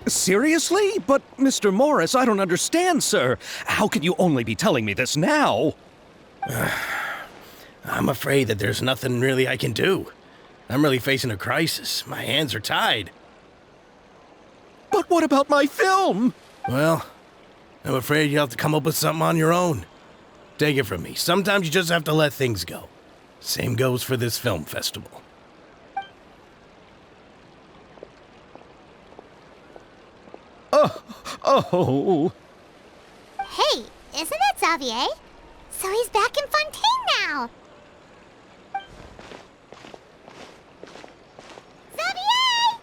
Seriously? But, Mr. Morris, I don't understand, sir. How can you only be telling me this now? I'm afraid that there's nothing really I can do. I'm really facing a crisis. My hands are tied. But what about my film? Well, I'm afraid you'll have to come up with something on your own. Take it from me. Sometimes you just have to let things go. Same goes for this film festival. Oh. Hey, isn't that Xavier? So he's back in Fontaine now. Xavier!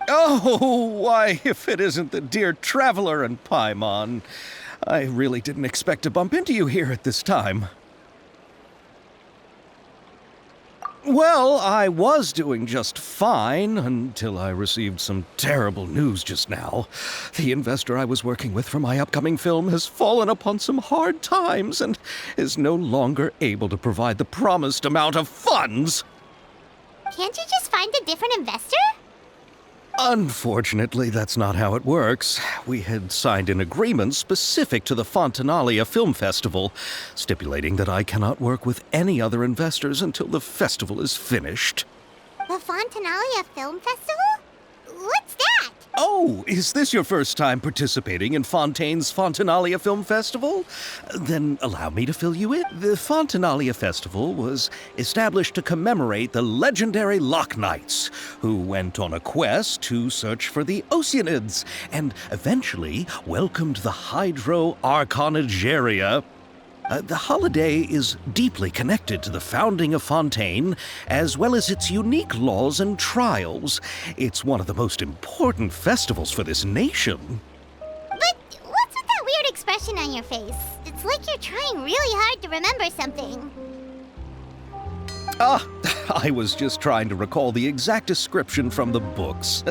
Oh, why, if it isn't the dear Traveler and Paimon. I really didn't expect to bump into you here at this time. Well, I was doing just fine until I received some terrible news just now. The investor I was working with for my upcoming film has fallen upon some hard times and is no longer able to provide the promised amount of funds. Can't you just find a different investor? Unfortunately, that's not how it works. We had signed an agreement specific to the Fontinalia Film Festival, stipulating that I cannot work with any other investors until the festival is finished. The Fontinalia Film Festival? What's that? Oh, is this your first time participating in Fontaine's Fontinalia Film Festival? Then allow me to fill you in. The Fontinalia Festival was established to commemorate the legendary Loch Knights, who went on a quest to search for the Oceanids, and eventually welcomed the Hydro Arconageria. The holiday is deeply connected to the founding of Fontaine, as well as its unique laws and trials. It's one of the most important festivals for this nation. But what's with that weird expression on your face? It's like you're trying really hard to remember something. I was just trying to recall the exact description from the books,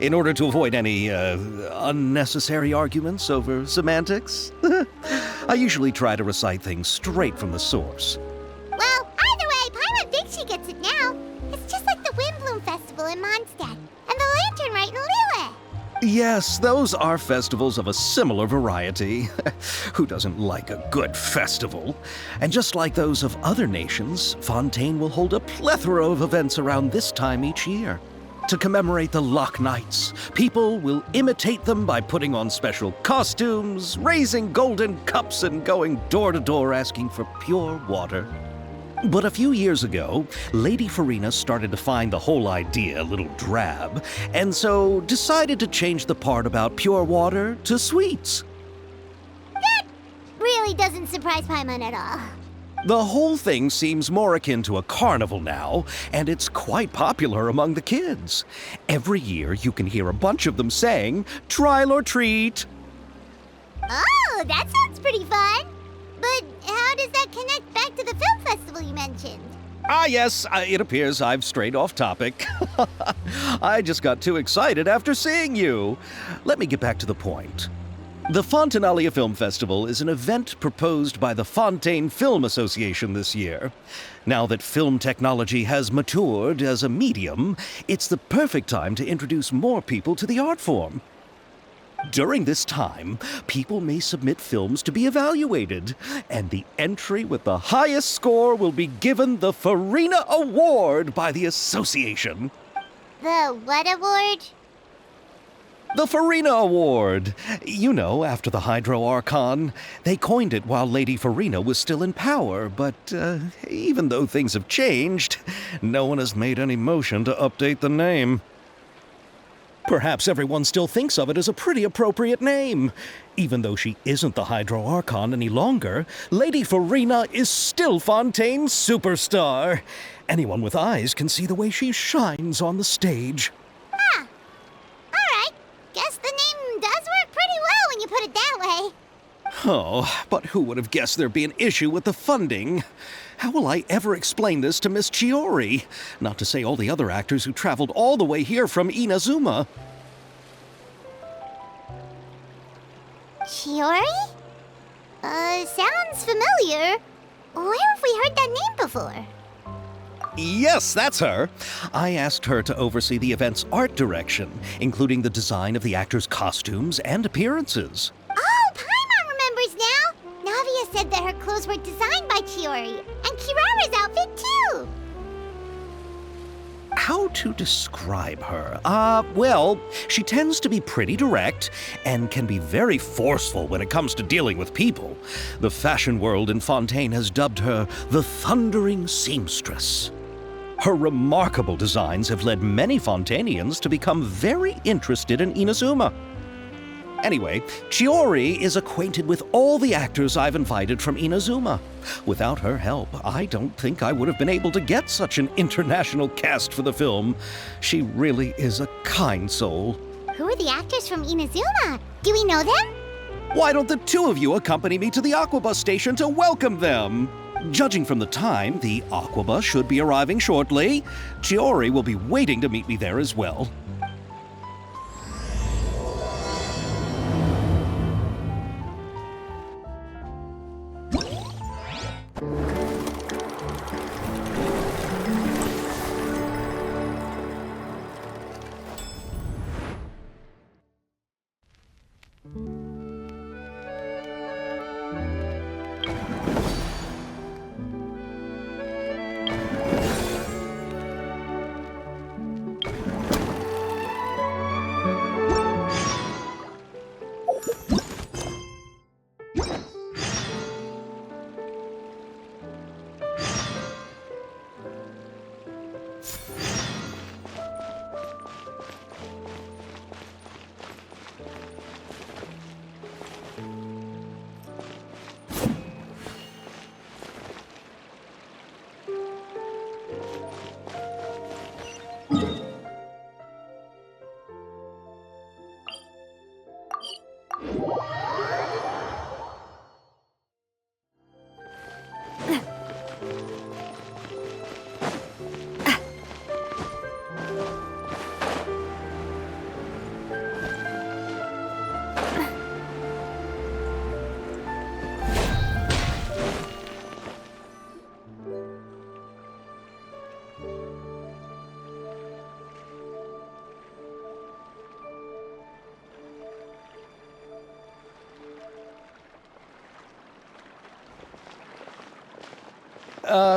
in order to avoid any unnecessary arguments over semantics. I usually try to recite things straight from the source. Well, either way, Paimon thinks she gets it now. It's just like the Windbloom Festival in Mondstadt, and the Lantern Rite in Lille. Yes, those are festivals of a similar variety. Who doesn't like a good festival? And just like those of other nations, Fontaine will hold a plethora of events around this time each year. To commemorate the Loch Knights, people will imitate them by putting on special costumes, raising golden cups, and going door to door asking for pure water. But a few years ago, Lady Furina started to find the whole idea a little drab, and so decided to change the part about pure water to sweets. That really doesn't surprise Paimon at all. The whole thing seems more akin to a carnival now, and it's quite popular among the kids. Every year you can hear a bunch of them saying, "Trial or treat." Oh, that sounds pretty fun. But how does that connect back to the film festival you mentioned? Yes, it appears I've strayed off topic. I just got too excited after seeing you. Let me get back to the point. The Fontinalia Film Festival is an event proposed by the Fontaine Film Association this year. Now that film technology has matured as a medium, it's the perfect time to introduce more people to the art form. During this time, people may submit films to be evaluated, and the entry with the highest score will be given the Furina Award by the association. The what award? The Furina Award. You know, after the Hydro Archon. They coined it while Lady Furina was still in power, but even though things have changed, no one has made any motion to update the name. Perhaps everyone still thinks of it as a pretty appropriate name. Even though she isn't the Hydro Archon any longer, Lady Furina is still Fontaine's superstar. Anyone with eyes can see the way she shines on the stage. Huh. Alright. Guess the name does work pretty well when you put it that way. Oh, but who would have guessed there'd be an issue with the funding? How will I ever explain this to Miss Chiori? Not to say all the other actors who traveled all the way here from Inazuma. Chiori? Sounds familiar. Where have we heard that name before? Yes, that's her. I asked her to oversee the event's art direction, including the design of the actors' costumes and appearances. Oh, Paimon remembers now! Navia said that her clothes were designed by Chiori, and Kirara's outfit too! How to describe her? Well, she tends to be pretty direct and can be very forceful when it comes to dealing with people. The fashion world in Fontaine has dubbed her the Thundering Seamstress. Her remarkable designs have led many Fontainians to become very interested in Inazuma. Anyway, Chiori is acquainted with all the actors I've invited from Inazuma. Without her help, I don't think I would have been able to get such an international cast for the film. She really is a kind soul. Who are the actors from Inazuma? Do we know them? Why don't the two of you accompany me to the Aquabus station to welcome them? Judging from the time, the Aquabus should be arriving shortly. Chiori will be waiting to meet me there as well.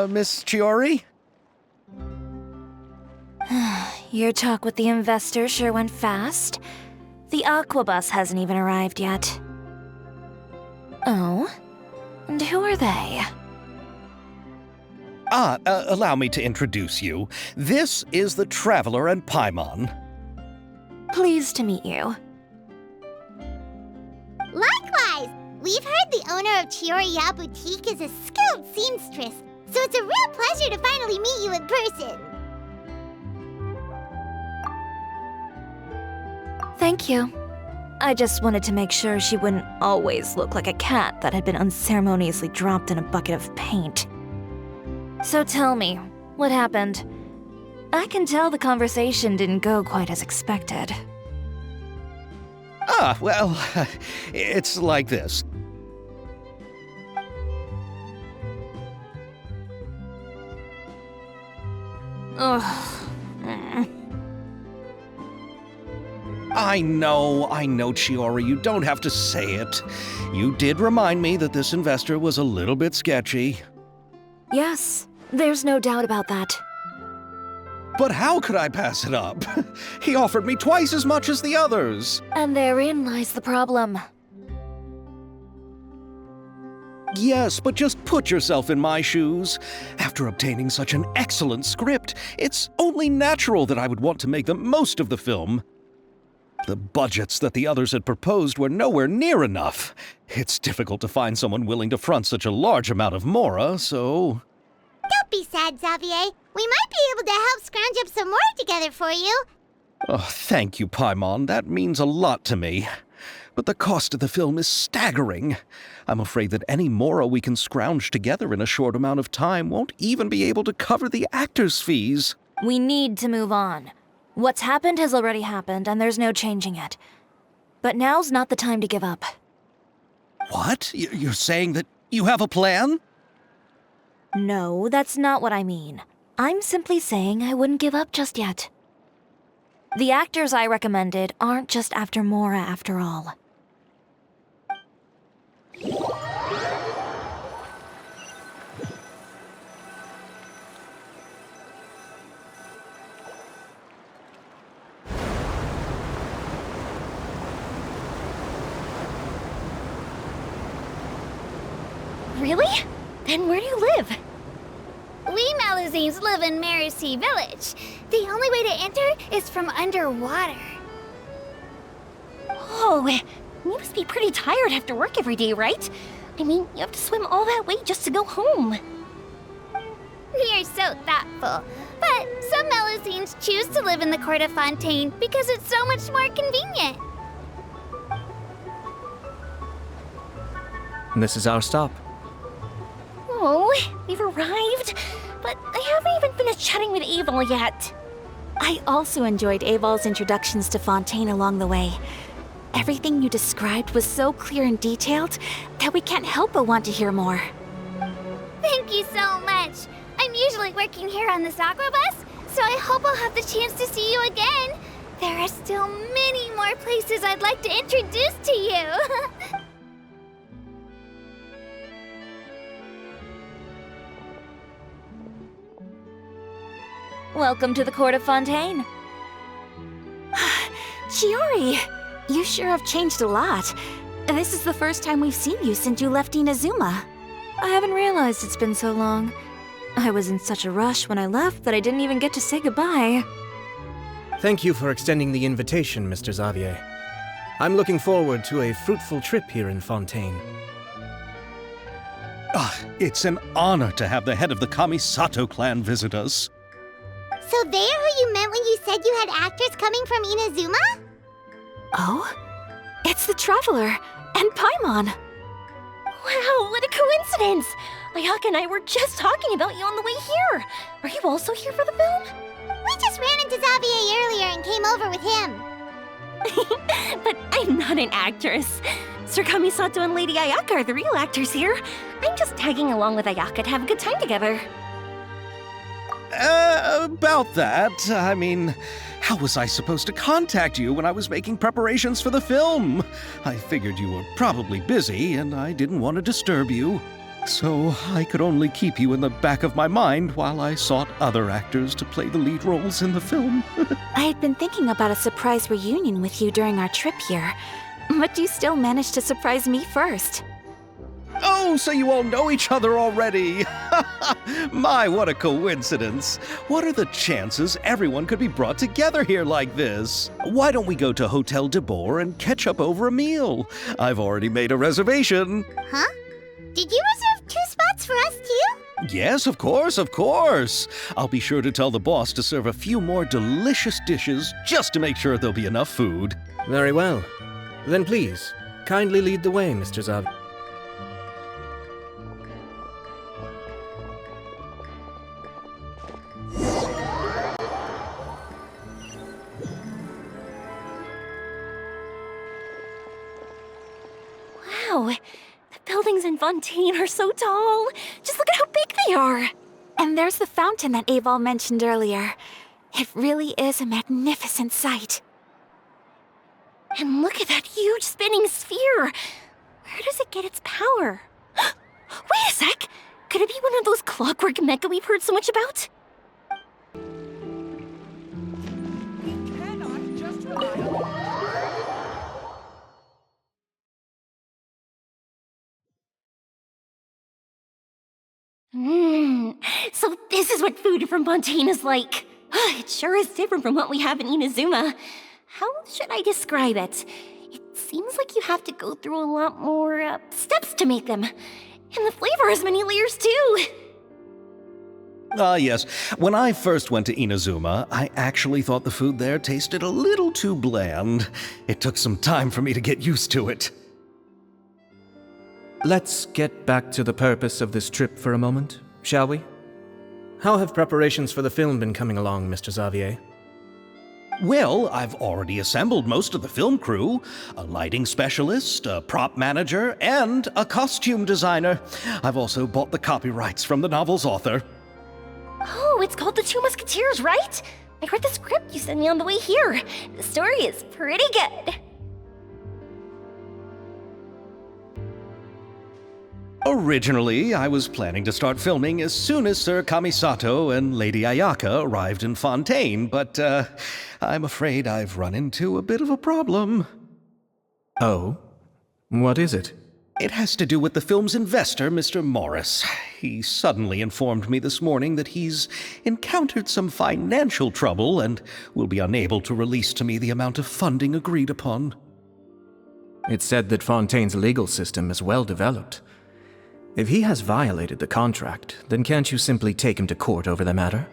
Miss Chiori? Your talk with the investor sure went fast. The Aquabus hasn't even arrived yet. Oh? And who are they? Allow me to introduce you. This is the Traveler and Paimon. Pleased to meet you. Likewise! We've heard the owner of Chioriya Boutique is a skilled seamstress, so it's a real pleasure to finally meet you in person. Thank you. I just wanted to make sure she wouldn't always look like a cat that had been unceremoniously dropped in a bucket of paint. So tell me, what happened? I can tell the conversation didn't go quite as expected. Well, it's like this. Ugh. I know, Chiori, you don't have to say it. You did remind me that this investor was a little bit sketchy. Yes, there's no doubt about that. But how could I pass it up? He offered me twice as much as the others. And therein lies the problem. Yes, but just put yourself in my shoes. After obtaining such an excellent script, it's only natural that I would want to make the most of the film. The budgets that the others had proposed were nowhere near enough. It's difficult to find someone willing to front such a large amount of mora, so... Don't be sad, Xavier. We might be able to help scrounge up some more together for you. Oh, thank you, Paimon. That means a lot to me. But the cost of the film is staggering. I'm afraid that any mora we can scrounge together in a short amount of time won't even be able to cover the actors' fees. We need to move on. What's happened has already happened, and there's no changing it. But now's not the time to give up. What? You're saying that you have a plan? No, that's not what I mean. I'm simply saying I wouldn't give up just yet. The actors I recommended aren't just after Mora after all. Really? Then where do you live? We Malazines live in Marcy Village. The only way to enter is from underwater. Oh, you must be pretty tired after work every day, right? I mean, you have to swim all that way just to go home. We are so thoughtful. But some Malazines choose to live in the court of Fontaine because it's so much more convenient. This is our stop. Oh, we've arrived, but I haven't even finished chatting with Aval yet. I also enjoyed Aval's introductions to Fontaine along the way. Everything you described was so clear and detailed that we can't help but want to hear more. Thank you so much. I'm usually working here on this aqua bus, so I hope I'll have the chance to see you again. There are still many more places I'd like to introduce to you. Welcome to the court of Fontaine. Chiori, you sure have changed a lot. This is the first time we've seen you since you left Inazuma. I haven't realized it's been so long. I was in such a rush when I left that I didn't even get to say goodbye. Thank you for extending the invitation, Mr. Xavier. I'm looking forward to a fruitful trip here in Fontaine. It's an honor to have the head of the Kamisato clan visit us. So they're who you meant when you said you had actors coming from Inazuma? Oh? It's the Traveler and Paimon. Wow, what a coincidence! Ayaka and I were just talking about you on the way here. Are you also here for the film? We just ran into Xavier earlier and came over with him. But I'm not an actress. Sir Kamisato and Lady Ayaka are the real actors here. I'm just tagging along with Ayaka to have a good time together. About that, I mean, how was I supposed to contact you when I was making preparations for the film? I figured you were probably busy, and I didn't want to disturb you. So I could only keep you in the back of my mind while I sought other actors to play the lead roles in the film. I had been thinking about a surprise reunion with you during our trip here, but you still managed to surprise me first. Oh, so you all know each other already! My, what a coincidence! What are the chances everyone could be brought together here like this? Why don't we go to Hotel de Boer and catch up over a meal? I've already made a reservation. Huh? Did you reserve 2 spots for us too? Yes, of course, of course. I'll be sure to tell the boss to serve a few more delicious dishes just to make sure there'll be enough food. Very well. Then please, kindly lead the way, Mr. Xavier. Wow, the buildings in Fontaine are so tall. Just look at how big they are. And there's the fountain that Aval mentioned earlier. It really is a magnificent sight. And look at that huge spinning sphere. Where does it get its power? Wait a sec! Could it be one of those clockwork mecha we've heard so much about? So this is what food from Fontaine is like. It sure is different from what we have in Inazuma. How should I describe it? It seems like you have to go through a lot more steps to make them. And the flavor has many layers too. Yes. When I first went to Inazuma, I actually thought the food there tasted a little too bland. It took some time for me to get used to it. Let's get back to the purpose of this trip for a moment, shall we? How have preparations for the film been coming along, Mr. Xavier? Well, I've already assembled most of the film crew, a lighting specialist, a prop manager, and a costume designer. I've also bought the copyrights from the novel's author. Oh, Oh, it's called The Two Musketeers, right? I read the script you sent me on the way here. The story is pretty good. Originally, I was planning to start filming as soon as Sir Kamisato and Lady Ayaka arrived in Fontaine, but I'm afraid I've run into a bit of a problem. Oh? What is it? It has to do with the film's investor, Mr. Morris. He suddenly informed me this morning that he's encountered some financial trouble and will be unable to release to me the amount of funding agreed upon. It's said that Fontaine's legal system is well developed. If he has violated the contract, then can't you simply take him to court over the matter?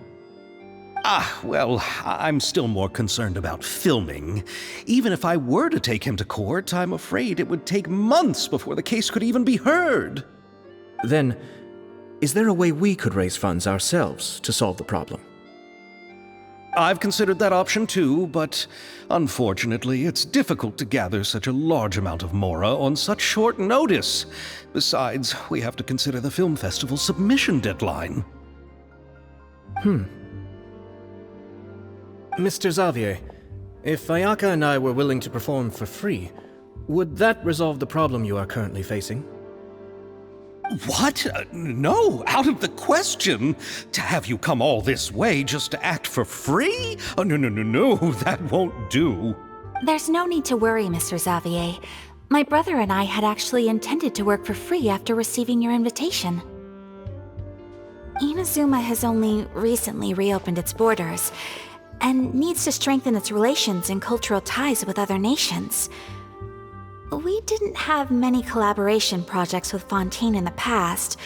Well, I'm still more concerned about filming. Even if I were to take him to court, I'm afraid it would take months before the case could even be heard. Then, is there a way we could raise funds ourselves to solve the problem? I've considered that option too, but unfortunately, it's difficult to gather such a large amount of mora on such short notice. Besides, we have to consider the film festival's submission deadline. Mr. Xavier, if Ayaka and I were willing to perform for free, would that resolve the problem you are currently facing? What? No, out of the question. To have you come all this way just to act for free? Oh, no, that won't do. There's no need to worry, Mr. Xavier. My brother and I had actually intended to work for free after receiving your invitation. Inazuma has only recently reopened its borders, and needs to strengthen its relations and cultural ties with other nations. We didn't have many collaboration projects with Fontaine in the past,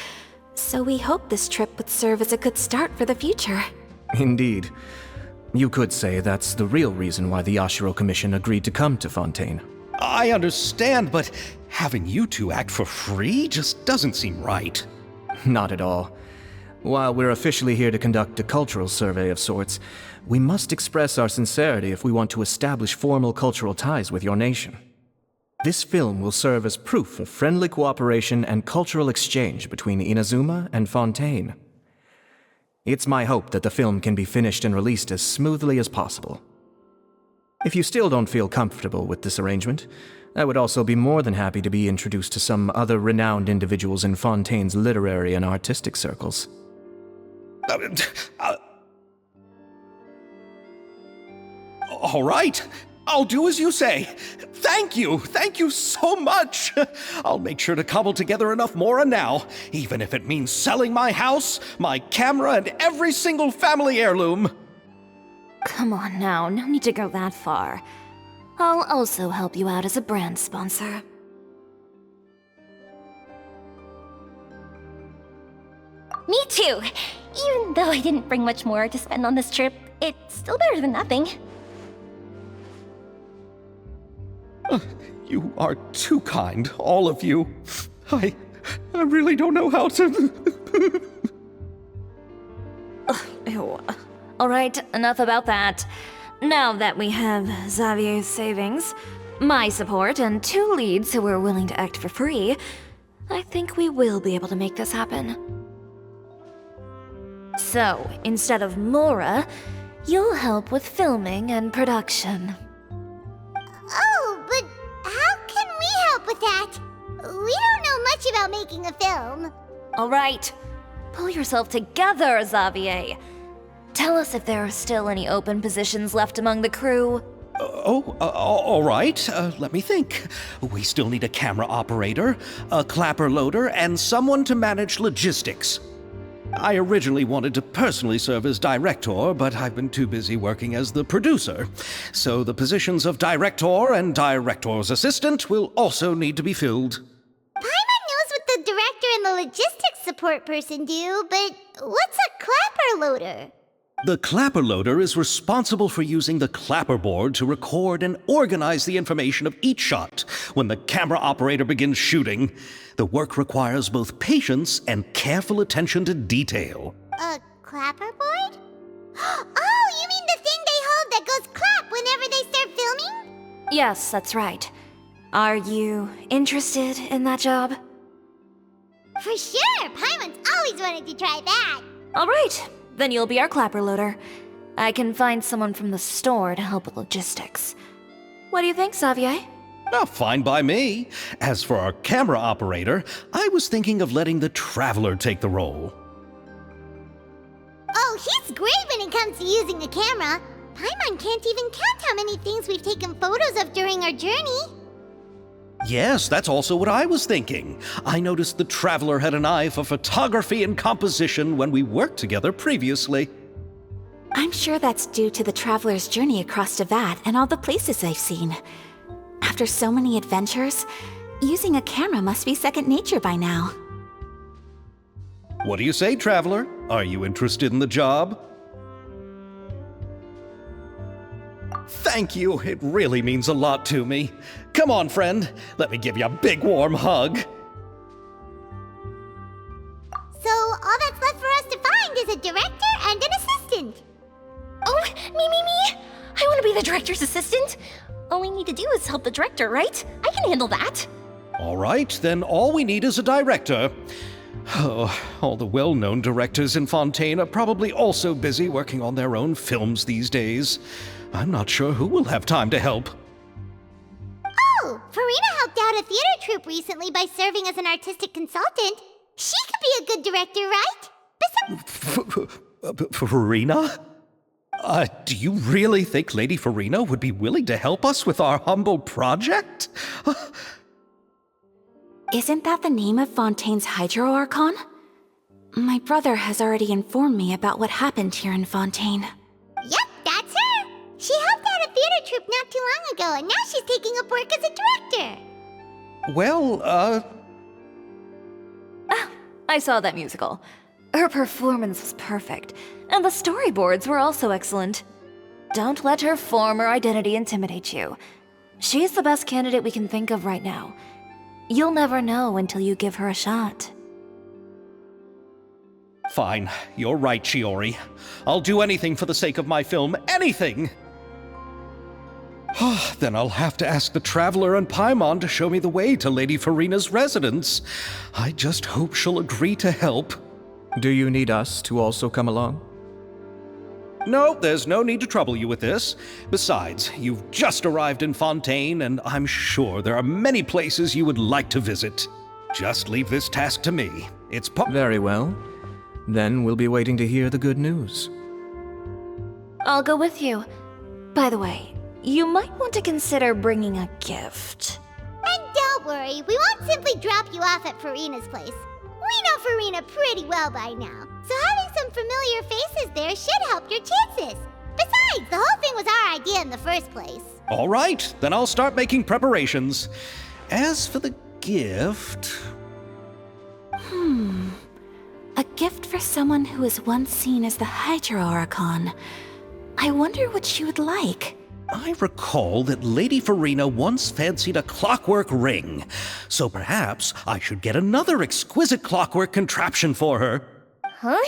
so we hoped this trip would serve as a good start for the future. Indeed. You could say that's the real reason why the Yashiro Commission agreed to come to Fontaine. I understand, but having you two act for free just doesn't seem right. Not at all. While we're officially here to conduct a cultural survey of sorts, we must express our sincerity if we want to establish formal cultural ties with your nation. This film will serve as proof of friendly cooperation and cultural exchange between Inazuma and Fontaine. It's my hope that the film can be finished and released as smoothly as possible. If you still don't feel comfortable with this arrangement, I would also be more than happy to be introduced to some other renowned individuals in Fontaine's literary and artistic circles. All right, I'll do as you say. Thank you so much. I'll make sure to cobble together enough mora now, even if it means selling my house, my camera, and every single family heirloom. Come on now, no need to go that far. I'll also help you out as a brand sponsor. Me too. Even though I didn't bring much more to spend on this trip, it's still better than nothing. You are too kind, all of you. I really don't know how to... Ew. Alright, enough about that. Now that we have Xavier's savings, my support, and 2 leads who are willing to act for free, I think we will be able to make this happen. So, instead of Mora, you'll help with filming and production. Oh, but how can we help with that? We don't know much about making a film. Alright, pull yourself together, Xavier. Tell us if there are still any open positions left among the crew. All right. Let me think. We still need a camera operator, a clapper loader, and someone to manage logistics. I originally wanted to personally serve as director, but I've been too busy working as the producer. So the positions of director and director's assistant will also need to be filled. Paimon knows what the director and the logistics support person do, but what's a clapper loader? The clapper loader is responsible for using the clapperboard to record and organize the information of each shot when the camera operator begins shooting. The work requires both patience and careful attention to detail. A clapperboard? Oh, you mean the thing they hold that goes clap whenever they start filming? Yes, that's right. Are you interested in that job? For sure! Paimon's always wanted to try that. Alright, then you'll be our clapper loader. I can find someone from the store to help with logistics. What do you think, Xavier? Oh, fine by me. As for our camera operator, I was thinking of letting the Traveler take the role. Oh, he's great when it comes to using a camera. Paimon can't even count how many things we've taken photos of during our journey. Yes, that's also what I was thinking. I noticed the Traveler had an eye for photography and composition when we worked together previously. I'm sure that's due to the traveler's journey across Devat and all the places they've seen. After so many adventures, using a camera must be second nature by now. What do you say, Traveler? Are you interested in the job? Thank you. It really means a lot to me. Come on, friend. Let me give you a big warm hug. So all that's left for us to find is a director and an assistant. Oh, me! I want to be the director's assistant. All we need to do is help the director, right? I can handle that. All right, then all we need is a director. Oh, all the well-known directors in Fontaine are probably also busy working on their own films these days. I'm not sure who will have time to help. Oh, Furina helped out a theater troupe recently by serving as an artistic consultant. She could be a good director, right? Furina? Do you really think Lady Furina would be willing to help us with our humble project? Isn't that the name of Fontaine's Hydro Archon? My brother has already informed me about what happened here in Fontaine. Yep, that's her. She helped out a theater troupe not too long ago, and now she's taking up work as a director. Well, I saw that musical. Her performance was perfect, and the storyboards were also excellent. Don't let her former identity intimidate you. She's the best candidate we can think of right now. You'll never know until you give her a shot. Fine. You're right, Chiori. I'll do anything for the sake of my film. Anything! Then I'll have to ask the Traveler and Paimon to show me the way to Lady Furina's residence. I just hope she'll agree to help. Do you need us to also come along? No, there's no need to trouble you with this. Besides, you've just arrived in Fontaine, and I'm sure there are many places you would like to visit. Just leave this task to me. It's Very well. Then we'll be waiting to hear the good news. I'll go with you. By the way, you might want to consider bringing a gift. And don't worry, we won't simply drop you off at Furina's place. We know Furina pretty well by now, so having some familiar faces there should help your chances. Besides, the whole thing was our idea in the first place. All right, then I'll start making preparations. As for the gift... A gift for someone who was once seen as the Hydro Archon. I wonder what she would like. I recall that Lady Furina once fancied a clockwork ring, so perhaps I should get another exquisite clockwork contraption for her. Huh?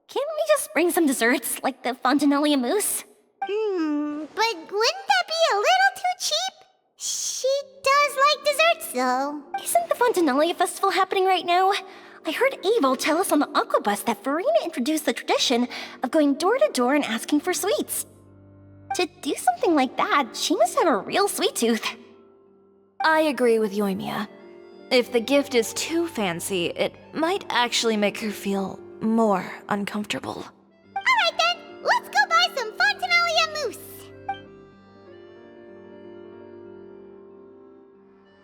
Can't we just bring some desserts, like the fontinalia mousse? But wouldn't that be a little too cheap? She does like desserts, though. Isn't the Fontinalia festival happening right now? I heard Abel tell us on the Aquabus that Furina introduced the tradition of going door to door and asking for sweets. To do something like that, she must have a real sweet tooth. I agree with Yoimiya. If the gift is too fancy, it might actually make her feel more uncomfortable. Alright then, let's go buy some fontinalia mousse.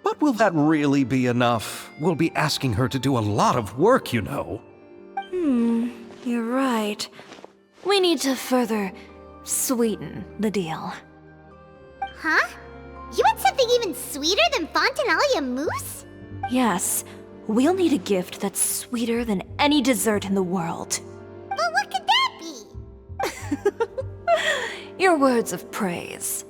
But will that really be enough? We'll be asking her to do a lot of work, you know. You're right. We need to further sweeten the deal. Huh? You want something even sweeter than fontinalia mousse? Yes, we'll need a gift that's sweeter than any dessert in the world. But what could that be? Your words of praise.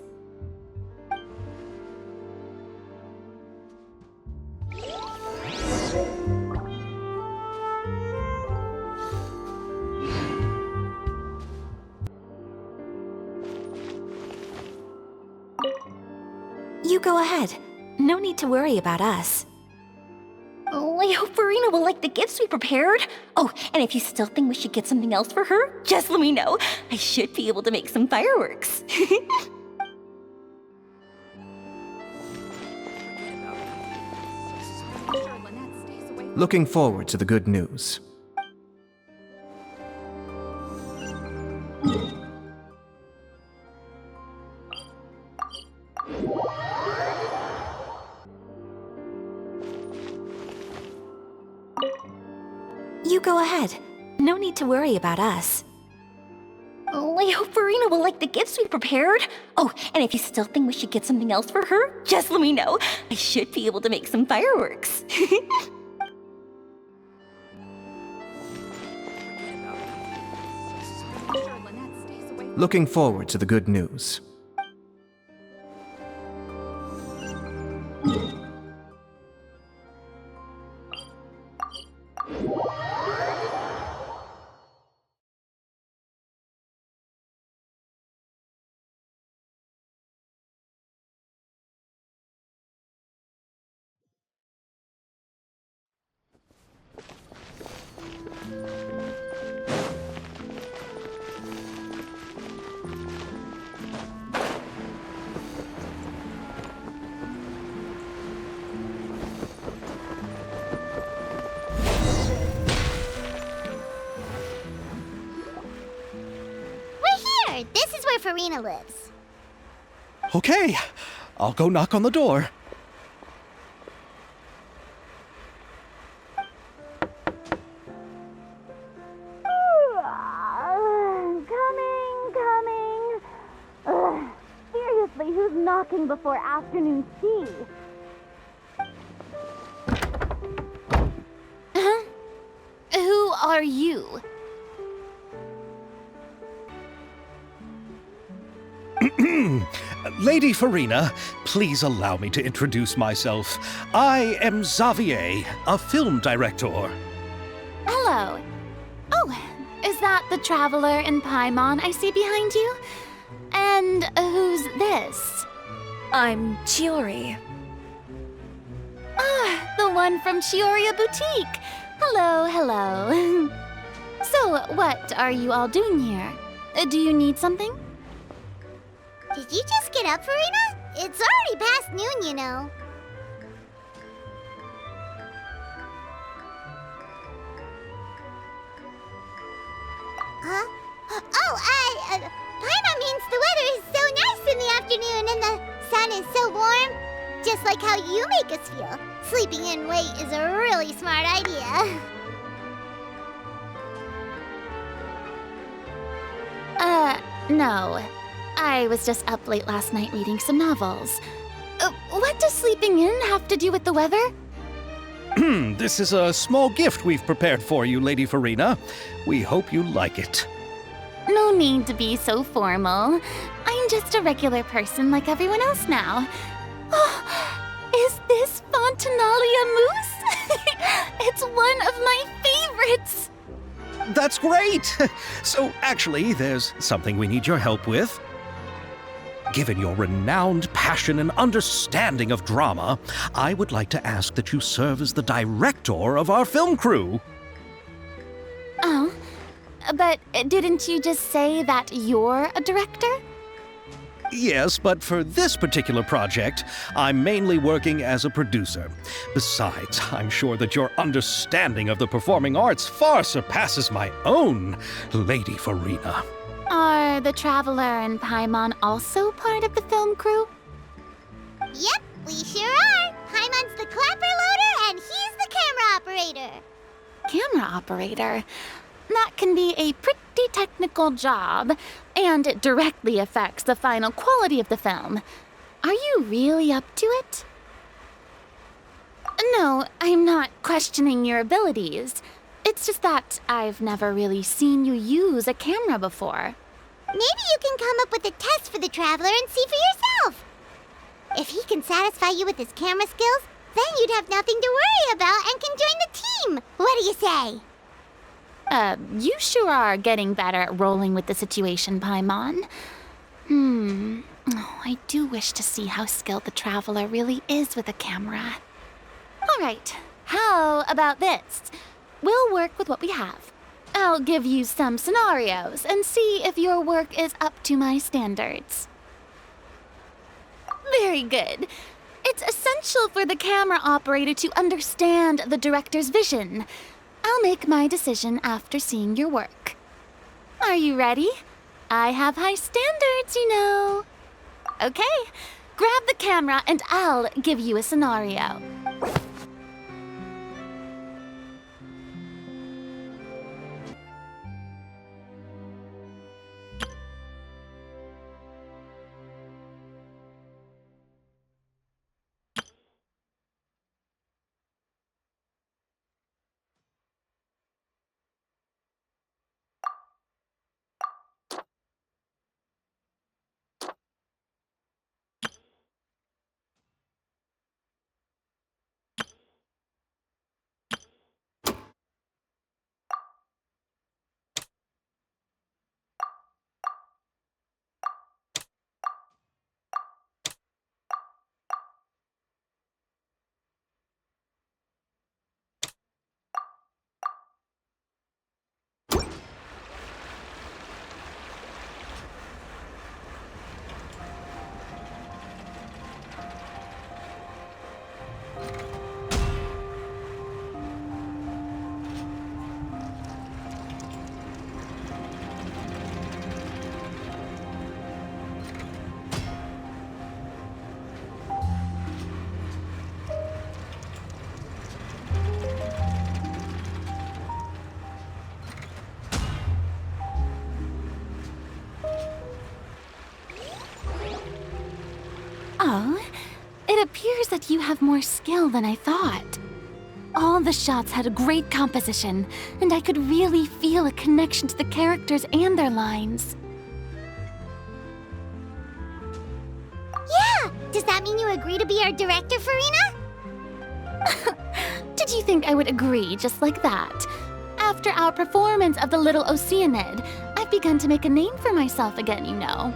You go ahead. No need to worry about us. Oh, I hope Furina will like the gifts we prepared. Oh, and if you still think we should get something else for her, just let me know. I should be able to make some fireworks. Looking forward to the good news. You go ahead. No need to worry about us. Oh, I hope Furina will like the gifts we prepared. Oh, and if you still think we should get something else for her, just let me know. I should be able to make some fireworks. Looking forward to the good news. This is where Furina lives. Okay, I'll go knock on the door. Coming. Ugh, seriously, who's knocking before afternoon tea? Huh? Who are you? Lady Furina, please allow me to introduce myself. I am Xavier, a film director. Hello. Oh, is that the traveler in Paimon I see behind you? And who's this? I'm Chiori. Ah, the one from Chiori Boutique. Hello. So, what are you all doing here? Do you need something? Did you just get up, Furina? It's already past noon, you know. Huh? Oh, Paimon means the weather is so nice in the afternoon and the sun is so warm. Just like how you make us feel. Sleeping in late is a really smart idea. No. I was just up late last night reading some novels. What does sleeping in have to do with the weather? This is a small gift we've prepared for you, Lady Furina. We hope you like it. No need to be so formal. I'm just a regular person like everyone else now. Oh, is this fontinalia mousse? It's one of my favorites. That's great! So, actually, there's something we need your help with. Given your renowned passion and understanding of drama, I would like to ask that you serve as the director of our film crew. Oh, but didn't you just say that you're a director? Yes, but for this particular project, I'm mainly working as a producer. Besides, I'm sure that your understanding of the performing arts far surpasses my own, Lady Furina. Are the Traveler and Paimon also part of the film crew? Yep, we sure are. Paimon's the clapper loader and he's the camera operator. Camera operator? That can be a pretty technical job, and it directly affects the final quality of the film. Are you really up to it? No, I'm not questioning your abilities. It's just that I've never really seen you use a camera before. Maybe you can come up with a test for the Traveler and see for yourself. If he can satisfy you with his camera skills, then you'd have nothing to worry about and can join the team. What do you say? You sure are getting better at rolling with the situation, Paimon. Oh, I do wish to see how skilled the Traveler really is with a camera. All right, How about this? We'll work with what we have. I'll give you some scenarios and see if your work is up to my standards. Very good. It's essential for the camera operator to understand the director's vision. I'll make my decision after seeing your work. Are you ready? I have high standards, you know. Okay, grab the camera and I'll give you a scenario. Oh, it appears that you have more skill than I thought. All the shots had a great composition, and I could really feel a connection to the characters and their lines. Yeah! Does that mean you agree to be our director, Furina? Did you think I would agree just like that? After our performance of The Little Oceanid, I've begun to make a name for myself again, you know.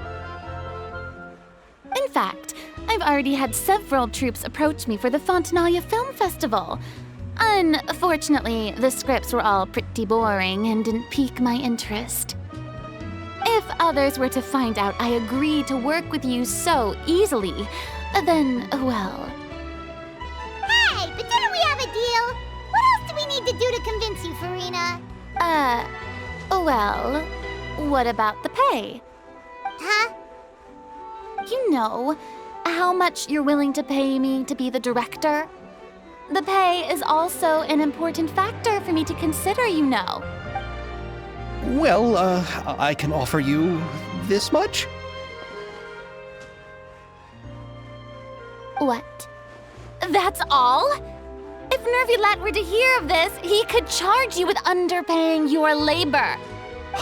In fact, I've already had several troops approach me for the Fontinalia Film Festival. Unfortunately, the scripts were all pretty boring and didn't pique my interest. If others were to find out I agreed to work with you so easily, then, well... Hey, but didn't we have a deal? What else do we need to do to convince you, Furina? Well, what about the pay? Huh? You know, how much you're willing to pay me to be the director? The pay is also an important factor for me to consider, you know. Well, I can offer you this much? What? That's all? If Nervilat were to hear of this, he could charge you with underpaying your labor.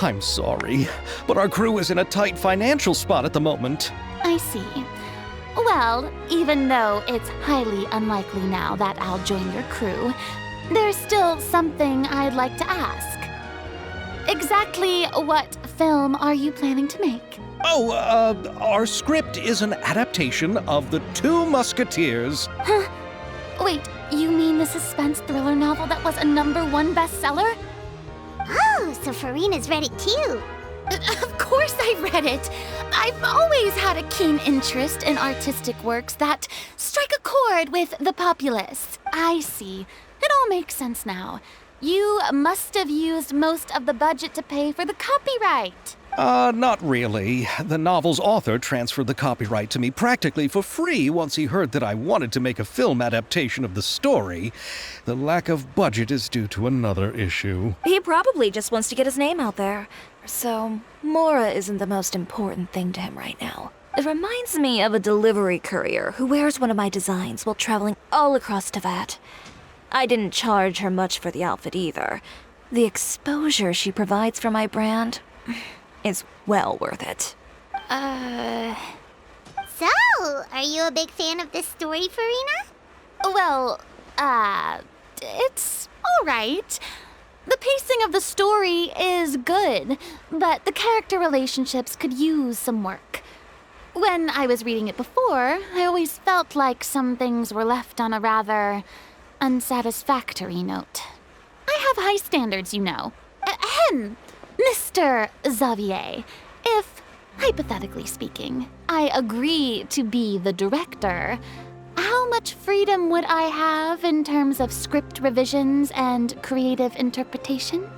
I'm sorry, but our crew is in a tight financial spot at the moment. I see. Well, even though it's highly unlikely now that I'll join your crew, there's still something I'd like to ask. Exactly what film are you planning to make? Oh, our script is an adaptation of The Two Musketeers. Huh? Wait, you mean the suspense thriller novel that was a #1 bestseller? Oh, so Furina's read it too. Of course I read it. I've always had a keen interest in artistic works that strike a chord with the populace. I see. It all makes sense now. You must have used most of the budget to pay for the copyright. Not really. The novel's author transferred the copyright to me practically for free once he heard that I wanted to make a film adaptation of the story. The lack of budget is due to another issue. He probably just wants to get his name out there. So, Mora isn't the most important thing to him right now. It reminds me of a delivery courier who wears one of my designs while traveling all across Teyvat. I didn't charge her much for the outfit either. The exposure she provides for my brand is well worth it. So, are you a big fan of this story, Furina? Well, it's all right. The pacing of the story is good, but the character relationships could use some work. When I was reading it before, I always felt like some things were left on a rather unsatisfactory note. I have high standards, you know. Ahem, Mr. Xavier, if, hypothetically speaking, I agree to be the director, how much freedom would I have in terms of script revisions and creative interpretation?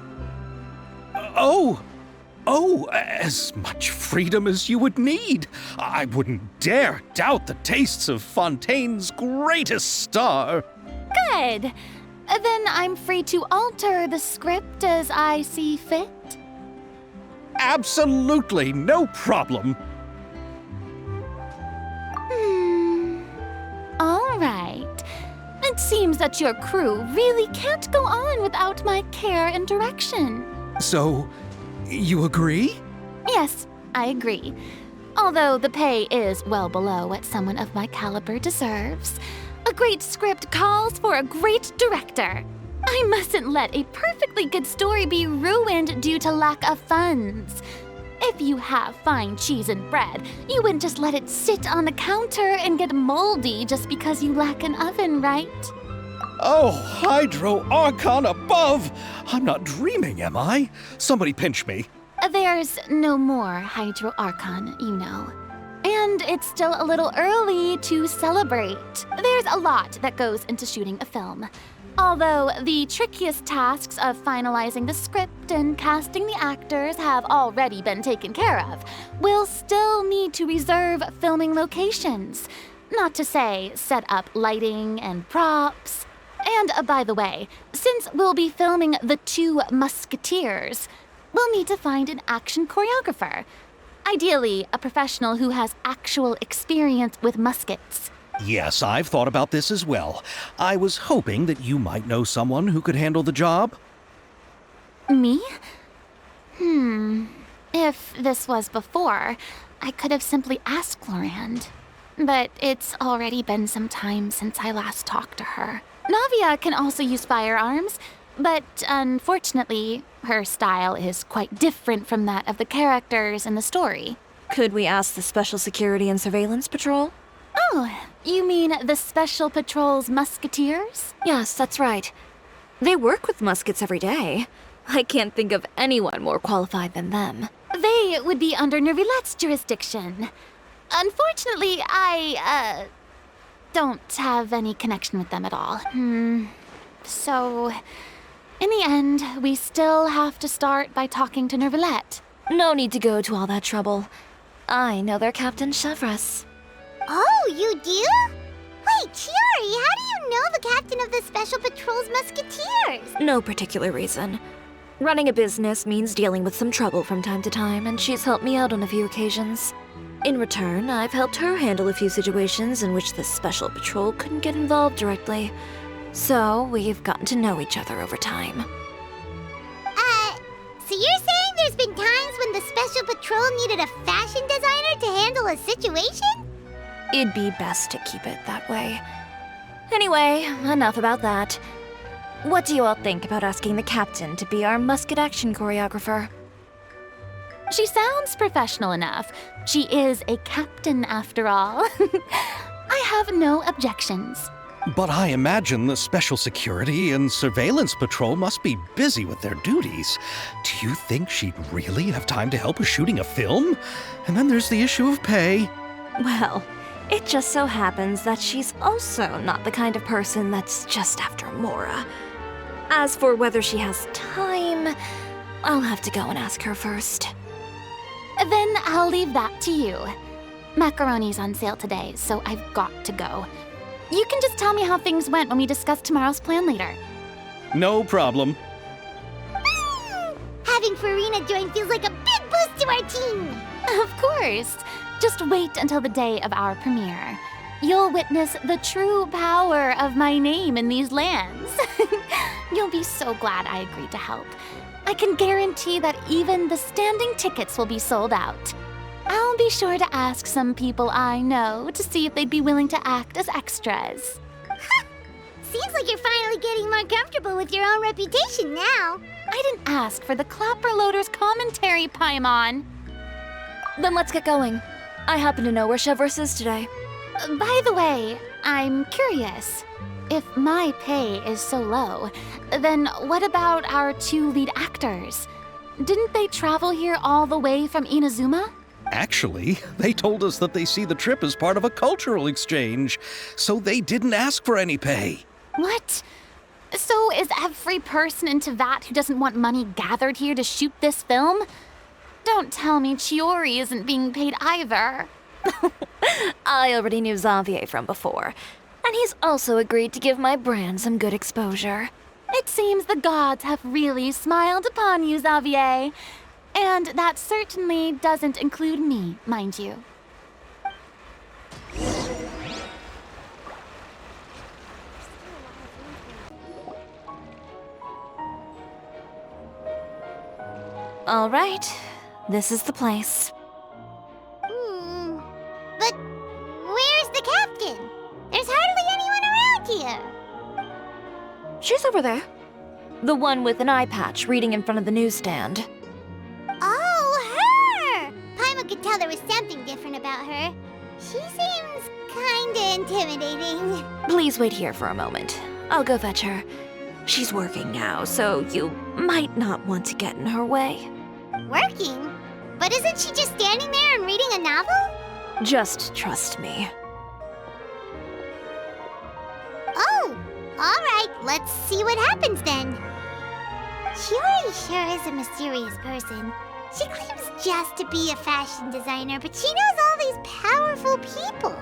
As much freedom as you would need. I wouldn't dare doubt the tastes of Fontaine's greatest star. Good. Then I'm free to alter the script as I see fit? Absolutely, no problem. All right. It seems that your crew really can't go on without my care and direction. So, you agree? Yes, I agree. Although the pay is well below what someone of my caliber deserves. A great script calls for a great director. I mustn't let a perfectly good story be ruined due to lack of funds. If you have fine cheese and bread, you wouldn't just let it sit on the counter and get moldy just because you lack an oven, right? Oh, Hydro Archon above! I'm not dreaming, am I? Somebody pinch me. There's no more Hydro Archon, you know. And it's still a little early to celebrate. There's a lot that goes into shooting a film. Although the trickiest tasks of finalizing the script and casting the actors have already been taken care of, we'll still need to reserve filming locations. Not to say set up lighting and props. And by the way, since we'll be filming the 2 Musketeers, we'll need to find an action choreographer. Ideally, a professional who has actual experience with muskets. Yes, I've thought about this as well. I was hoping that you might know someone who could handle the job. Me? If this was before, I could have simply asked Lorand. But it's already been some time since I last talked to her. Navia can also use firearms, but unfortunately, her style is quite different from that of the characters in the story. Could we ask the Special Security and Surveillance Patrol? Oh, you mean the Special Patrol's musketeers? Yes, that's right. They work with muskets every day. I can't think of anyone more qualified than them. They would be under Nervilette's jurisdiction. Unfortunately, I, don't have any connection with them at all. So, in the end, we still have to start by talking to Nervilette. No need to go to all that trouble. I know their Captain Chevreuse. Oh, you do? Wait, Chiori, how do you know the captain of the Special Patrol's Musketeers? No particular reason. Running a business means dealing with some trouble from time to time, and she's helped me out on a few occasions. In return, I've helped her handle a few situations in which the Special Patrol couldn't get involved directly. So, we've gotten to know each other over time. So you're saying there's been times when the Special Patrol needed a fashion designer to handle a situation? It'd be best to keep it that way. Anyway, enough about that. What do you all think about asking the captain to be our musket action choreographer? She sounds professional enough. She is a captain after all. I have no objections. But I imagine the Special Security and Surveillance Patrol must be busy with their duties. Do you think she'd really have time to help with shooting a film? And then there's the issue of pay. Well, it just so happens that she's also not the kind of person that's just after Mora. As for whether she has time, I'll have to go and ask her first. Then I'll leave that to you. Macaroni's on sale today, so I've got to go. You can just tell me how things went when we discuss tomorrow's plan later. No problem. Having Furina join feels like a big boost to our team. Of course. Just wait until the day of our premiere. You'll witness the true power of my name in these lands. You'll be so glad I agreed to help. I can guarantee that even the standing tickets will be sold out. I'll be sure to ask some people I know to see if they'd be willing to act as extras. Seems like you're finally getting more comfortable with your own reputation now. I didn't ask for the Clapper Loader's commentary, Paimon. Then let's get going. I happen to know where Chevreuse is today. By the way, I'm curious. if my pay is so low, then what about our 2 lead actors? Didn't they travel here all the way from Inazuma? Actually, they told us that they see the trip as part of a cultural exchange, so they didn't ask for any pay. What? So is every person in Teyvat who doesn't want money gathered here to shoot this film? Don't tell me Chiori isn't being paid either. I already knew Xavier from before, and he's also agreed to give my brand some good exposure. It seems the gods have really smiled upon you, Xavier. And that certainly doesn't include me, mind you. All right, this is the place. But where's the captain? There's hardly anyone around here. She's over there. The one with an eye patch reading in front of the newsstand. Oh, her! Paimon could tell there was something different about her. She seems kinda intimidating. Please wait here for a moment. I'll go fetch her. She's working now, so you might not want to get in her way. Working? But isn't she just standing there and reading a novel? Just trust me. Oh, alright, let's see what happens then. Chiori sure is a mysterious person. She claims just to be a fashion designer, but she knows all these powerful people.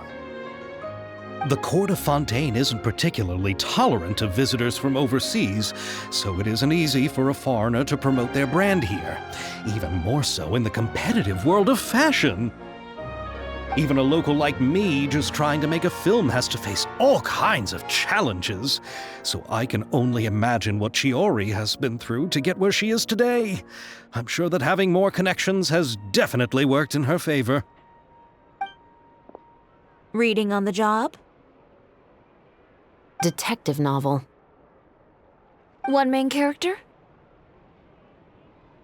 The court of Fontaine isn't particularly tolerant of visitors from overseas, so it isn't easy for a foreigner to promote their brand here, even more so in the competitive world of fashion. Even a local like me just trying to make a film has to face all kinds of challenges, so I can only imagine what Chiori has been through to get where she is today. I'm sure that having more connections has definitely worked in her favor. Reading on the job? Detective novel. One main character?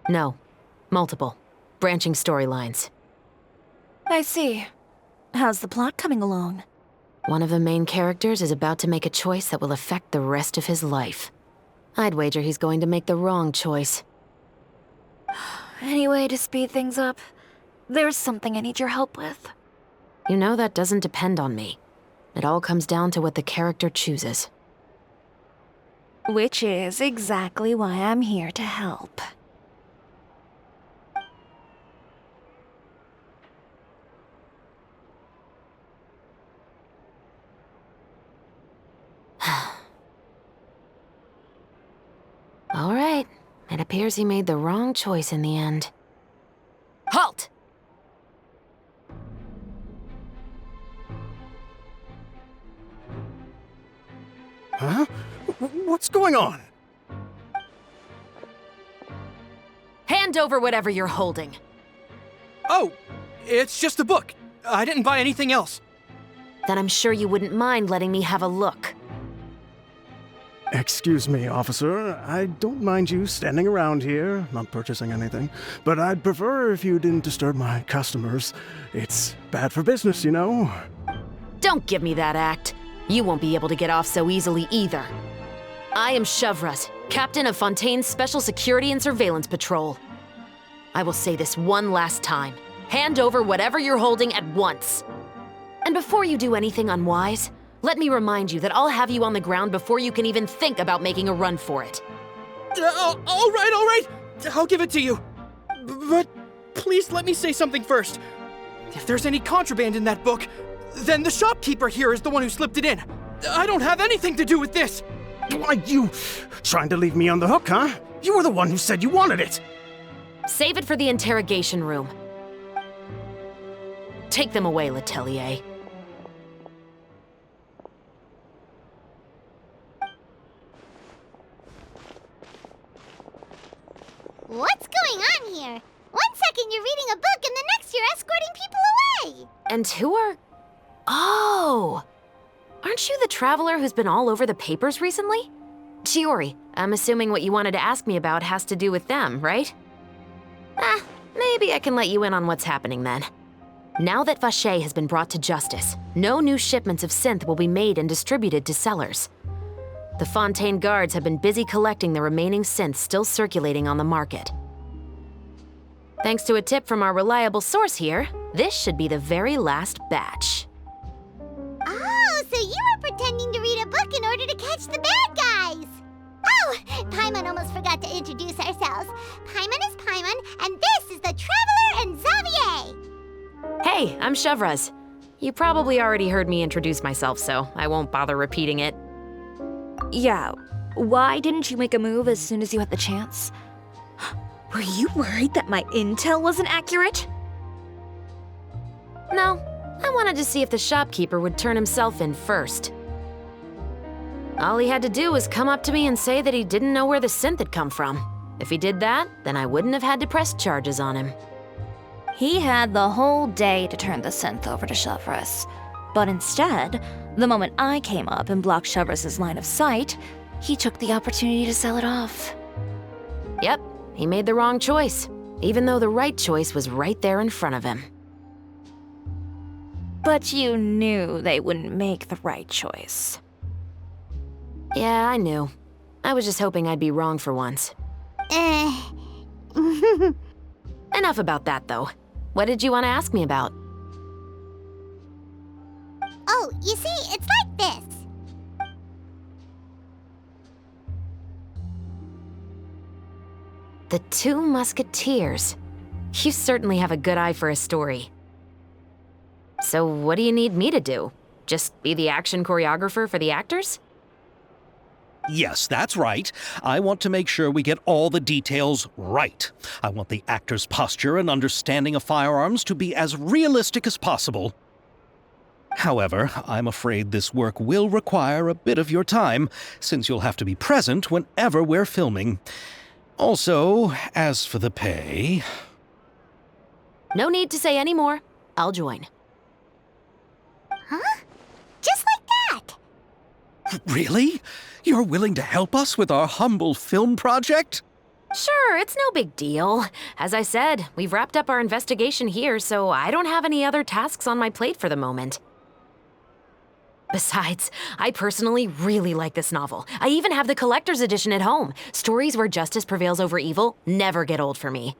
No. Multiple. Branching storylines. I see. How's the plot coming along? One of the main characters is about to make a choice that will affect the rest of his life. I'd wager he's going to make the wrong choice. Any way to speed things up? There's something I need your help with. You know that doesn't depend on me. It all comes down to what the character chooses. Which is exactly why I'm here to help. All right. It appears he made the wrong choice in the end. Halt! Huh? What's going on? Hand over whatever you're holding. Oh, it's just a book. I didn't buy anything else. Then I'm sure you wouldn't mind letting me have a look. Excuse me, officer. I don't mind you standing around here, not purchasing anything, but I'd prefer if you didn't disturb my customers. It's bad for business, you know. Don't give me that act. You won't be able to get off so easily either. I am chevreuse, captain of Fontaine's Special Security and Surveillance Patrol. I will say this one last time. Hand over whatever you're holding at once. And before you do anything unwise, let me remind you that I'll have you on the ground before you can even think about making a run for it. All right. I'll give it to you. But please let me say something first. If there's any contraband in that book, then the shopkeeper here is the one who slipped it in. I don't have anything to do with this. Why, you trying to leave me on the hook, huh? You were the one who said you wanted it. Save it for the interrogation room. Take them away, Letelier. What's going on here? 1 second you're reading a book and the next you're escorting people away. And who are... Oh! Aren't you the traveler who's been all over the papers recently? Chiori, I'm assuming what you wanted to ask me about has to do with them, right? Maybe I can let you in on what's happening then. Now that Vache has been brought to justice, no new shipments of synth will be made and distributed to sellers. The Fontaine guards have been busy collecting the remaining synths still circulating on the market. Thanks to a tip from our reliable source here, this should be the very last batch. Oh, so you were pretending to read a book in order to catch the bad guys! Oh, Paimon almost forgot to introduce ourselves. Paimon is Paimon, and this is the Traveler and Xavier! Hey, I'm chevreuse. You probably already heard me introduce myself, so I won't bother repeating it. Yeah, why didn't you make a move as soon as you had the chance? Were you worried that my intel wasn't accurate? No, I wanted to see if the shopkeeper would turn himself in first. All he had to do was come up to me and say that he didn't know where the synth had come from. If he did that, then I wouldn't have had to press charges on him. He had the whole day to turn the synth over to chevreuse. But instead, the moment I came up and blocked chevreuse's line of sight, he took the opportunity to sell it off. Yep, he made the wrong choice, even though the right choice was right there in front of him. But you knew they wouldn't make the right choice. Yeah, I knew. I was just hoping I'd be wrong for once. Enough about that, though. What did you want to ask me about? Oh, you see, it's like this. The two musketeers. You certainly have a good eye for a story. So what do you need me to do? Just be the action choreographer for the actors? Yes, that's right. I want to make sure we get all the details right. I want the actor's posture and understanding of firearms to be as realistic as possible. However, I'm afraid this work will require a bit of your time, since you'll have to be present whenever we're filming. Also, as for the pay... No need to say any more. I'll join. Huh? Just like that? Really? You're willing to help us with our humble film project? Sure, it's no big deal. As I said, we've wrapped up our investigation here, so I don't have any other tasks on my plate for the moment. Besides, I personally really like this novel. I even have the collector's edition at home. Stories where justice prevails over evil never get old for me.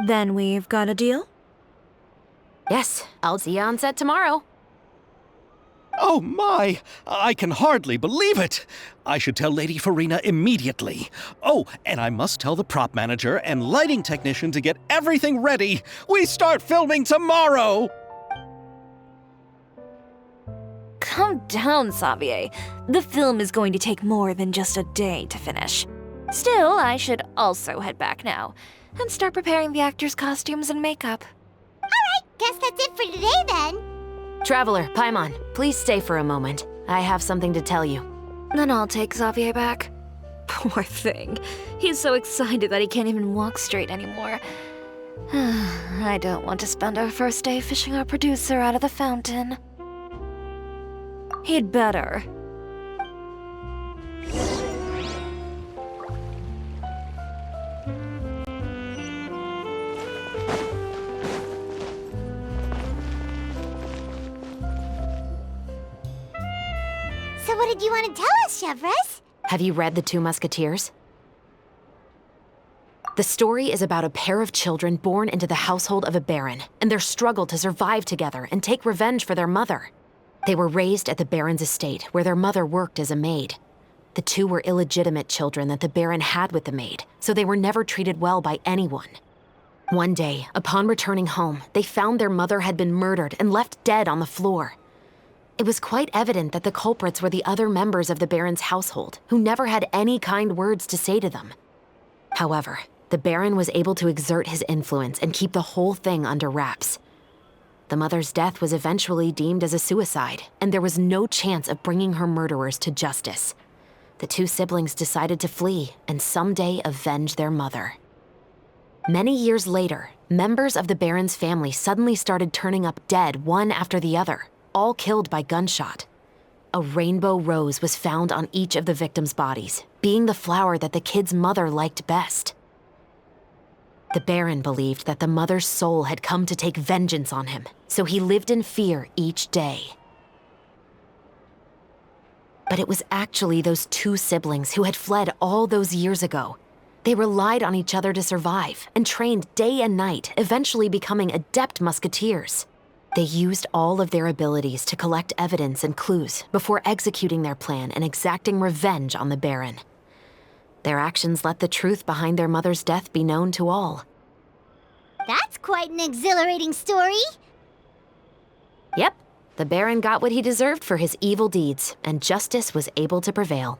Then we've got a deal? Yes, I'll see you on set tomorrow. Oh my! I can hardly believe it! I should tell Lady Furina immediately. Oh, and I must tell the prop manager and lighting technician to get everything ready. We start filming tomorrow! Calm down, Xavier. The film is going to take more than just a day to finish. Still, I should also head back now and start preparing the actors' costumes and makeup. Alright, guess that's it for today then. Traveler, Paimon, please stay for a moment. I have something to tell you. Then I'll take Xavier back. Poor thing. He's so excited that he can't even walk straight anymore. I don't want to spend our first day fishing our producer out of the fountain. He'd better. So what did you want to tell us, chevreuse? Have you read The Two Musketeers? The story is about a pair of children born into the household of a baron and their struggle to survive together and take revenge for their mother. They were raised at the baron's estate, where their mother worked as a maid. The two were illegitimate children that the baron had with the maid, so they were never treated well by anyone. One day, upon returning home, they found their mother had been murdered and left dead on the floor. It was quite evident that the culprits were the other members of the baron's household, who never had any kind words to say to them. However, the baron was able to exert his influence and keep the whole thing under wraps. The mother's death was eventually deemed as a suicide, and there was no chance of bringing her murderers to justice. The two siblings decided to flee and someday avenge their mother. Many years later, members of the baron's family suddenly started turning up dead one after the other, all killed by gunshot. A rainbow rose was found on each of the victims' bodies, being the flower that the kid's mother liked best. The baron believed that the mother's soul had come to take vengeance on him, so he lived in fear each day. But it was actually those two siblings who had fled all those years ago. They relied on each other to survive and trained day and night, eventually becoming adept musketeers. They used all of their abilities to collect evidence and clues before executing their plan and exacting revenge on the Baron. Their actions let the truth behind their mother's death be known to all. That's quite an exhilarating story. Yep, the Baron got what he deserved for his evil deeds, and justice was able to prevail.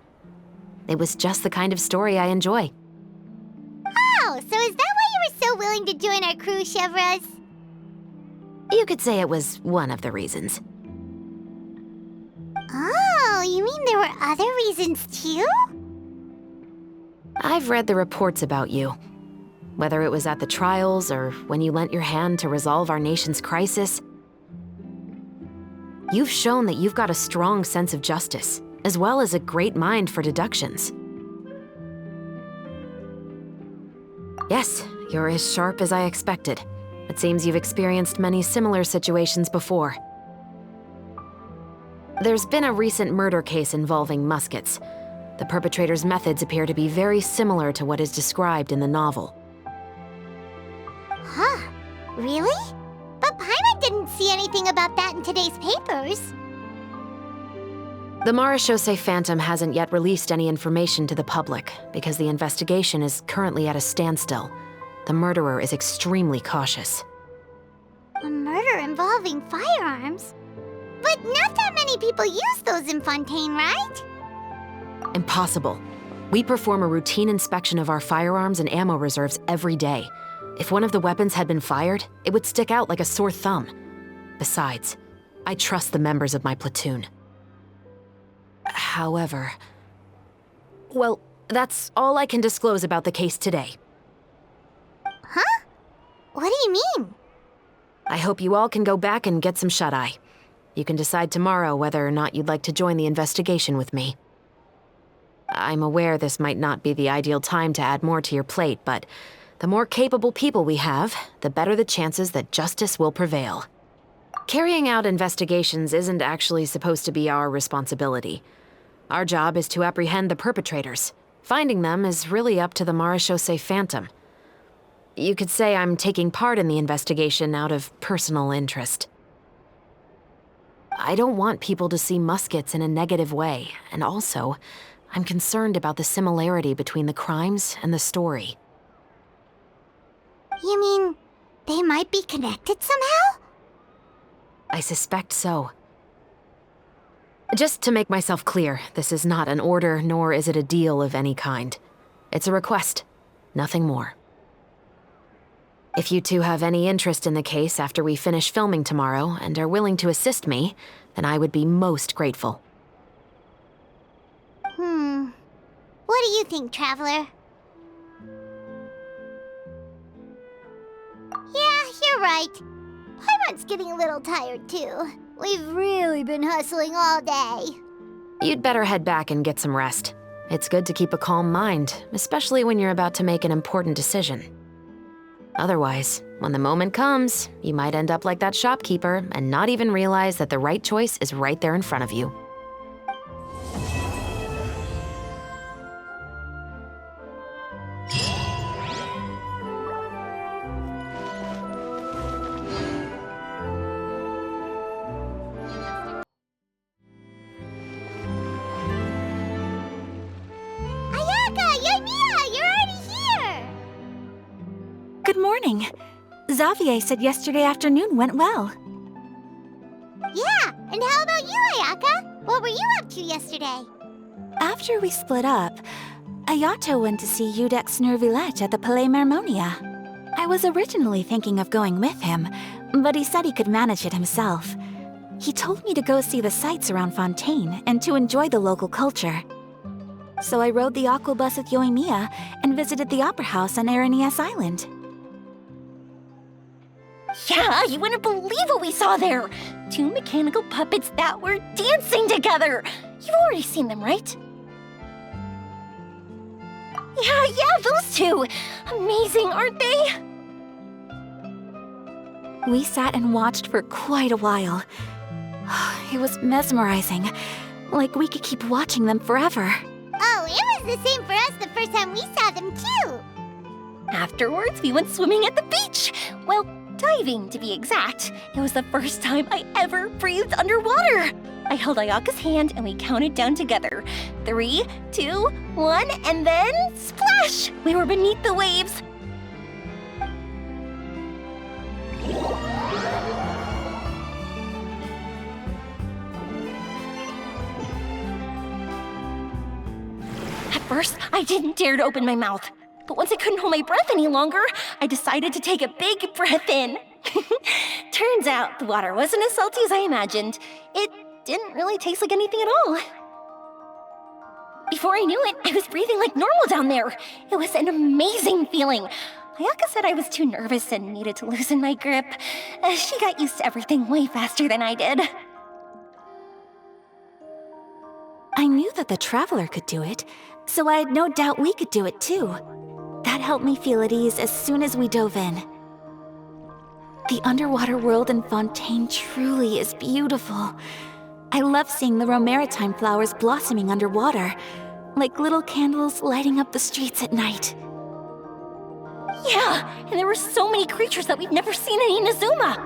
It was just the kind of story I enjoy. Oh, so is that why you were so willing to join our crew, Chevreuse? You could say it was one of the reasons. Oh, you mean there were other reasons too? I've read the reports about you. Whether it was at the trials or when you lent your hand to resolve our nation's crisis, you've shown that you've got a strong sense of justice, as well as a great mind for deductions. Yes, you're as sharp as I expected. It seems you've experienced many similar situations before. There's been a recent murder case involving Muskets. The perpetrator's methods appear to be very similar to what is described in the novel. Huh, really? But Paimon didn't see anything about that in today's papers. The Marechaussee Phantom hasn't yet released any information to the public because the investigation is currently at a standstill. The murderer is extremely cautious. A murder involving firearms? But not that many people use those in Fontaine, right? Impossible. We perform a routine inspection of our firearms and ammo reserves every day. If one of the weapons had been fired, it would stick out like a sore thumb. Besides, I trust the members of my platoon. However... Well, that's all I can disclose about the case today. Huh? What do you mean? I hope you all can go back and get some shut-eye. You can decide tomorrow whether or not you'd like to join the investigation with me. I'm aware this might not be the ideal time to add more to your plate, but the more capable people we have, the better the chances that justice will prevail. Carrying out investigations isn't actually supposed to be our responsibility. Our job is to apprehend the perpetrators. Finding them is really up to the Marechaussee Phantom. You could say I'm taking part in the investigation out of personal interest. I don't want people to see Muskets in a negative way, and also, I'm concerned about the similarity between the crimes and the story. You mean they might be connected somehow? I suspect so. Just to make myself clear, this is not an order, nor is it a deal of any kind. It's a request, nothing more. If you two have any interest in the case after we finish filming tomorrow and are willing to assist me, then I would be most grateful. What do you think, Traveler? Yeah, you're right. Paimon's getting a little tired, too. We've really been hustling all day. You'd better head back and get some rest. It's good to keep a calm mind, especially when you're about to make an important decision. Otherwise, when the moment comes, you might end up like that shopkeeper and not even realize that the right choice is right there in front of you. Ayaka, yoimiya, you're already here! Good morning. Xavier said yesterday afternoon went well. Yeah, and how about you, Ayaka? What were you up to yesterday? After we split up, Ayato went to see Udex Nervillette at the Palais Mermonia. I was originally thinking of going with him, but he said he could manage it himself. He told me to go see the sights around Fontaine and to enjoy the local culture. So I rode the aquabus with yoimiya and visited the opera house on Aranias Island. Yeah, you wouldn't believe what we saw there! Two mechanical puppets that were dancing together! You've already seen them, right? Yeah, those two! Amazing, aren't they? We sat and watched for quite a while. It was mesmerizing. Like we could keep watching them forever. Oh, it was the same for us the first time we saw them, too. Afterwards, we went swimming at the beach. Well, diving, to be exact. It was the first time I ever breathed underwater. I held Ayaka's hand and we counted down together. 3, 2, 1, and then splash! We were beneath the waves. At first, I didn't dare to open my mouth. But once I couldn't hold my breath any longer, I decided to take a big breath in. Turns out the water wasn't as salty as I imagined. It didn't really taste like anything at all. Before I knew it, I was breathing like normal down there. It was an amazing feeling. Ayaka said I was too nervous and needed to loosen my grip. She got used to everything way faster than I did. I knew that the Traveler could do it, so I had no doubt we could do it too. That helped me feel at ease as soon as we dove in. The underwater world in Fontaine truly is beautiful. I love seeing the romaritime flowers blossoming underwater, like little candles lighting up the streets at night. Yeah, and there were so many creatures that we've never seen in Inazuma.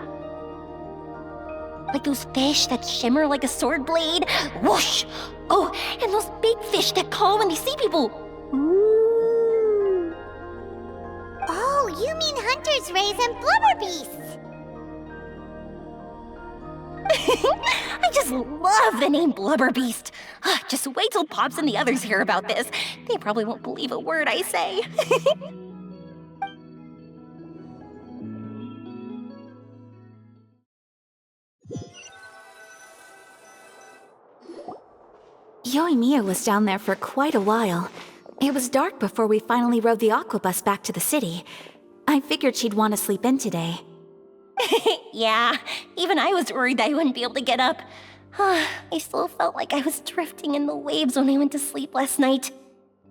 Like those fish that shimmer like a sword blade. Whoosh! Oh, and those big fish that call when they see people. Ooh. Oh, you mean Hunter's Rays and Blubber Beasts. I just love the name Blubber Beast. Just wait till Pops and the others hear about this. They probably won't believe a word I say. Yoimiya was down there for quite a while. It was dark before we finally rode the aquabus back to the city. I figured she'd want to sleep in today. Yeah, even I was worried that I wouldn't be able to get up. I still felt like I was drifting in the waves when I went to sleep last night.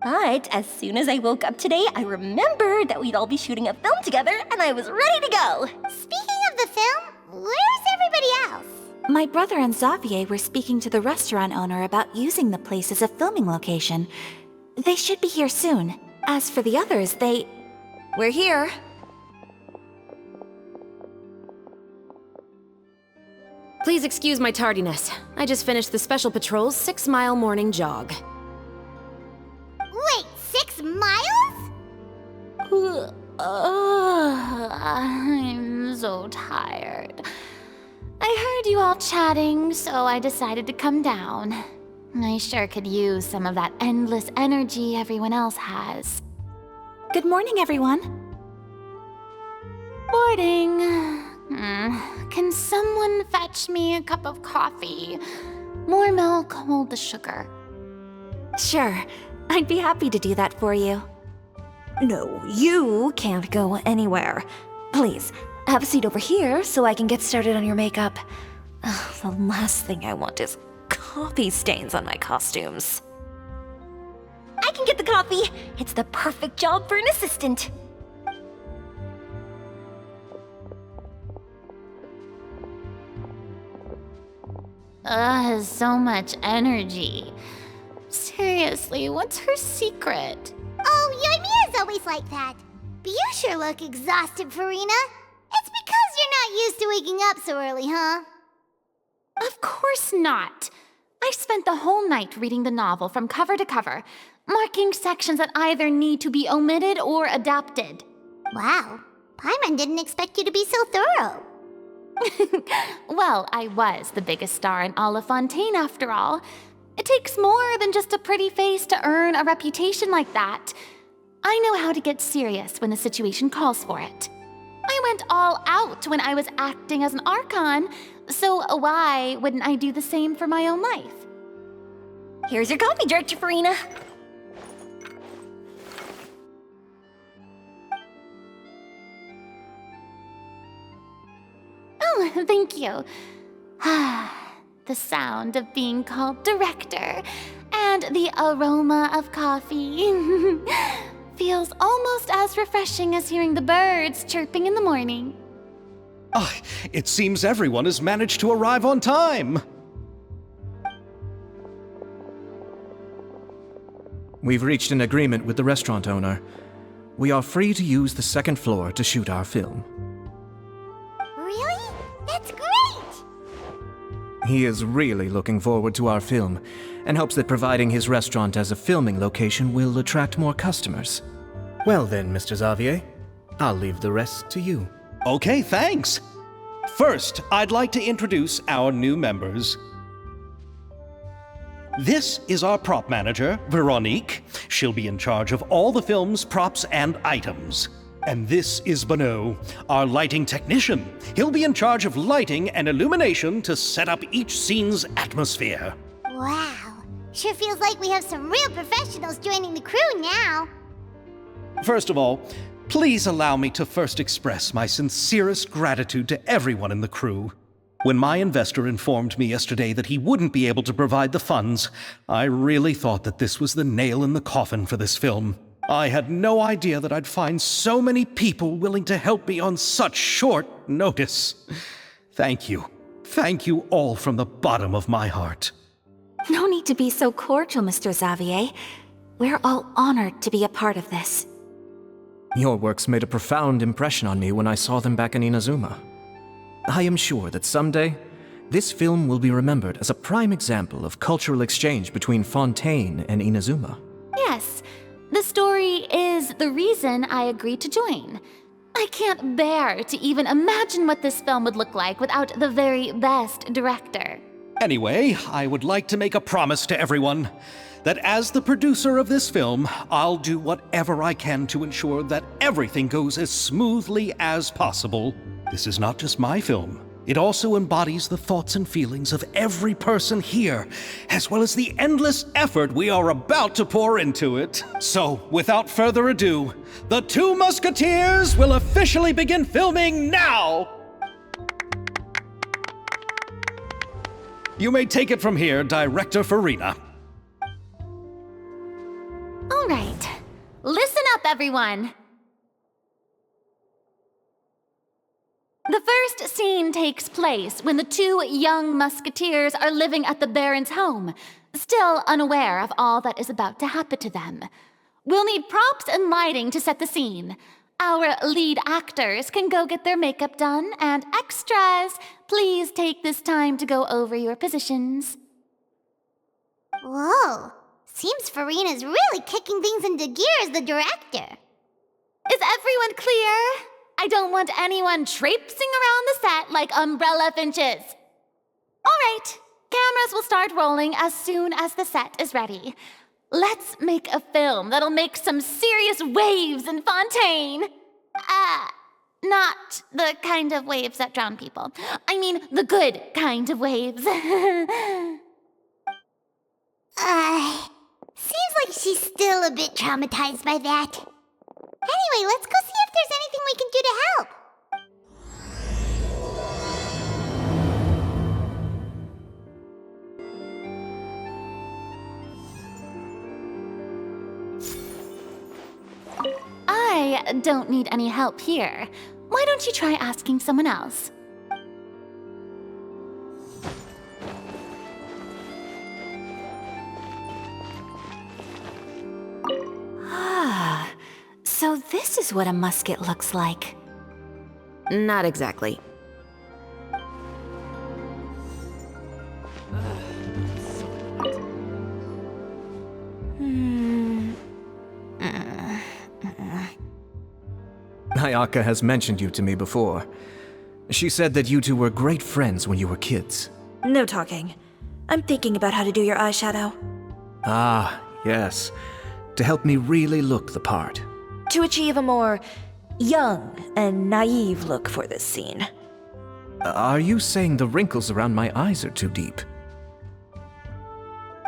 But as soon as I woke up today, I remembered that we'd all be shooting a film together, and I was ready to go. Speaking of the film, where's everybody else? My brother and Xavier were speaking to the restaurant owner about using the place as a filming location. They should be here soon. As for the others, We're here. Please excuse my tardiness. I just finished the Special Patrol's 6-mile morning jog. Wait, 6 miles? I'm so tired. I heard you all chatting, so I decided to come down. I sure could use some of that endless energy everyone else has. Good morning, everyone. Morning. Can someone fetch me a cup of coffee? More milk, hold the sugar. Sure, I'd be happy to do that for you. No, you can't go anywhere. Please, have a seat over here so I can get started on your makeup. Ugh, the last thing I want is coffee stains on my costumes. I can get the coffee. It's the perfect job for an assistant. So much energy. Seriously, what's her secret? Oh, Yoimiya's always like that. But you sure look exhausted, Furina. It's because you're not used to waking up so early, huh? Of course not. I spent the whole night reading the novel from cover to cover, marking sections that either need to be omitted or adapted. Wow, Paimon didn't expect you to be so thorough. Well, I was the biggest star in all of Fontaine after all. It takes more than just a pretty face to earn a reputation like that. I know how to get serious when the situation calls for it. I went all out when I was acting as an Archon, so why wouldn't I do the same for my own life? Here's your coffee, Director Furina. Oh, thank you. The sound of being called director and the aroma of coffee feels almost as refreshing as hearing the birds chirping in the morning. Ah, it seems everyone has managed to arrive on time. We've reached an agreement with the restaurant owner. We are free to use the second floor to shoot our film. Really? That's great! He is really looking forward to our film, and hopes that providing his restaurant as a filming location will attract more customers. Well then, Mr. Xavier, I'll leave the rest to you. Okay, thanks. First, I'd like to introduce our new members. This is our prop manager, Veronique. She'll be in charge of all the film's props and items. And this is Bonneau, our lighting technician. He'll be in charge of lighting and illumination to set up each scene's atmosphere. Wow. Sure feels like we have some real professionals joining the crew now. First of all, please allow me to first express my sincerest gratitude to everyone in the crew. When my investor informed me yesterday that he wouldn't be able to provide the funds, I really thought that this was the nail in the coffin for this film. I had no idea that I'd find so many people willing to help me on such short notice. Thank you. Thank you all from the bottom of my heart. No need to be so cordial, Mr. Xavier. We're all honored to be a part of this. Your works made a profound impression on me when I saw them back in Inazuma. I am sure that someday, this film will be remembered as a prime example of cultural exchange between Fontaine and Inazuma. Yes, the story is the reason I agreed to join. I can't bear to even imagine what this film would look like without the very best director. Anyway, I would like to make a promise to everyone that as the producer of this film, I'll do whatever I can to ensure that everything goes as smoothly as possible. This is not just my film. It also embodies the thoughts and feelings of every person here, as well as the endless effort we are about to pour into it. So, without further ado, the two Musketeers will officially begin filming now! You may take it from here, Director Furina. All right, listen up, everyone. The first scene takes place when the two young musketeers are living at the Baron's home, still unaware of all that is about to happen to them. We'll need props and lighting to set the scene. Our lead actors can go get their makeup done, and extras, please take this time to go over your positions. Whoa. Seems Furina's really kicking things into gear as the director. Is everyone clear? I don't want anyone traipsing around the set like umbrella finches. All right, cameras will start rolling as soon as the set is ready. Let's make a film that'll make some serious waves in Fontaine. Not the kind of waves that drown people. I mean, the good kind of waves. Seems like she's still a bit traumatized by that. Anyway, let's go see if there's anything we can do to help. I don't need any help here. Why don't you try asking someone else? So this is what a musket looks like. Not exactly. Ayaka has mentioned you to me before. She said that you two were great friends when you were kids. No talking. I'm thinking about how to do your eyeshadow. Ah, yes. To help me really look the part. To achieve a more young and naive look for this scene. Are you saying the wrinkles around my eyes are too deep?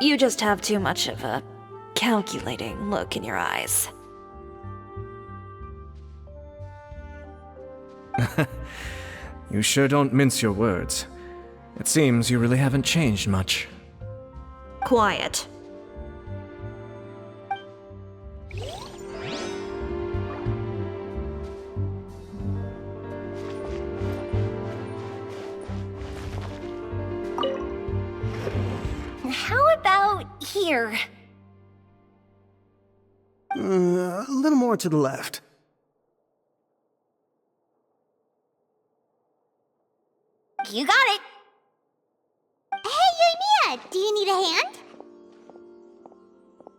You just have too much of a calculating look in your eyes. You sure don't mince your words. It seems you really haven't changed much. Quiet. How about here? more to the left. You got it. Hey, Yoimiya, do you need a hand?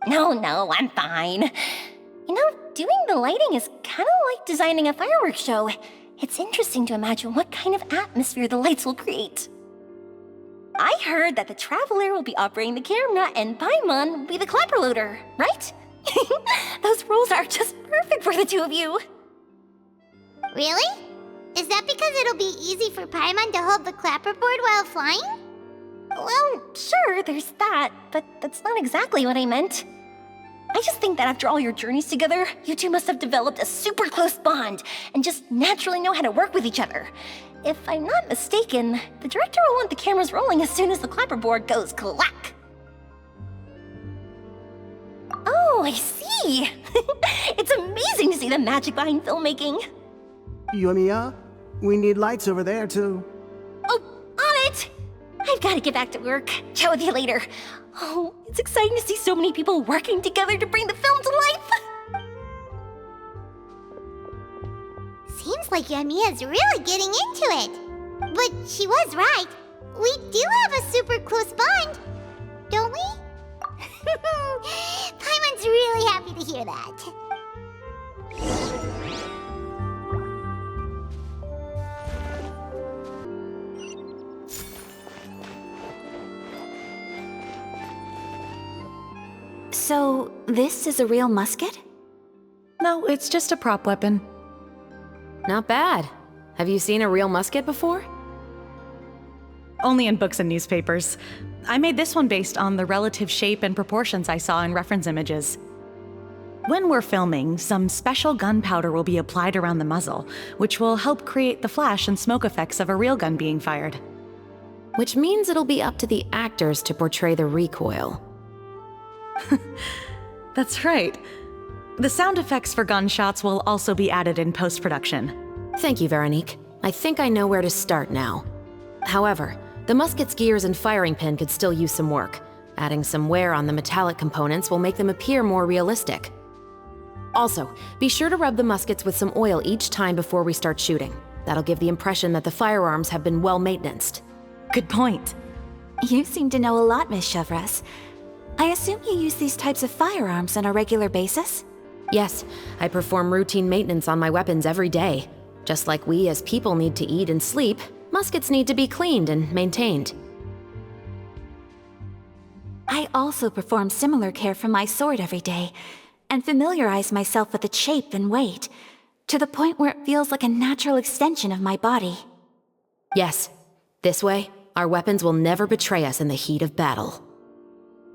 No, I'm fine. You know, doing the lighting is kind of like designing a fireworks show. It's interesting to imagine what kind of atmosphere the lights will create. I heard that the Traveler will be operating the camera and Paimon will be the clapper loader, right? Those roles are just perfect for the two of you. Really? Is that because it'll be easy for Paimon to hold the clapperboard while flying? Well, sure, there's that, but that's not exactly what I meant. I just think that after all your journeys together, you two must have developed a super close bond and just naturally know how to work with each other. If I'm not mistaken, the director will want the cameras rolling as soon as the clapperboard goes clack. Oh, I see. It's amazing to see the magic behind filmmaking. Yoimiya, we need lights over there, too. Oh, on it! I've got to get back to work. Chat with you later. Oh, it's exciting to see so many people working together to bring the film to life. Seems like Yoimiya's really getting into it. But she was right. We do have a super close bond, don't we? Paimon's really happy to hear that. So, this is a real musket? No, it's just a prop weapon. Not bad. Have you seen a real musket before? Only in books and newspapers. I made this one based on the relative shape and proportions I saw in reference images. When we're filming, some special gunpowder will be applied around the muzzle, which will help create the flash and smoke effects of a real gun being fired. Which means it'll be up to the actors to portray the recoil. That's right. The sound effects for gunshots will also be added in post-production. Thank you, Veronique. I think I know where to start now. However, the musket's gears and firing pin could still use some work. Adding some wear on the metallic components will make them appear more realistic. Also, be sure to rub the muskets with some oil each time before we start shooting. That'll give the impression that the firearms have been well maintained. Good point. You seem to know a lot, Miss Chevreuse. I assume you use these types of firearms on a regular basis? Yes, I perform routine maintenance on my weapons every day. Just like we as people need to eat and sleep, muskets need to be cleaned and maintained. I also perform similar care for my sword every day, and familiarize myself with its shape and weight, to the point where it feels like a natural extension of my body. Yes, this way, our weapons will never betray us in the heat of battle.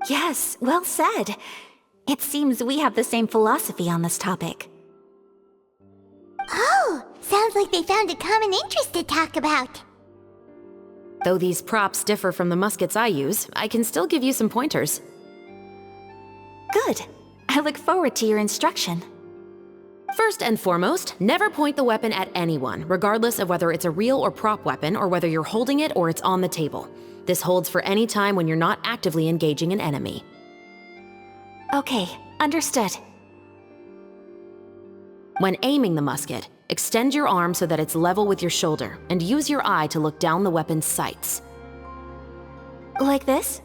Yes, well said. It seems we have the same philosophy on this topic. Oh, sounds like they found a common interest to talk about. Though these props differ from the muskets I use, I can still give you some pointers. Good. I look forward to your instruction. First and foremost, never point the weapon at anyone, regardless of whether it's a real or prop weapon or whether you're holding it or it's on the table. This holds for any time when you're not actively engaging an enemy. Okay, understood. When aiming the musket, extend your arm so that it's level with your shoulder, and use your eye to look down the weapon's sights. Like this?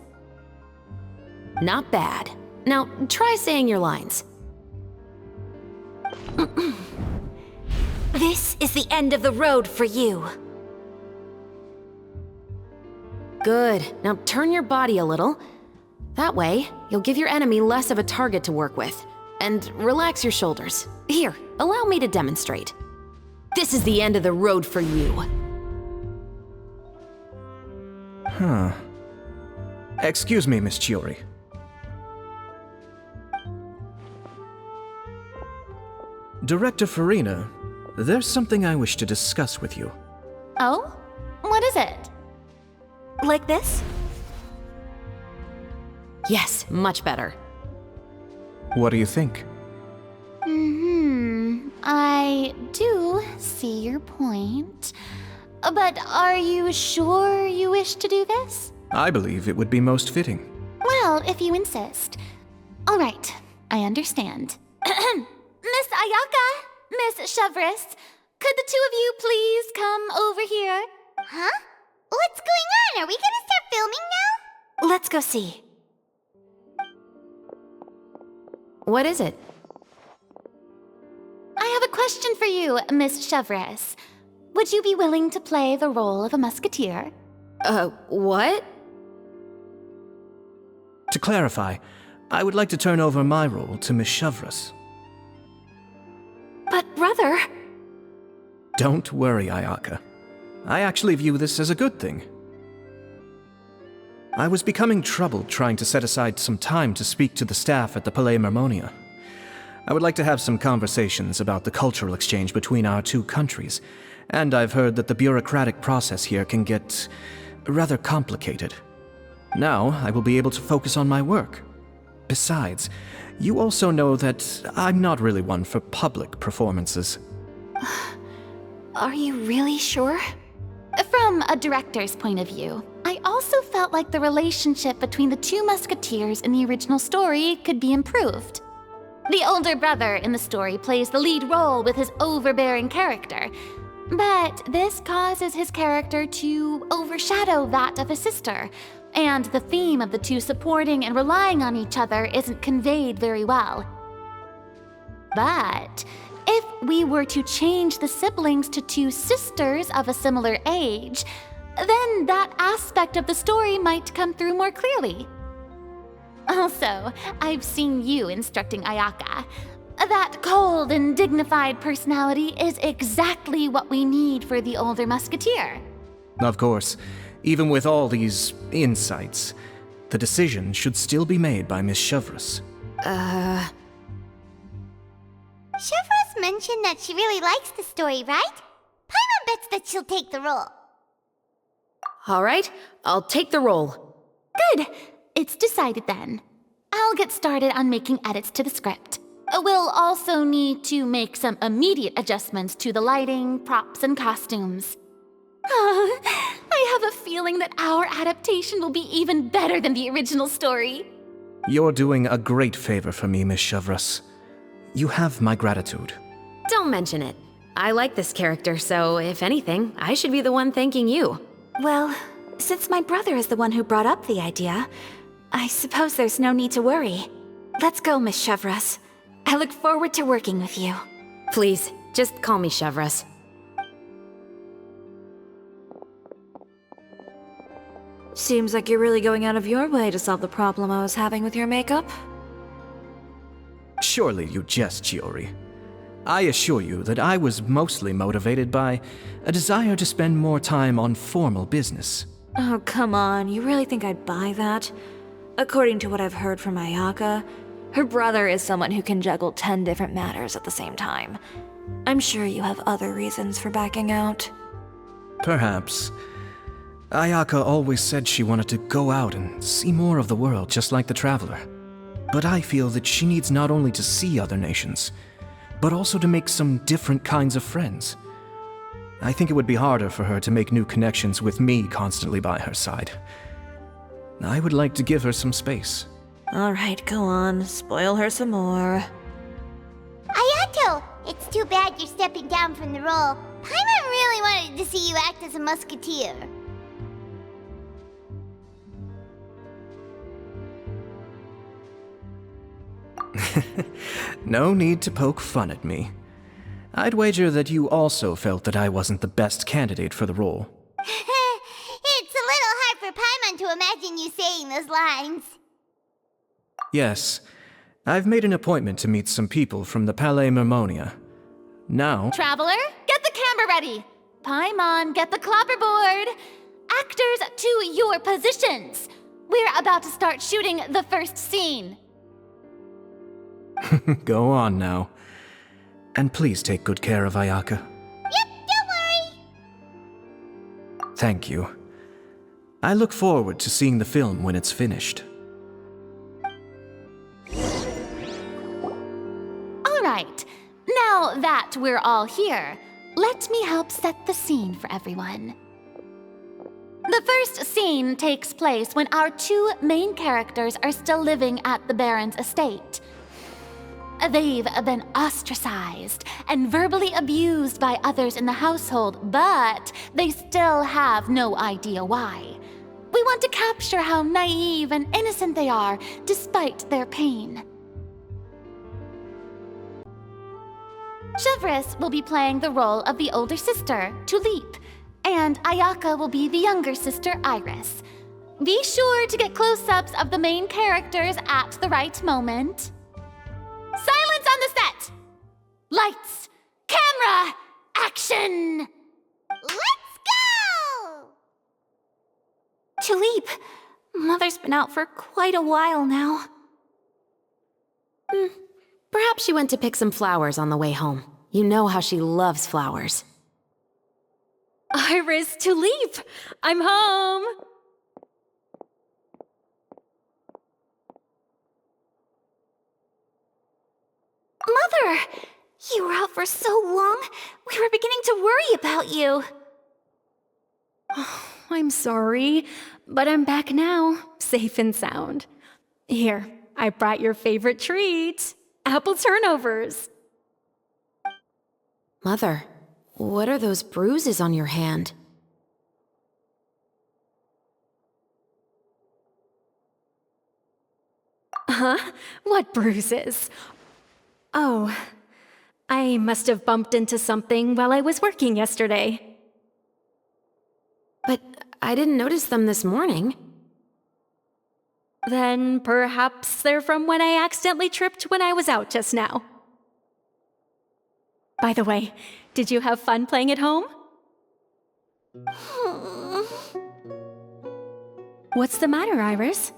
Not bad. Now, try saying your lines. This is the end of the road for you. Good. Now turn your body a little. That way, you'll give your enemy less of a target to work with. And relax your shoulders. Here, allow me to demonstrate. This is the end of the road for you. Huh. Excuse me, Miss Chiori. Director Furina, there's something I wish to discuss with you. Oh? What is it? Like this? Yes, much better. What do you think? I do see your point. But are you sure you wish to do this? I believe it would be most fitting. Well, if you insist. All right, I understand. Miss Ayaka, Miss Chevreuse, could the two of you please come over here? Huh? What's going on? Are we gonna start filming now? Let's go see. What is it? I have a question for you, Miss Chevreuse. Would you be willing to play the role of a musketeer? What? To clarify, I would like to turn over my role to Miss Chevreuse. But brother... Don't worry, Ayaka. I actually view this as a good thing. I was becoming troubled trying to set aside some time to speak to the staff at the Palais Mermonia. I would like to have some conversations about the cultural exchange between our two countries, and I've heard that the bureaucratic process here can get rather complicated. Now, I will be able to focus on my work. Besides, you also know that I'm not really one for public performances. Are you really sure? From a director's point of view, I also felt like the relationship between the two musketeers in the original story could be improved. The older brother in the story plays the lead role with his overbearing character, but this causes his character to overshadow that of his sister, and the theme of the two supporting and relying on each other isn't conveyed very well. But if we were to change the siblings to two sisters of a similar age, then that aspect of the story might come through more clearly. Also, I've seen you instructing Ayaka. That cold and dignified personality is exactly what we need for the older musketeer. Of course, even with all these insights, the decision should still be made by Miss Chevreuse. Chevreuse mentioned that she really likes the story, right? Paimon bets that she'll take the role. All right, I'll take the role. Good. It's decided then. I'll get started on making edits to the script. We'll also need to make some immediate adjustments to the lighting, props, and costumes. I have a feeling that our adaptation will be even better than the original story. You're doing a great favor for me, Miss Chevreuse. You have my gratitude. Don't mention it. I like this character, so if anything, I should be the one thanking you. Well, since my brother is the one who brought up the idea, I suppose there's no need to worry. Let's go, Miss Chevreuse. I look forward to working with you. Please, just call me Chevreuse. Seems like you're really going out of your way to solve the problem I was having with your makeup. Surely you jest, Chiori. I assure you that I was mostly motivated by a desire to spend more time on formal business. Oh, come on. You really think I'd buy that? According to what I've heard from Ayaka, her brother is someone who can juggle 10 different matters at the same time. I'm sure you have other reasons for backing out. Perhaps. Ayaka always said she wanted to go out and see more of the world, just like the Traveler. But I feel that she needs not only to see other nations, but also to make some different kinds of friends. I think it would be harder for her to make new connections with me constantly by her side. I would like to give her some space. All right, go on. Spoil her some more. Ayato, it's too bad you're stepping down from the role. Paimon really wanted to see you act as a musketeer. No need to poke fun at me. I'd wager that you also felt that I wasn't the best candidate for the role. It's a little hard for Paimon to imagine you saying those lines. Yes, I've made an appointment to meet some people from the Palais Mermonia. Now... Traveler, get the camera ready. Paimon, get the clapperboard. Actors, to your positions. We're about to start shooting the first scene. Go on now. And please take good care of Ayaka. Yep, don't worry. Thank you. I look forward to seeing the film when it's finished. All right, now that we're all here, let me help set the scene for everyone. The first scene takes place when our two main characters are still living at the Baron's estate. They've been ostracized and verbally abused by others in the household, but they still have no idea why. We want to capture how naive and innocent they are despite their pain. Chevreuse will be playing the role of the older sister, Tulip, and Ayaka will be the younger sister, Iris. Be sure to get close-ups of the main characters at the right moment. Silence on the set! Lights, camera, action! Let's go! Tulip, Mother's been out for quite a while now. Perhaps she went to pick some flowers on the way home. You know how she loves flowers. Iris, Tulip! I'm home! Mother! You were out for so long, we were beginning to worry about you. I'm sorry, but I'm back now, safe and sound. Here, I brought your favorite treat, apple turnovers. Mother, what are those bruises on your hand? Huh? What bruises? Oh, I must have bumped into something while I was working yesterday. But I didn't notice them this morning. Then perhaps they're from when I accidentally tripped when I was out just now. By the way, did you have fun playing at home? What's the matter, Iris?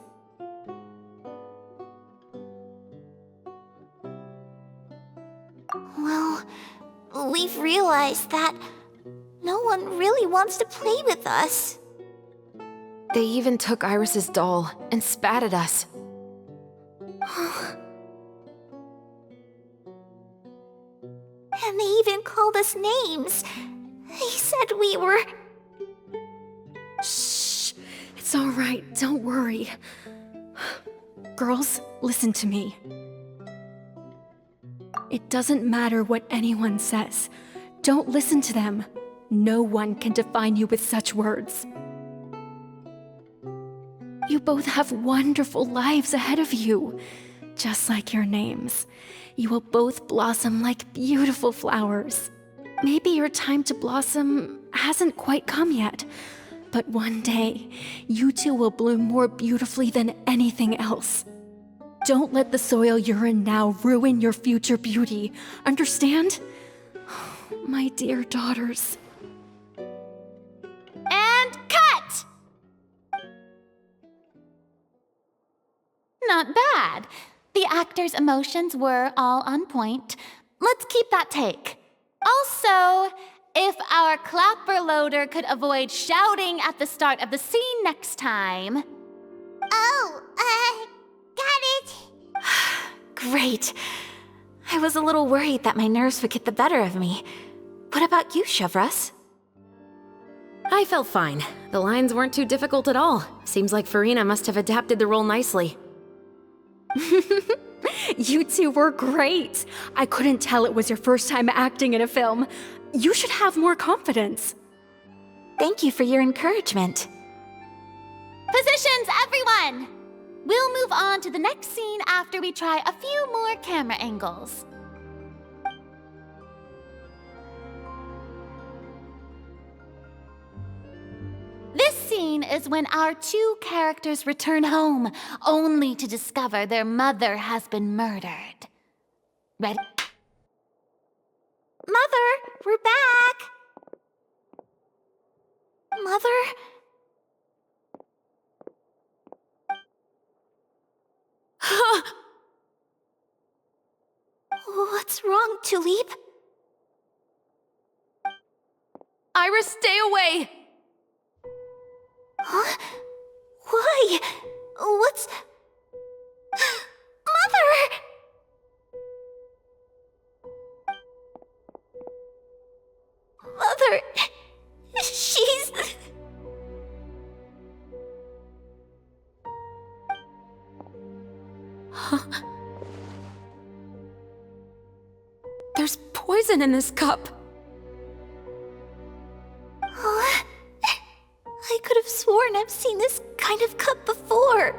Well, we've realized that no one really wants to play with us. They even took Iris's doll and spat at us. And they even called us names. They said we were... Shh! It's all right, don't worry. Girls, listen to me. It doesn't matter what anyone says. Don't listen to them. No one can define you with such words. You both have wonderful lives ahead of you. Just like your names. You will both blossom like beautiful flowers. Maybe your time to blossom hasn't quite come yet, but one day, you two will bloom more beautifully than anything else. Don't let the soil you're in now ruin your future beauty. Understand? My dear daughters. And cut! Not bad. The actors' emotions were all on point. Let's keep that take. Also, if our clapper loader could avoid shouting at the start of the scene next time. Oh, got it. Great. I was a little worried that my nerves would get the better of me. What about you, Chevreuse? I felt fine. The lines weren't too difficult at all. Seems like Furina must have adapted the role nicely. You two were great. I couldn't tell it was your first time acting in a film. You should have more confidence. Thank you for your encouragement. Positions, everyone! We'll move on to the next scene after we try a few more camera angles. This scene is when our two characters return home, only to discover their mother has been murdered. Ready? Mother, we're back. Mother? What's wrong, Tulip? Iris, stay away! Huh? Why? What's... Mother! Mother... She's... poison in this cup. Oh, I could have sworn I've seen this kind of cup before.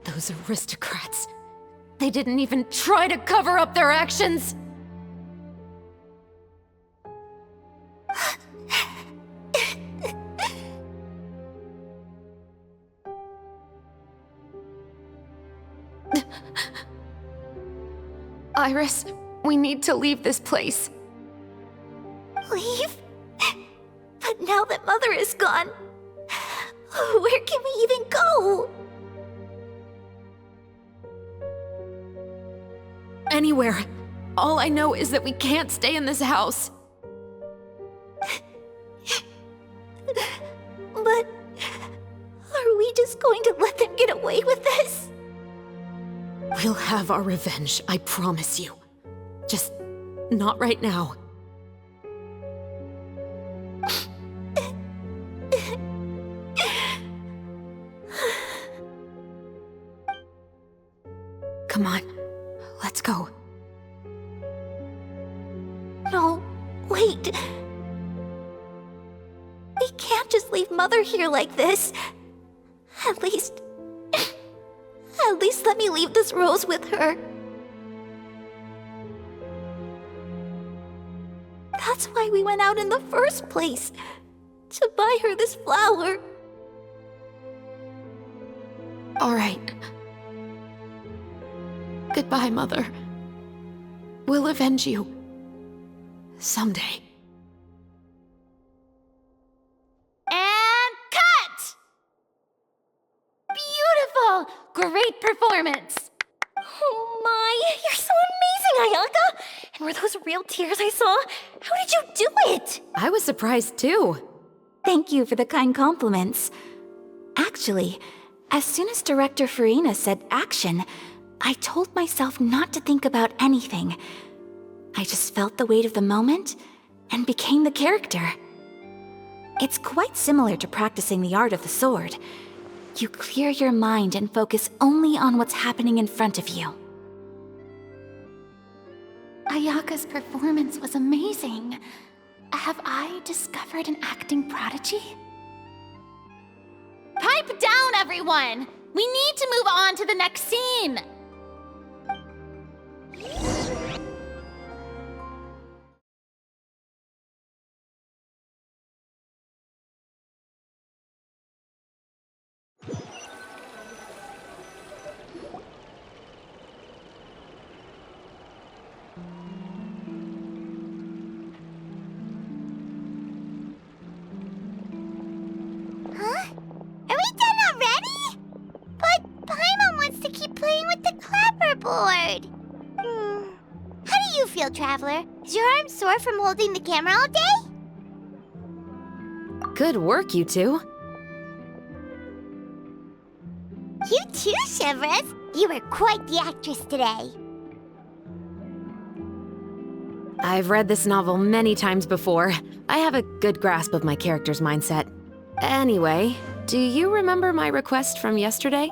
Those aristocrats. They didn't even try to cover up their actions. Iris, we need to leave this place. Leave? But now that Mother is gone, where can we even go? Anywhere. All I know is that we can't stay in this house. But are we just going to let them get away with this? We'll have our revenge, I promise you. Just not right now. Come on, let's go. No, wait. We can't just leave Mother here like this. At least let me leave this rose with her. That's why we went out in the first place. To buy her this flower. All right. Goodbye, Mother. We'll avenge you. Someday. And cut! Beautiful! Great performance! Oh my, you're so amazing, Ayaka! And were those real tears I saw? How did you do it? I was surprised too. Thank you for the kind compliments. Actually, as soon as Director Furina said action, I told myself not to think about anything. I just felt the weight of the moment and became the character. It's quite similar to practicing the art of the sword. You clear your mind and focus only on what's happening in front of you. Ayaka's performance was amazing. Have I discovered an acting prodigy? Pipe down, everyone! We need to move on to the next scene! Huh? Are we done already? But Paimon wants to keep playing with the clapperboard. How do you feel, Traveler? Is your arm sore from holding the camera all day? Good work, you two. You too, chevreuse. You were quite the actress today. I've read this novel many times before. I have a good grasp of my character's mindset. Anyway, do you remember my request from yesterday?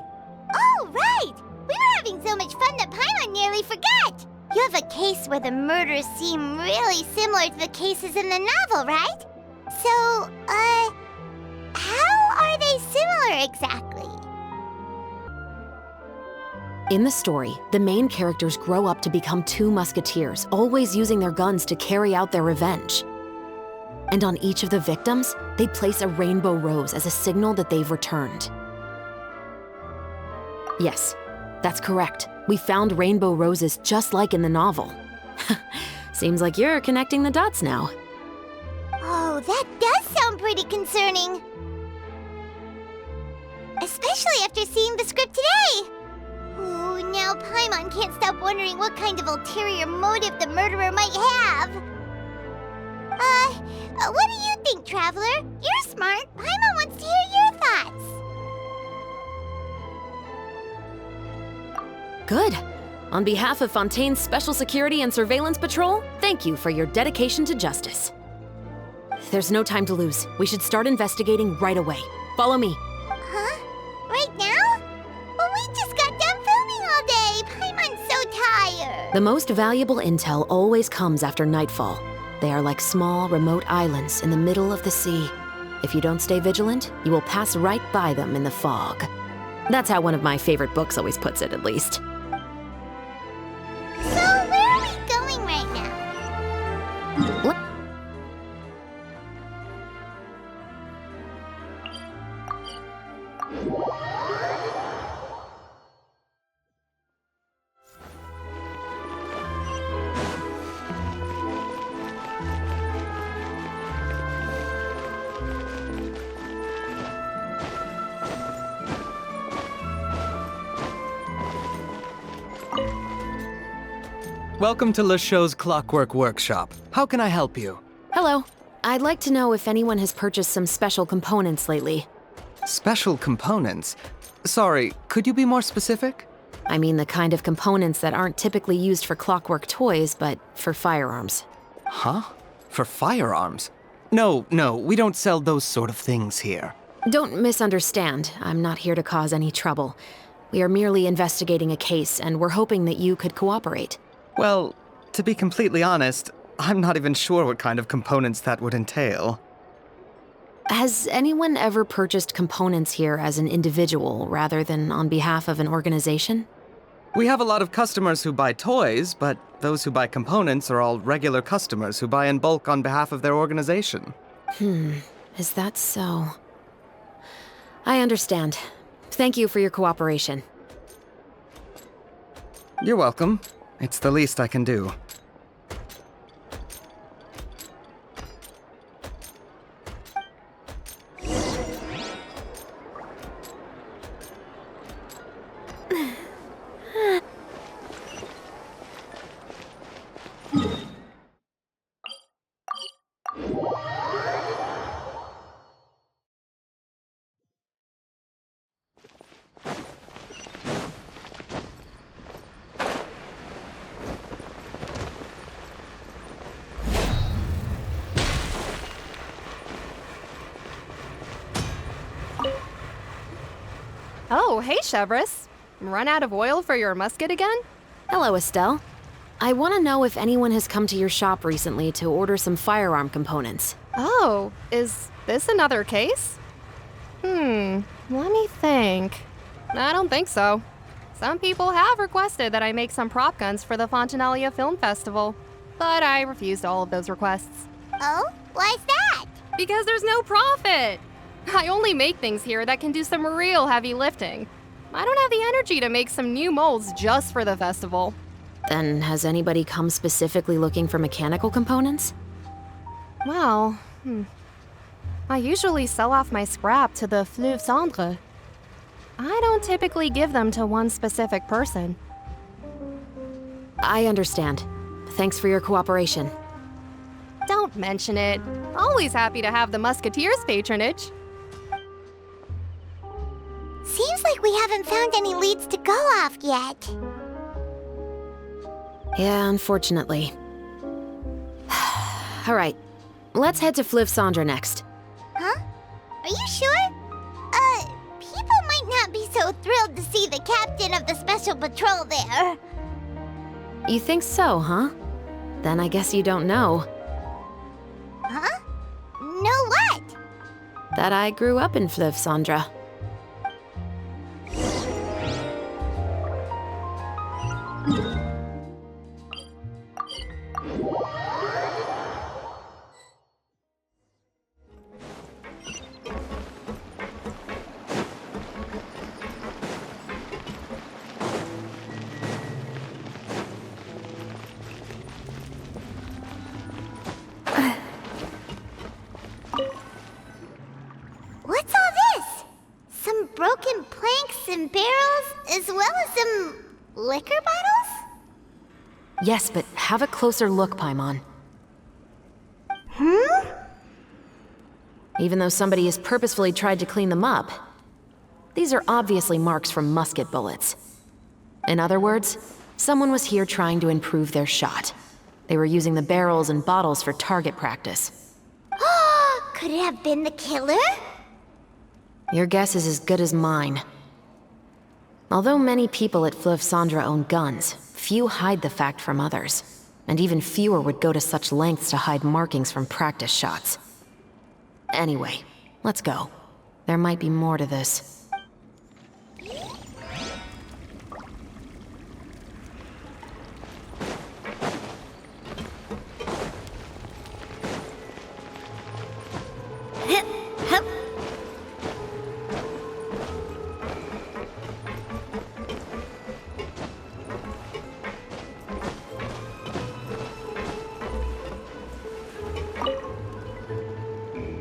Oh, right! We were having so much fun that Paimon nearly forgot. You have a case where the murders seem really similar to the cases in the novel, right? So, how are they similar exactly? In the story, the main characters grow up to become two musketeers, always using their guns to carry out their revenge. And on each of the victims, they place a rainbow rose as a signal that they've returned. Yes, that's correct. We found rainbow roses just like in the novel. Seems like you're connecting the dots now. Oh, that does sound pretty concerning. Especially after seeing the script today. Ooh, now Paimon can't stop wondering what kind of ulterior motive the murderer might have. What do you think, Traveler? You're smart. Paimon wants to hear your thoughts. Good. On behalf of Fontaine's Special Security and Surveillance Patrol, thank you for your dedication to justice. There's no time to lose. We should start investigating right away. Follow me. Huh? Right now? Well, we just got done filming all day. Paimon's so tired. The most valuable intel always comes after nightfall. They are like small, remote islands in the middle of the sea. If you don't stay vigilant, you will pass right by them in the fog. That's how one of my favorite books always puts it, at least. So, where are we going right now? Welcome to LeChaux's Clockwork Workshop. How can I help you? Hello. I'd like to know if anyone has purchased some special components lately. Special components? Sorry, could you be more specific? I mean the kind of components that aren't typically used for clockwork toys, but for firearms. Huh? For firearms? No, we don't sell those sort of things here. Don't misunderstand. I'm not here to cause any trouble. We are merely investigating a case, and we're hoping that you could cooperate. Well, to be completely honest, I'm not even sure what kind of components that would entail. Has anyone ever purchased components here as an individual rather than on behalf of an organization? We have a lot of customers who buy toys, but those who buy components are all regular customers who buy in bulk on behalf of their organization. Is that so? I understand. Thank you for your cooperation. You're welcome. It's the least I can do. Oh, hey, chevreuse. Run out of oil for your musket again? Hello, Estelle. I want to know if anyone has come to your shop recently to order some firearm components. Oh, is this another case? Let me think. I don't think so. Some people have requested that I make some prop guns for the Fontinalia Film Festival, but I refused all of those requests. Oh? Why's that? Because there's no profit! I only make things here that can do some real heavy lifting. I don't have the energy to make some new molds just for the festival. Then has anybody come specifically looking for mechanical components? Well, I usually sell off my scrap to the fleuve cendre. I don't typically give them to one specific person. I understand. Thanks for your cooperation. Don't mention it. Always happy to have the musketeer's patronage. Seems like we haven't found any leads to go off yet. Yeah, unfortunately. All right, let's head to Fleuve Cendre next. Huh? Are you sure? People might not be so thrilled to see the captain of the special patrol there. You think so, huh? Then I guess you don't know. Huh? Know what? That I grew up in Fleuve Cendre. What's all this? Some broken planks and barrels, as well as some liquor bottles? Yes, but have a closer look, Paimon. Even though somebody has purposefully tried to clean them up, these are obviously marks from musket bullets. In other words, someone was here trying to improve their shot. They were using the barrels and bottles for target practice. Could it have been the killer? Your guess is as good as mine. Although many people at Fleuve Cendre own guns, Few hide the fact from others, and even fewer would go to such lengths to hide markings from practice shots. Anyway, let's go. There might be more to this.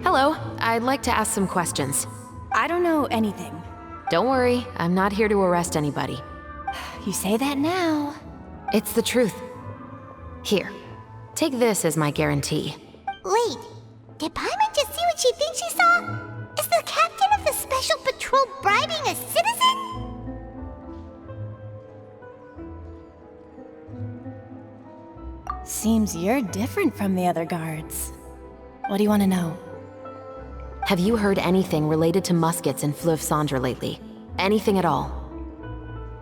Hello, I'd like to ask some questions. I don't know anything. Don't worry, I'm not here to arrest anybody. You say that now. It's the truth. Here, take this as my guarantee. Wait, did Paimon just see what she thinks she saw? Is the captain of the Special Patrol bribing a citizen? Seems you're different from the other guards. What do you want to know? Have you heard anything related to Muskets and Fleuve Cendre lately? Anything at all?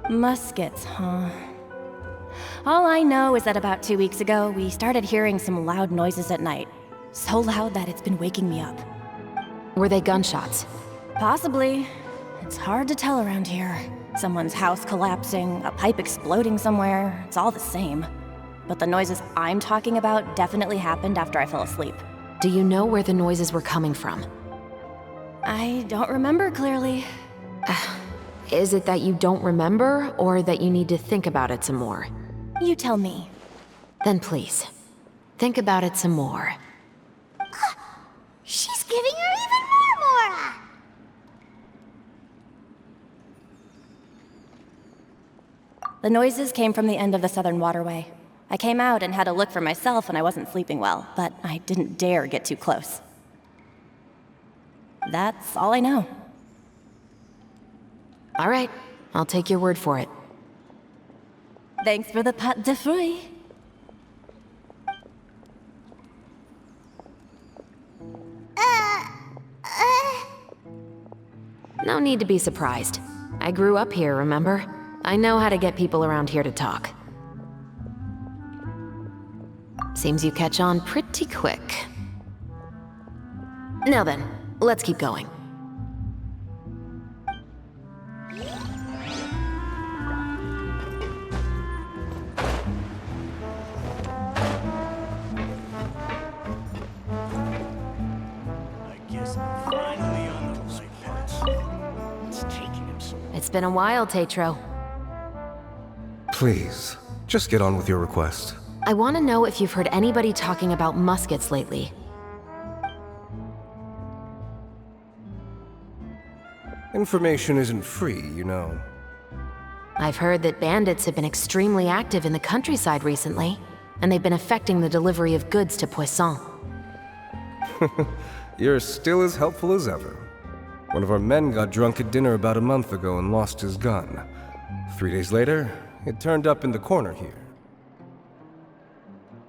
Muskets, huh? All I know is that about 2 weeks ago, we started hearing some loud noises at night. So loud that it's been waking me up. Were they gunshots? Possibly. It's hard to tell around here. Someone's house collapsing, a pipe exploding somewhere, it's all the same. But the noises I'm talking about definitely happened after I fell asleep. Do you know where the noises were coming from? I don't remember clearly. Is it that you don't remember, or that you need to think about it some more? You tell me. Then please, think about it some more. She's giving her even more Mora! The noises came from the end of the Southern Waterway. I came out and had a look for myself when I wasn't sleeping well, but I didn't dare get too close. That's all I know. All right, I'll take your word for it. Thanks for the pâte de fruits. No need to be surprised. I grew up here, remember? I know how to get people around here to talk. Seems you catch on pretty quick. Now then, let's keep going. It's been a while, Tetro. Please, just get on with your request. I want to know if you've heard anybody talking about muskets lately. Information isn't free, you know. I've heard that bandits have been extremely active in the countryside recently, and they've been affecting the delivery of goods to Poisson. You're still as helpful as ever. One of our men got drunk at dinner about a month ago and lost his gun. 3 days later, it turned up in the corner here.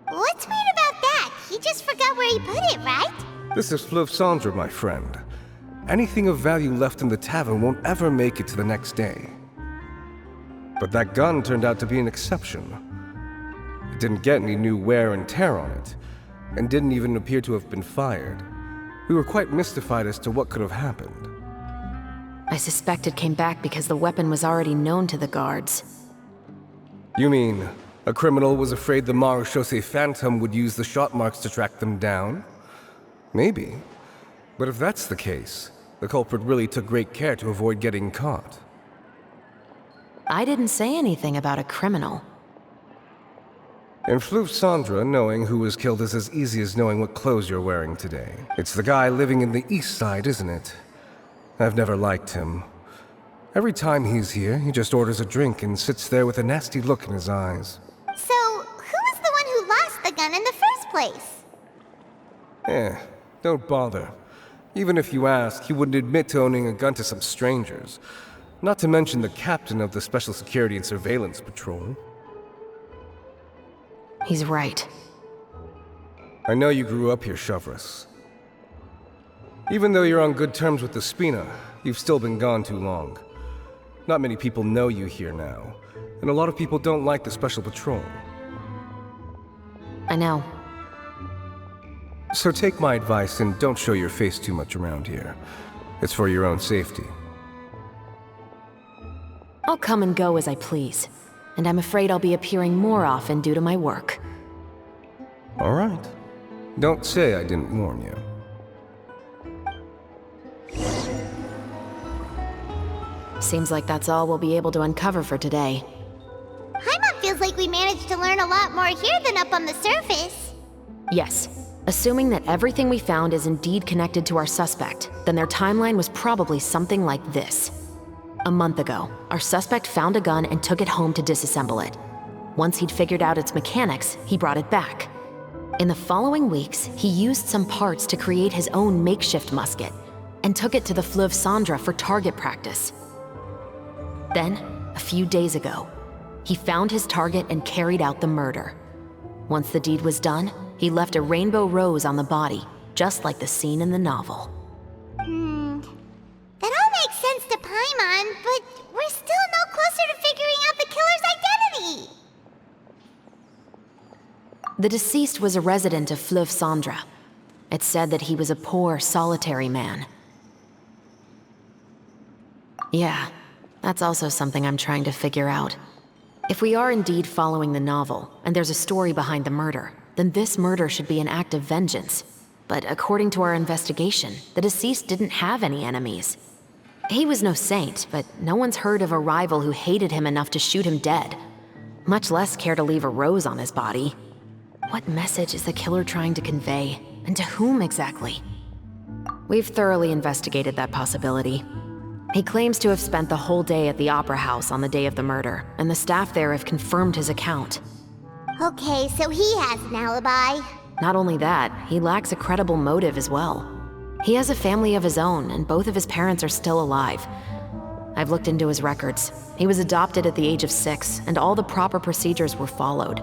What's weird about that? He just forgot where he put it, right? This is Fleuve Cendre, my friend. Anything of value left in the tavern won't ever make it to the next day. But that gun turned out to be an exception. It didn't get any new wear and tear on it, and didn't even appear to have been fired. We were quite mystified as to what could have happened. I suspect it came back because the weapon was already known to the guards. You mean, a criminal was afraid the Marechaussee Phantom would use the shot marks to track them down? Maybe. But if that's the case, the culprit really took great care to avoid getting caught. I didn't say anything about a criminal. In Fleuve Cendre, knowing who was killed is as easy as knowing what clothes you're wearing today. It's the guy living in the east side, isn't it? I've never liked him. Every time he's here, he just orders a drink and sits there with a nasty look in his eyes. So, who was the one who lost the gun in the first place? Don't bother. Even if you ask, he wouldn't admit to owning a gun to some strangers. Not to mention the captain of the Special Security and Surveillance Patrol. He's right. I know you grew up here, chevreuse. Even though you're on good terms with the Spina, you've still been gone too long. Not many people know you here now, and a lot of people don't like the Special Patrol. I know. So take my advice and don't show your face too much around here. It's for your own safety. I'll come and go as I please, and I'm afraid I'll be appearing more often due to my work. All right. Don't say I didn't warn you. Seems like that's all we'll be able to uncover for today. Paimon feels like we managed to learn a lot more here than up on the surface. Yes. Assuming that everything we found is indeed connected to our suspect, then their timeline was probably something like this. A month ago, our suspect found a gun and took it home to disassemble it. Once he'd figured out its mechanics, he brought it back. In the following weeks, he used some parts to create his own makeshift musket, and took it to the Fleuve Cendra for target practice. Then, a few days ago, he found his target and carried out the murder. Once the deed was done, he left a rainbow rose on the body, just like the scene in the novel. That all makes sense to Paimon, but we're still no closer to figuring out the killer's identity. The deceased was a resident of Fleuve Cendra. It's said that he was a poor, solitary man. Yeah, that's also something I'm trying to figure out. If we are indeed following the novel, and there's a story behind the murder, then this murder should be an act of vengeance. But according to our investigation, the deceased didn't have any enemies. He was no saint, but no one's heard of a rival who hated him enough to shoot him dead, much less care to leave a rose on his body. What message is the killer trying to convey, and to whom exactly? We've thoroughly investigated that possibility. He claims to have spent the whole day at the Opera House on the day of the murder, and the staff there have confirmed his account. Okay, so he has an alibi. Not only that, he lacks a credible motive as well. He has a family of his own, and both of his parents are still alive. I've looked into his records. He was adopted at the age of 6, and all the proper procedures were followed.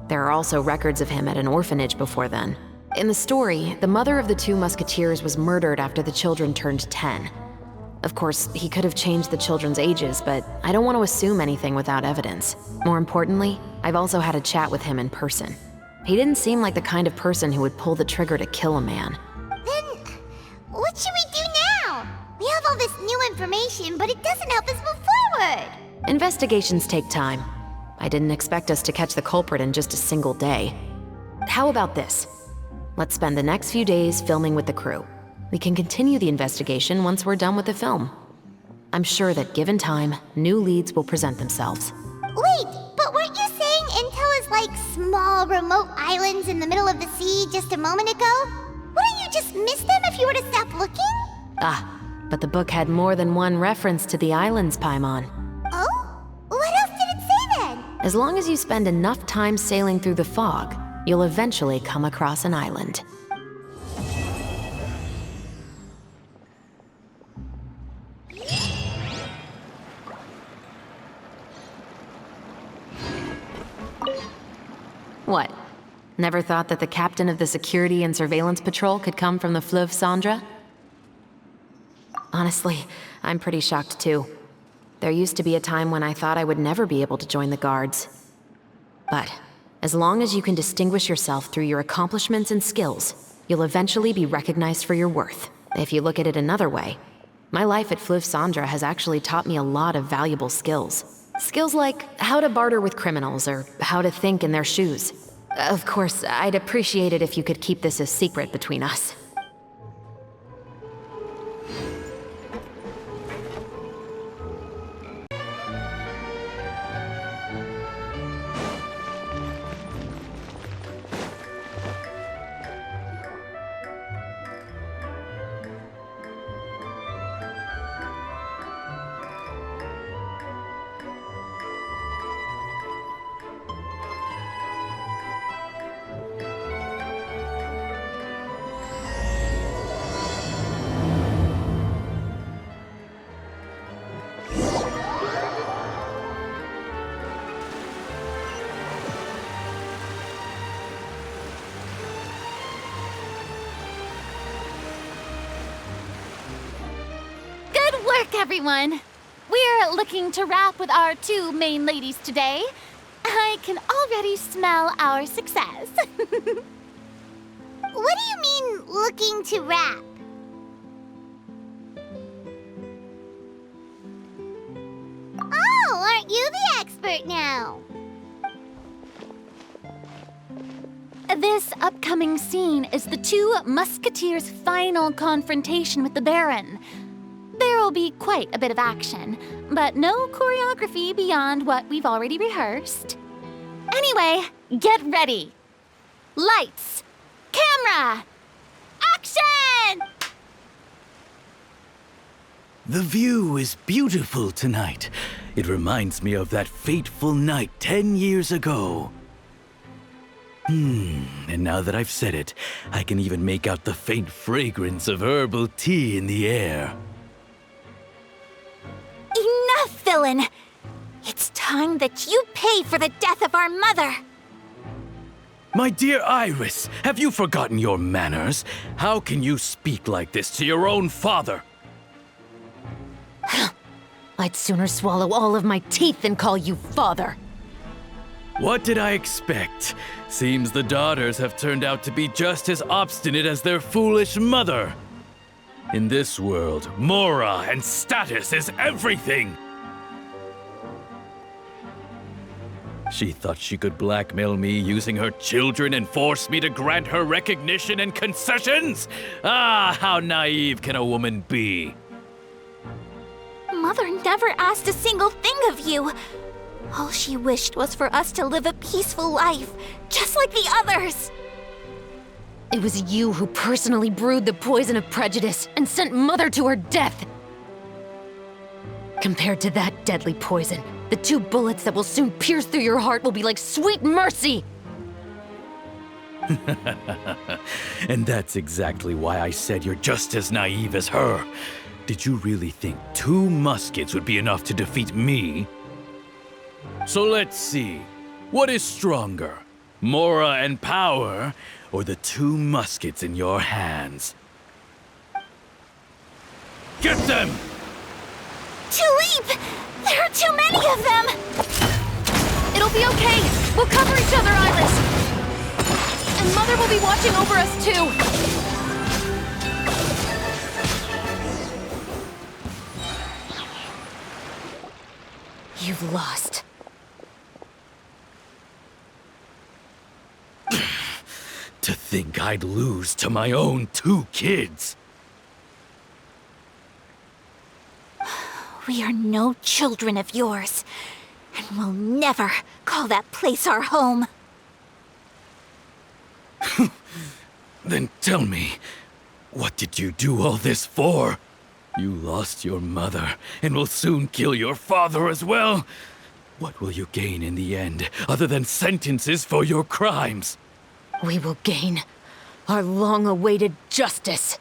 There are also records of him at an orphanage before then. In the story, the mother of the 2 musketeers was murdered after the children turned 10. Of course, he could have changed the children's ages, but I don't want to assume anything without evidence. More importantly, I've also had a chat with him in person. He didn't seem like the kind of person who would pull the trigger to kill a man. Then, what should we do now? We have all this new information, but it doesn't help us move forward. Investigations take time. I didn't expect us to catch the culprit in just a single day. How about this? Let's spend the next few days filming with the crew. We can continue the investigation once we're done with the film. I'm sure that given time, new leads will present themselves. Wait, but weren't you saying Intel is like small, remote islands in the middle of the sea just a moment ago? Wouldn't you just miss them if you were to stop looking? Ah, but the book had more than one reference to the islands, Paimon. Oh? What else did it say then? As long as you spend enough time sailing through the fog, you'll eventually come across an island. What? Never thought that the captain of the security and surveillance patrol could come from the Fleuve Cendra? Honestly, I'm pretty shocked too. There used to be a time when I thought I would never be able to join the guards. But as long as you can distinguish yourself through your accomplishments and skills, you'll eventually be recognized for your worth. If you look at it another way, my life at Fleuve Cendra has actually taught me a lot of valuable skills. Skills like how to barter with criminals or how to think in their shoes. Of course, I'd appreciate it if you could keep this a secret between us. Good work, everyone! we're looking to wrap with our two main ladies today. I can already smell our success. What do you mean, looking to wrap? Oh, aren't you the expert now? This upcoming scene is the two musketeers' final confrontation with the Baron. There will be quite a bit of action, but no choreography beyond what we've already rehearsed. Anyway, get ready. Lights, camera, action! The view is beautiful tonight. It reminds me of that fateful night 10 years ago. And now that I've said it, I can even make out the faint fragrance of herbal tea in the air. Enough, villain! It's time that you pay for the death of our mother! My dear Iris, have you forgotten your manners? How can you speak like this to your own father? I'd sooner swallow all of my teeth than call you father. What did I expect? Seems the daughters have turned out to be just as obstinate as their foolish mother. In this world, mora and status is everything! She thought she could blackmail me using her children and force me to grant her recognition and concessions? Ah, how naive can a woman be? Mother never asked a single thing of you. All she wished was for us to live a peaceful life, just like the others. It was you who personally brewed the poison of prejudice and sent Mother to her death. Compared to that deadly poison, the 2 bullets that will soon pierce through your heart will be like sweet mercy. And that's exactly why I said you're just as naive as her. Did you really think 2 muskets would be enough to defeat me? So let's see. What is stronger? Mora and power, or the 2 muskets in your hands? Get them! Tulip! There are too many of them! It'll be okay. We'll cover each other, Iris. And Mother will be watching over us, too. You've lost. To think I'd lose to my own 2 kids. We are no children of yours, and we'll never call that place our home. Then tell me, what did you do all this for? You lost your mother, and will soon kill your father as well. What will you gain in the end, other than sentences for your crimes? We will gain our long-awaited justice.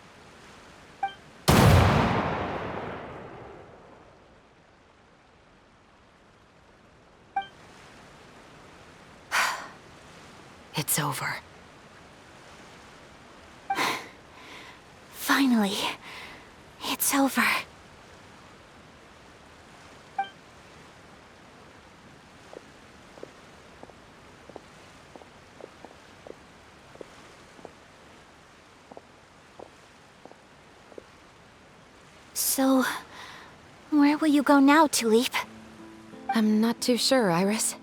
It's over. Finally, it's over. So, where will you go now, Tulip? I'm not too sure, Iris.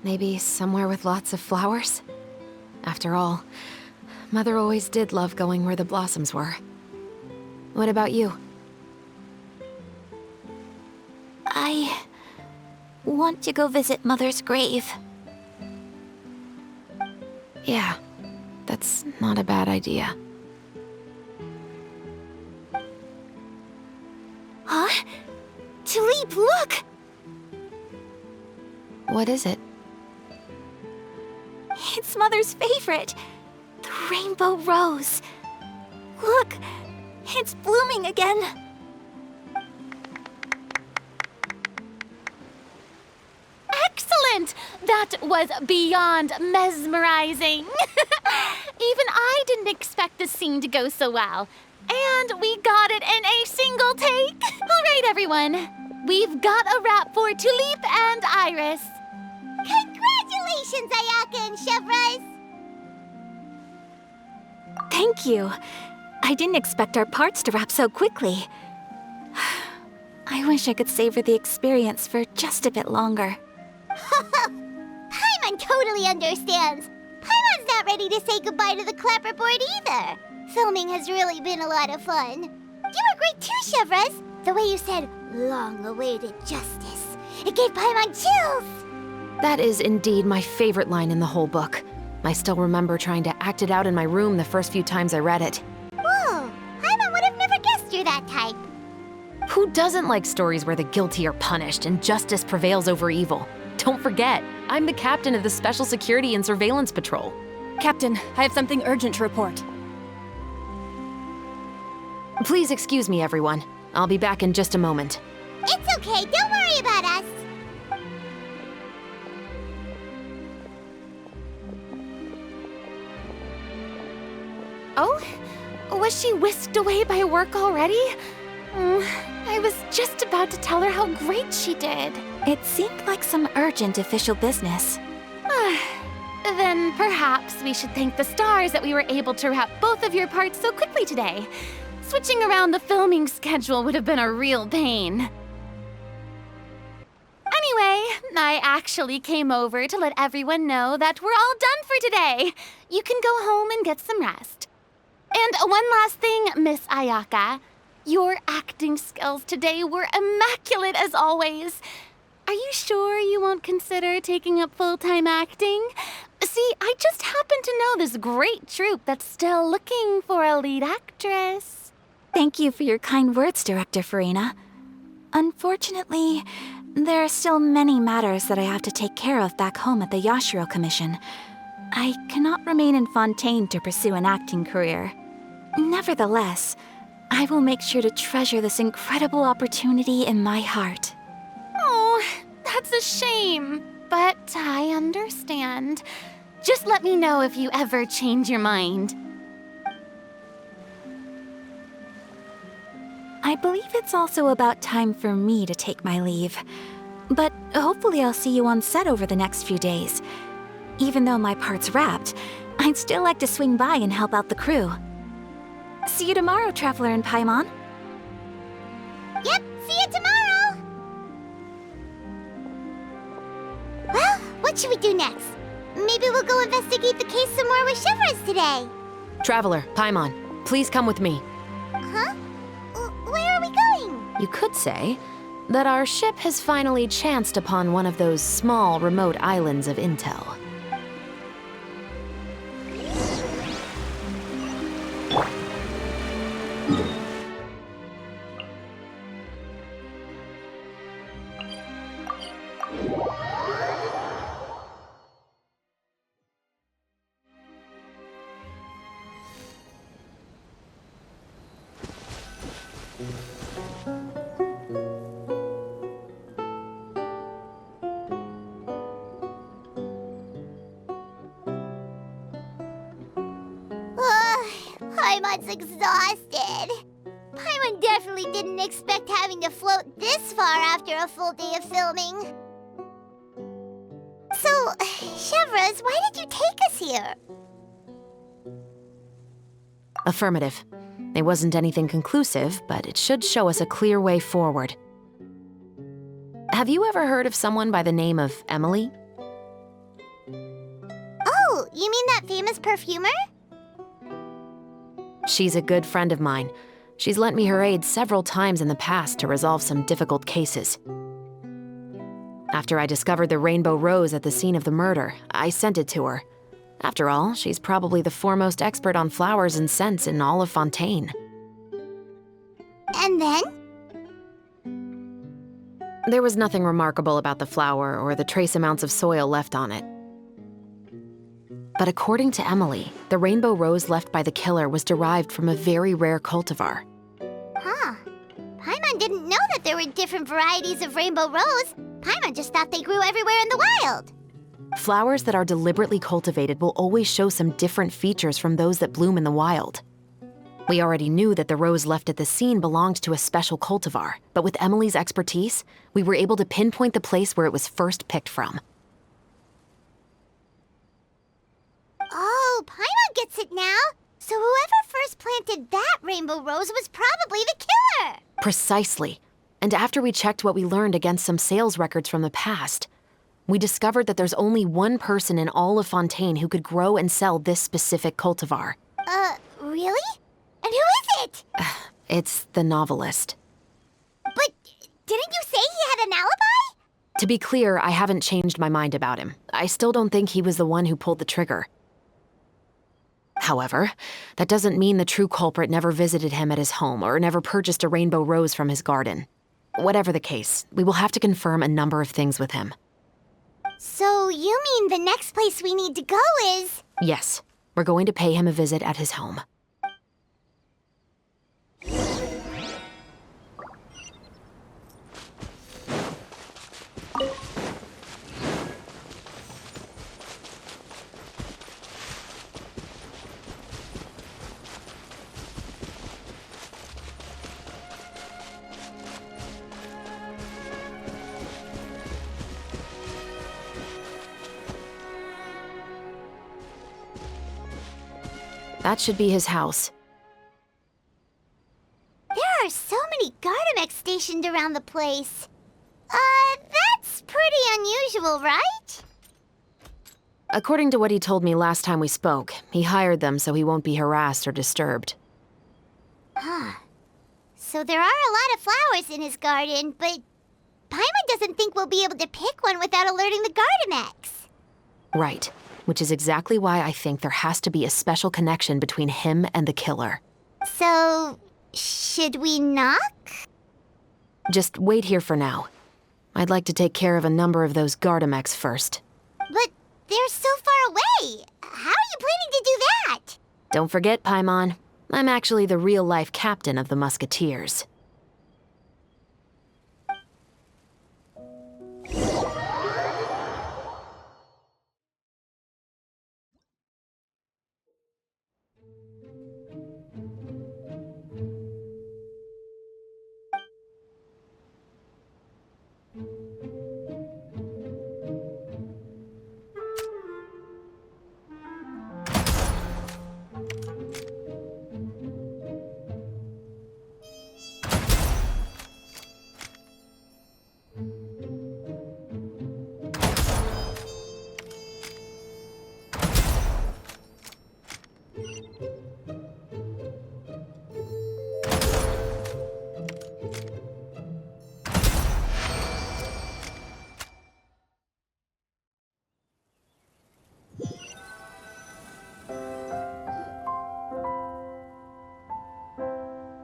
Maybe somewhere with lots of flowers? After all, Mother always did love going where the blossoms were. What about you? I want to go visit Mother's grave. Yeah, that's not a bad idea. Huh? Tulip, look! What is it? It's Mother's favorite. The rainbow rose. Look, it's blooming again. Excellent! That was beyond mesmerizing. Even I didn't expect this scene to go so well. And we got it in a single take. All right, everyone. we've got a wrap for Tulip and Iris. Congratulations, Ayaka and chevreuse! Thank you. I didn't expect our parts to wrap so quickly. I wish I could savor the experience for just a bit longer. Paimon totally understands. Paimon's not ready to say goodbye to the clapperboard either. Filming has really been a lot of fun. You were great too, chevreuse. The way you said, long-awaited justice. It gave Paimon chills. That is indeed my favorite line in the whole book. I still remember trying to act it out in my room the first few times I read it. Whoa, Paimon would have never guessed you're that type. Who doesn't like stories where the guilty are punished and justice prevails over evil? Don't forget, I'm the captain of the Special Security and Surveillance Patrol. Captain, I have something urgent to report. Please excuse me, everyone. I'll be back in just a moment. It's okay, don't worry about us. Oh? Was she whisked away by work already? I was just about to tell her how great she did. It seemed like some urgent official business. Then perhaps we should thank the stars that we were able to wrap both of your parts so quickly today. Switching around the filming schedule would have been a real pain. Anyway, I actually came over to let everyone know that we're all done for today. You can go home and get some rest. And one last thing, Miss Ayaka. Your acting skills today were immaculate as always. Are you sure you won't consider taking up full-time acting? See, I just happen to know this great troupe that's still looking for a lead actress. Thank you for your kind words, Director Furina. Unfortunately, there are still many matters that I have to take care of back home at the Yashiro Commission. I cannot remain in Fontaine to pursue an acting career. Nevertheless, I will make sure to treasure this incredible opportunity in my heart. Oh, that's a shame. But I understand. Just let me know if you ever change your mind. I believe it's also about time for me to take my leave. But hopefully I'll see you on set over the next few days. Even though my part's wrapped, I'd still like to swing by and help out the crew. See you tomorrow, Traveler and Paimon. Yep, see you tomorrow! Well, what should we do next? Maybe we'll go investigate the case some more with chevreuse today. Traveler, Paimon, please come with me. Huh? Where are we going? You could say that our ship has finally chanced upon one of those small, remote islands of intel. Paimon's exhausted. Paimon definitely didn't expect having to float this far after a full day of filming. So, chevreuse, why did you take us here? Affirmative. It wasn't anything conclusive, but it should show us a clear way forward. Have you ever heard of someone by the name of Emily? Oh, you mean that famous perfumer? She's a good friend of mine. She's lent me her aid several times in the past to resolve some difficult cases. After I discovered the rainbow rose at the scene of the murder, I sent it to her. After all, she's probably the foremost expert on flowers and scents in all of Fontaine. And then? There was nothing remarkable about the flower or the trace amounts of soil left on it. But according to Emily, the rainbow rose left by the killer was derived from a very rare cultivar. Huh. Paimon didn't know that there were different varieties of rainbow rose. Paimon just thought they grew everywhere in the wild. Flowers that are deliberately cultivated will always show some different features from those that bloom in the wild. We already knew that the rose left at the scene belonged to a special cultivar, but with Emily's expertise, we were able to pinpoint the place where it was first picked from. Oh, Paimon gets it now. So whoever first planted that rainbow rose was probably the killer. Precisely. And after we checked what we learned against some sales records from the past, we discovered that there's only one person in all of Fontaine who could grow and sell this specific cultivar. Really? And who is it? It's the novelist. But didn't you say he had an alibi? To be clear, I haven't changed my mind about him. I still don't think he was the one who pulled the trigger. However, that doesn't mean the true culprit never visited him at his home or never purchased a rainbow rose from his garden. Whatever the case, we will have to confirm a number of things with him. So you mean the next place we need to go is... Yes, we're going to pay him a visit at his home. That should be his house. There are so many Gardamex stationed around the place. That's pretty unusual, right? According to what he told me last time we spoke, he hired them so he won't be harassed or disturbed. Huh. So there are a lot of flowers in his garden, but Paimon doesn't think we'll be able to pick one without alerting the Gardamex. Right. Which is exactly why I think there has to be a special connection between him and the killer. So, should we knock? Just wait here for now. I'd like to take care of a number of those Gardamex first. But they're so far away. How are you planning to do that? Don't forget, Paimon, I'm actually the real-life captain of the Musketeers.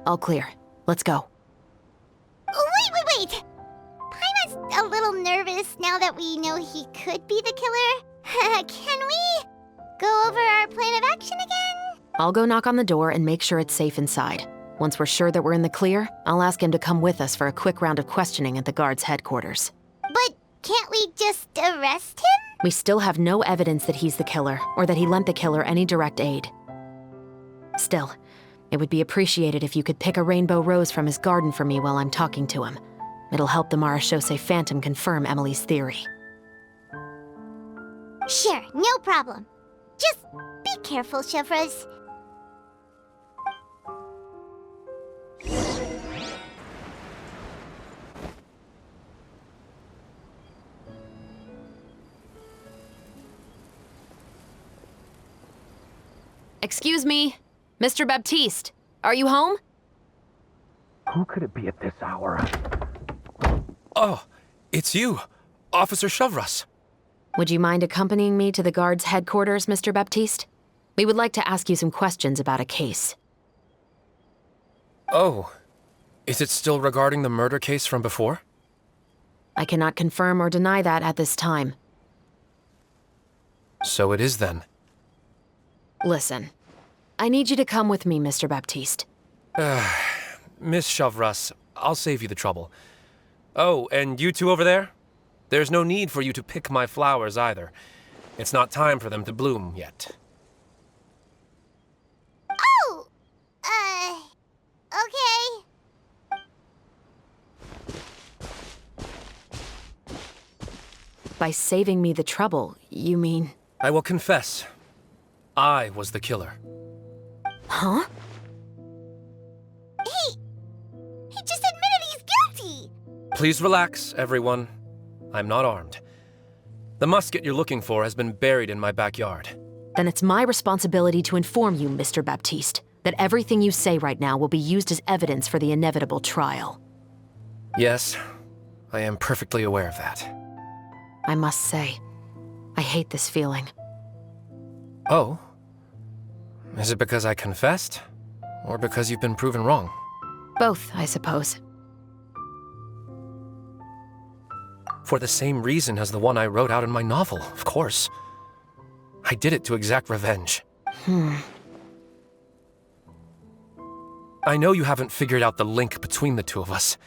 All clear. Let's go. Wait! Paimon's a little nervous now that we know he could be the killer. Can we go over our plan of action again? I'll go knock on the door and make sure it's safe inside. Once we're sure that we're in the clear, I'll ask him to come with us for a quick round of questioning at the guard's headquarters. But can't we just arrest him? We still have no evidence that he's the killer, or that he lent the killer any direct aid. Still, it would be appreciated if you could pick a rainbow rose from his garden for me while I'm talking to him. It'll help the Marachose Phantom confirm Emily's theory. Sure, no problem. Just be careful, chevreuse. Excuse me, Mr. Baptiste, are you home? Who could it be at this hour? Oh, it's you, Officer chevreuse. Would you mind accompanying me to the guard's headquarters, Mr. Baptiste? We would like to ask you some questions about a case. Oh, is it still regarding the murder case from before? I cannot confirm or deny that at this time. So it is then. Listen, I need you to come with me, Mr. Baptiste. Miss chevreuse, I'll save you the trouble. Oh, and you two over there? There's no need for you to pick my flowers either. It's not time for them to bloom yet. Oh! By saving me the trouble, you mean... I will confess. I was the killer. Huh? He just admitted he's guilty! Please relax, everyone. I'm not armed. The musket you're looking for has been buried in my backyard. Then it's my responsibility to inform you, Mr. Baptiste, that everything you say right now will be used as evidence for the inevitable trial. Yes, I am perfectly aware of that. I must say, I hate this feeling. Oh? Is it because I confessed? Or because you've been proven wrong? Both, I suppose. For the same reason as the one I wrote out in my novel, of course. I did it to exact revenge. I know you haven't figured out the link between the two of us.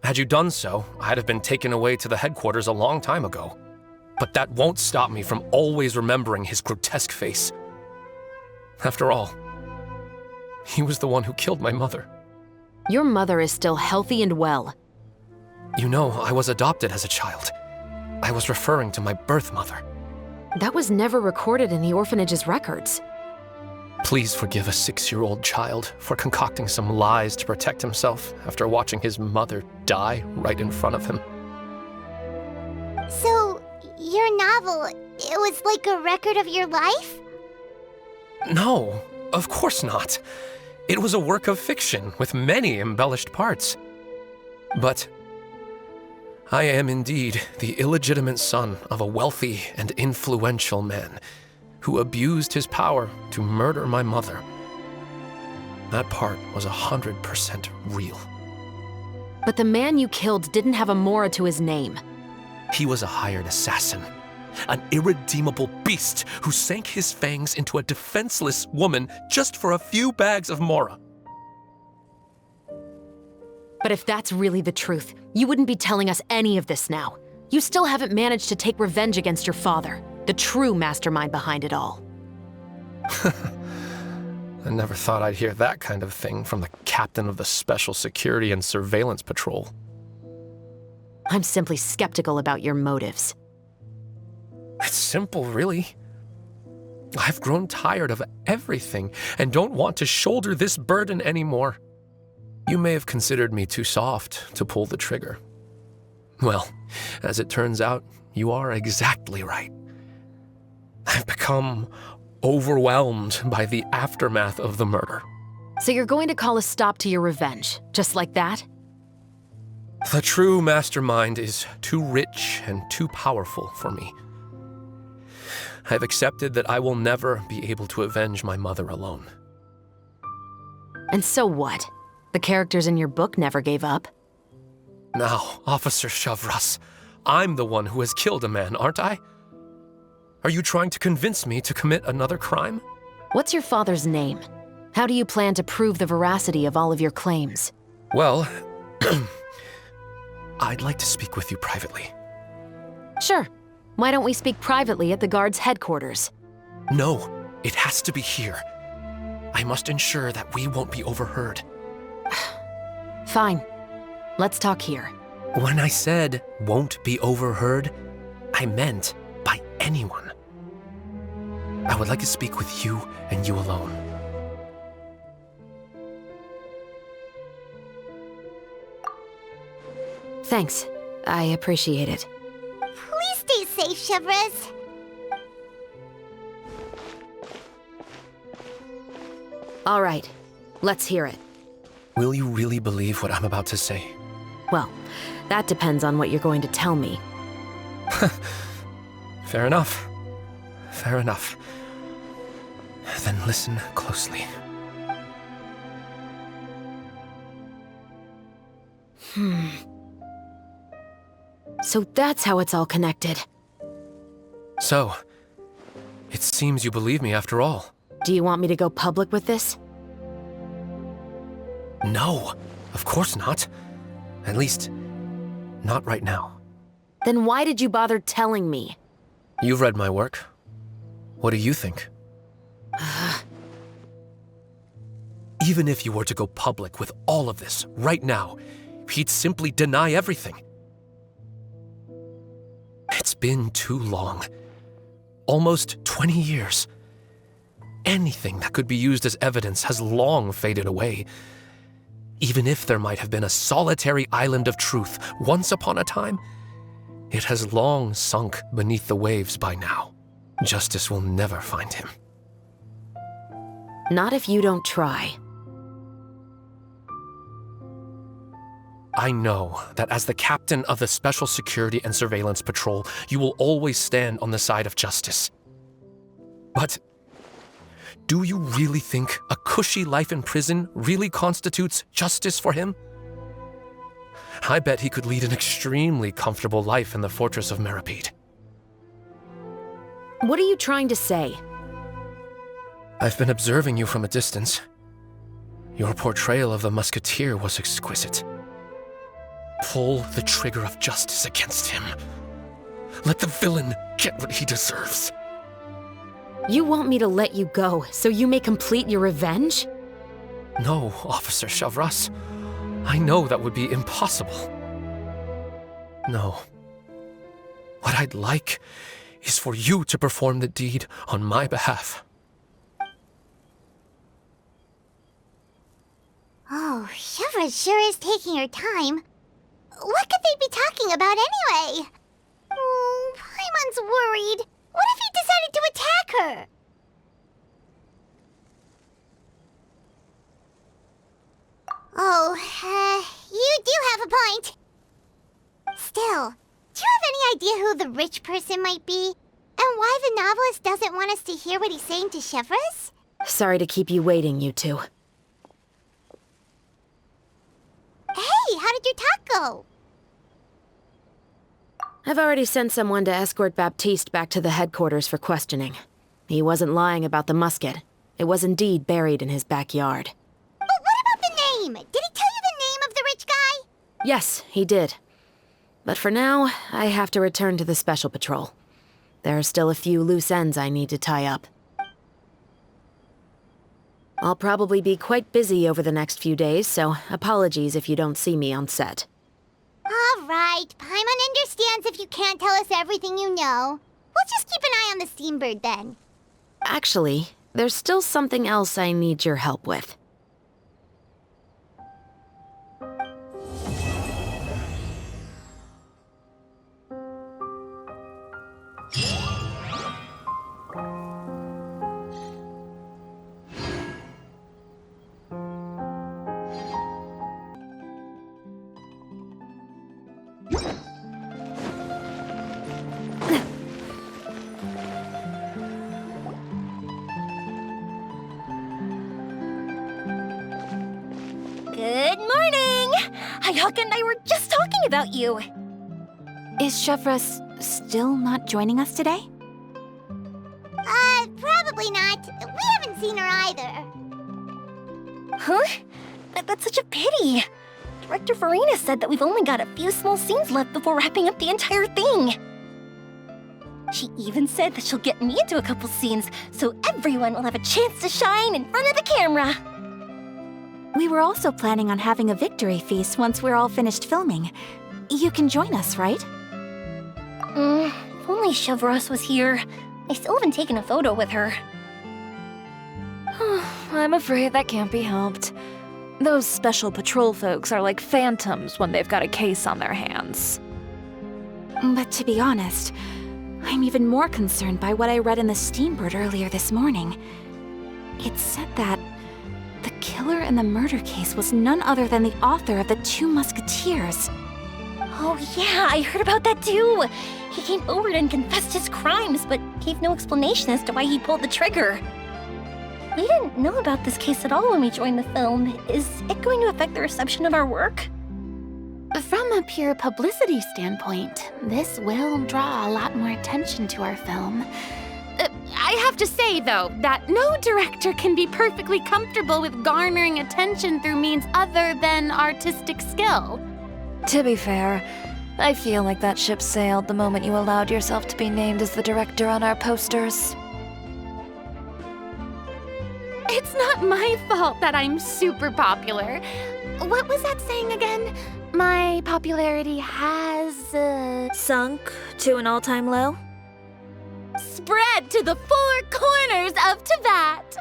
Had you done so, I'd have been taken away to the headquarters a long time ago. But that won't stop me from always remembering his grotesque face. After all, he was the one who killed my mother. Your mother is still healthy and well. You know, I was adopted as a child. I was referring to my birth mother. That was never recorded in the orphanage's records. Please forgive a 6-year-old child for concocting some lies to protect himself after watching his mother die right in front of him. So, your novel, it was like a record of your life? No, of course not. It was a work of fiction with many embellished parts. But I am indeed the illegitimate son of a wealthy and influential man who abused his power to murder my mother. That part was 100% real. But the man you killed didn't have a mora to his name. He was a hired assassin, an irredeemable beast who sank his fangs into a defenseless woman just for a few bags of mora. But if that's really the truth, you wouldn't be telling us any of this now. You still haven't managed to take revenge against your father, the true mastermind behind it all. I never thought I'd hear that kind of thing from the captain of the Special Security and Surveillance Patrol. I'm simply skeptical about your motives. It's simple, really. I've grown tired of everything and don't want to shoulder this burden anymore. You may have considered me too soft to pull the trigger. Well, as it turns out, you are exactly right. I've become overwhelmed by the aftermath of the murder. So you're going to call a stop to your revenge, just like that? The true mastermind is too rich and too powerful for me. I've accepted that I will never be able to avenge my mother alone. And so what? The characters in your book never gave up. Now, Officer chevreuse, I'm the one who has killed a man, aren't I? Are you trying to convince me to commit another crime? What's your father's name? How do you plan to prove the veracity of all of your claims? Well, I'd like to speak with you privately. Sure. Why don't we speak privately at the guard's headquarters? No, it has to be here. I must ensure that we won't be overheard. Fine. Let's talk here. When I said won't be overheard, I meant by anyone. I would like to speak with you and you alone. Thanks. I appreciate it. Please stay safe, chevreuse. All right. Let's hear it. Will you really believe what I'm about to say? Well, that depends on what you're going to tell me. Fair enough. Fair enough. Then listen closely. So that's how it's all connected. So, it seems you believe me after all. Do you want me to go public with this? No, of course not. At least, not right now. Then why did you bother telling me? You've read my work. What do you think? Even if you were to go public with all of this right now, he'd simply deny everything. It's been too long. Almost 20 years. Anything that could be used as evidence has long faded away. Even if there might have been a solitary island of truth once upon a time, it has long sunk beneath the waves by now. Justice will never find him. Not if you don't try. I know that as the captain of the Special Security and Surveillance Patrol, you will always stand on the side of justice. But do you really think a cushy life in prison really constitutes justice for him? I bet he could lead an extremely comfortable life in the fortress of Meripede. What are you trying to say? I've been observing you from a distance. Your portrayal of the musketeer was exquisite. Pull the trigger of justice against him. Let the villain get what he deserves. You want me to let you go so you may complete your revenge? No, Officer chevreuse. I know that would be impossible. No. What I'd like is for you to perform the deed on my behalf. Oh, chevreuse sure is taking her time. What could they be talking about anyway? Oh, Paimon's worried. What if he decided to attack her? Oh, you do have a point. Still, do you have any idea who the rich person might be? And why the novelist doesn't want us to hear what he's saying to chevreuse? Sorry to keep you waiting, you two. Hey, how did your talk go? I've already sent someone to escort Baptiste back to the headquarters for questioning. He wasn't lying about the musket. It was indeed buried in his backyard. But what about the name? Did he tell you the name of the rich guy? Yes, he did. But for now, I have to return to the Special Patrol. There are still a few loose ends I need to tie up. I'll probably be quite busy over the next few days, so apologies if you don't see me on set. All right, Paimon understands if you can't tell us everything you know. We'll just keep an eye on the steambird then. Actually, there's still something else I need your help with. Good morning! Ayaka and I were just talking about you. Is chevreuse still not joining us today? Probably not. We haven't seen her either. Huh? That's such a pity. Director Furina said that we've only got a few small scenes left before wrapping up the entire thing. She even said that she'll get me into a couple scenes so everyone will have a chance to shine in front of the camera. We were also planning on having a victory feast once we're all finished filming. You can join us, right? If only chevreuse was here. I still haven't taken a photo with her. I'm afraid that can't be helped. Those Special Patrol folks are like phantoms when they've got a case on their hands. But to be honest, I'm even more concerned by what I read in the Steambird earlier this morning. It said that the killer in the murder case was none other than the author of the 2 Musketeers. Oh yeah, I heard about that too. He came forward and confessed his crimes, but gave no explanation as to why he pulled the trigger. We didn't know about this case at all when we joined the film. Is it going to affect the reception of our work? From a pure publicity standpoint, this will draw a lot more attention to our film. I have to say, though, that no director can be perfectly comfortable with garnering attention through means other than artistic skill. To be fair, I feel like that ship sailed the moment you allowed yourself to be named as the director on our posters. It's not my fault that I'm super popular. What was that saying again? My popularity has, sunk to an all-time low? spread to the four corners of Tibet.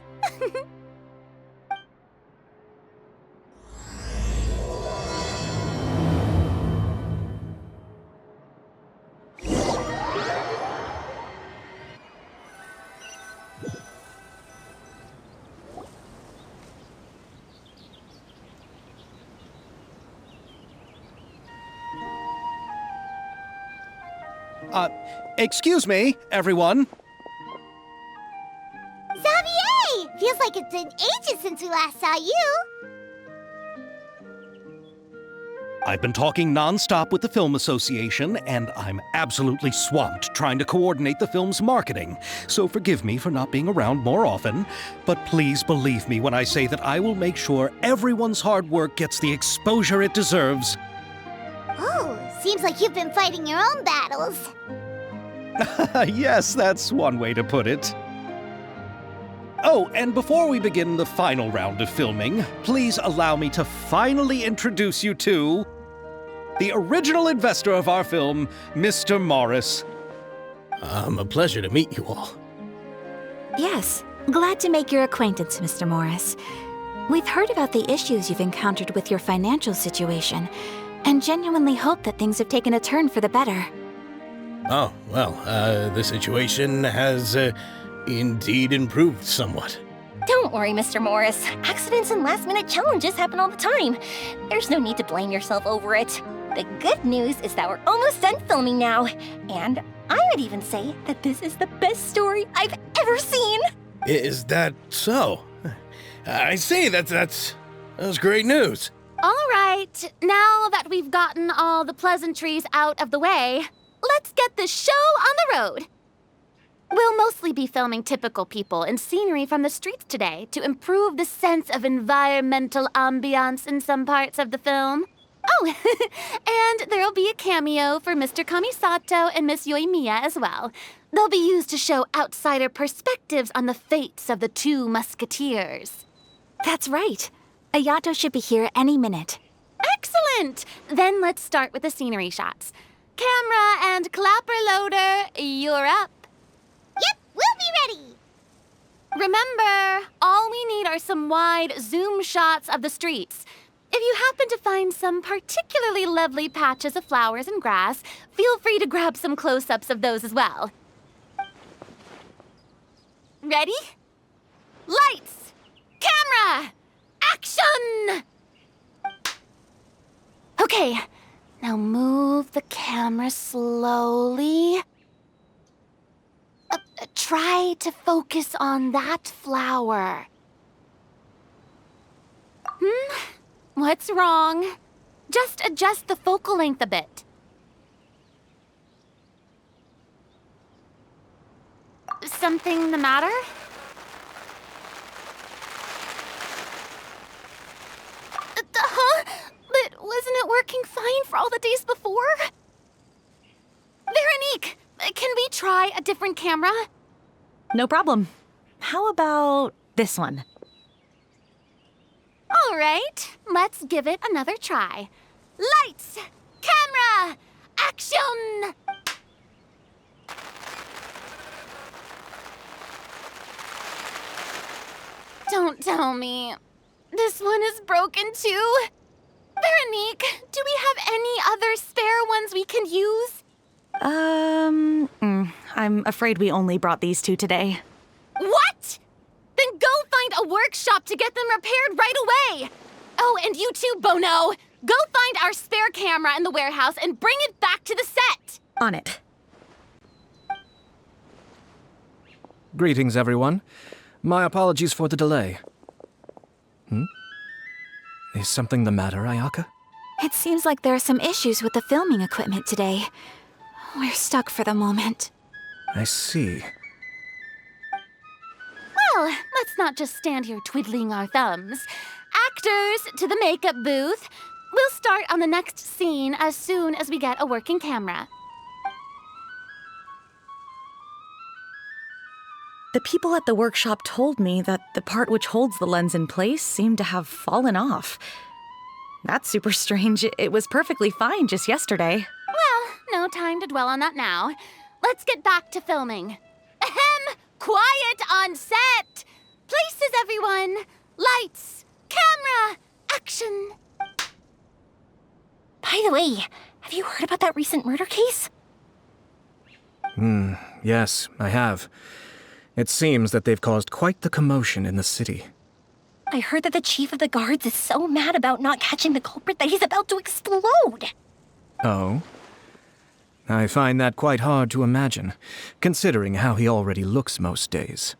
Excuse me, everyone. Xavier! Feels like it's been ages since we last saw you. I've been talking nonstop with the Film Association, and I'm absolutely swamped trying to coordinate the film's marketing. So forgive me for not being around more often, but please believe me when I say that I will make sure everyone's hard work gets the exposure it deserves. Oh, seems like you've been fighting your own battles. Yes, that's one way to put it. Oh, and before we begin the final round of filming, please allow me to finally introduce you to the original investor of our film, Mr. Morris. A pleasure to meet you all. Yes, glad to make your acquaintance, Mr. Morris. We've heard about the issues you've encountered with your financial situation, and genuinely hope that things have taken a turn for the better. Oh, well, the situation has, indeed improved somewhat. Don't worry, Mr. Morris. Accidents and last-minute challenges happen all the time. There's no need to blame yourself over it. The good news is that we're almost done filming now. And I would even say that this is the best story I've ever seen. Is that so? I see, that's great news. All right, now that we've gotten all the pleasantries out of the way, let's get this show on the road. We'll mostly be filming typical people and scenery from the streets today to improve the sense of environmental ambiance in some parts of the film. Oh, and there'll be a cameo for Mr. Kamisato and Miss Yoimiya as well. They'll be used to show outsider perspectives on the fates of the two musketeers. That's right. Ayato should be here any minute. Excellent! Then let's start with the scenery shots. Camera and clapper loader, you're up. Yep, we'll be ready. Remember, all we need are some wide zoom shots of the streets. If you happen to find some particularly lovely patches of flowers and grass, feel free to grab some close-ups of those as well. Ready? Lights! Camera! Action! Okay, now move the camera slowly. Try to focus on that flower. What's wrong? Just adjust the focal length a bit. Something the matter? But wasn't it working fine for all the days before? Veronique, can we try a different camera? No problem. How about this one? All right, let's give it another try. Lights! Camera! Action! Don't tell me. This one is broken too. Veronique, do we have any other spare ones we can use? I'm afraid we only brought these two today. What? Then go find a workshop to get them repaired right away. Oh, and you too, Bono. Go find our spare camera in the warehouse and bring it back to the set. On it. Greetings, everyone. My apologies for the delay. Is something the matter, Ayaka? It seems like there are some issues with the filming equipment today. We're stuck for the moment. I see. Well, let's not just stand here twiddling our thumbs. Actors, to the makeup booth. We'll start on the next scene as soon as we get a working camera. The people at the workshop told me that the part which holds the lens in place seemed to have fallen off. That's super strange. It was perfectly fine just yesterday. Well, no time to dwell on that now. Let's get back to filming. Ahem! Quiet on set! Places, everyone! Lights! Camera! Action! By the way, have you heard about that recent murder case? Yes, I have. It seems that they've caused quite the commotion in the city. I heard that the chief of the guards is so mad about not catching the culprit that he's about to explode. Oh? I find that quite hard to imagine, considering how he already looks most days.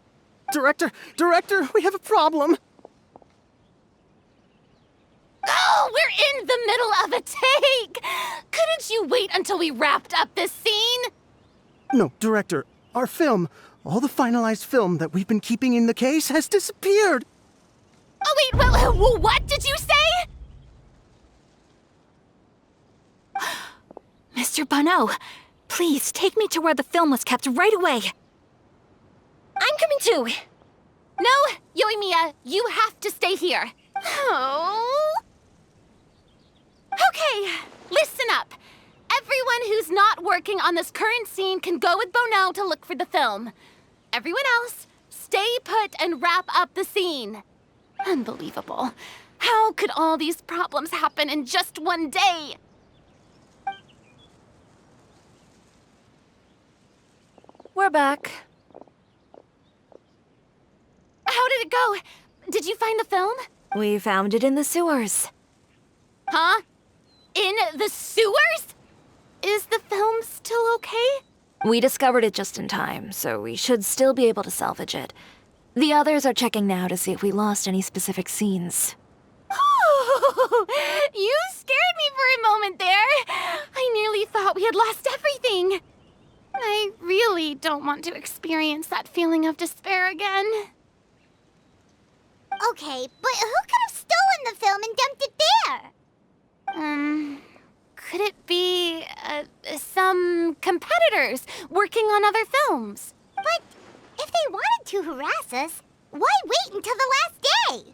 Director, we have a problem. Oh, we're in the middle of a take! Couldn't you wait until we wrapped up this scene? No, Director, our film, all the finalized film that we've been keeping in the case has disappeared. Oh, wait, well, what did you say? Mr. Bonneau, please take me to where the film was kept right away. I'm coming too. No, Yoimiya, you have to stay here. Oh. Okay, listen up. Everyone who's not working on this current scene can go with Bonneau to look for the film. Everyone else, stay put and wrap up the scene. Unbelievable. How could all these problems happen in just one day? We're back. How did it go? Did you find the film? We found it in the sewers. Huh? In the sewers? Is the film still okay? We discovered it just in time, so we should still be able to salvage it. The others are checking now to see if we lost any specific scenes. Oh, you scared me for a moment there. I nearly thought we had lost everything. I really don't want to experience that feeling of despair again. Okay, but who could have stolen the film and dumped it there? Could it be, some competitors working on other films? But if they wanted to harass us, why wait until the last day?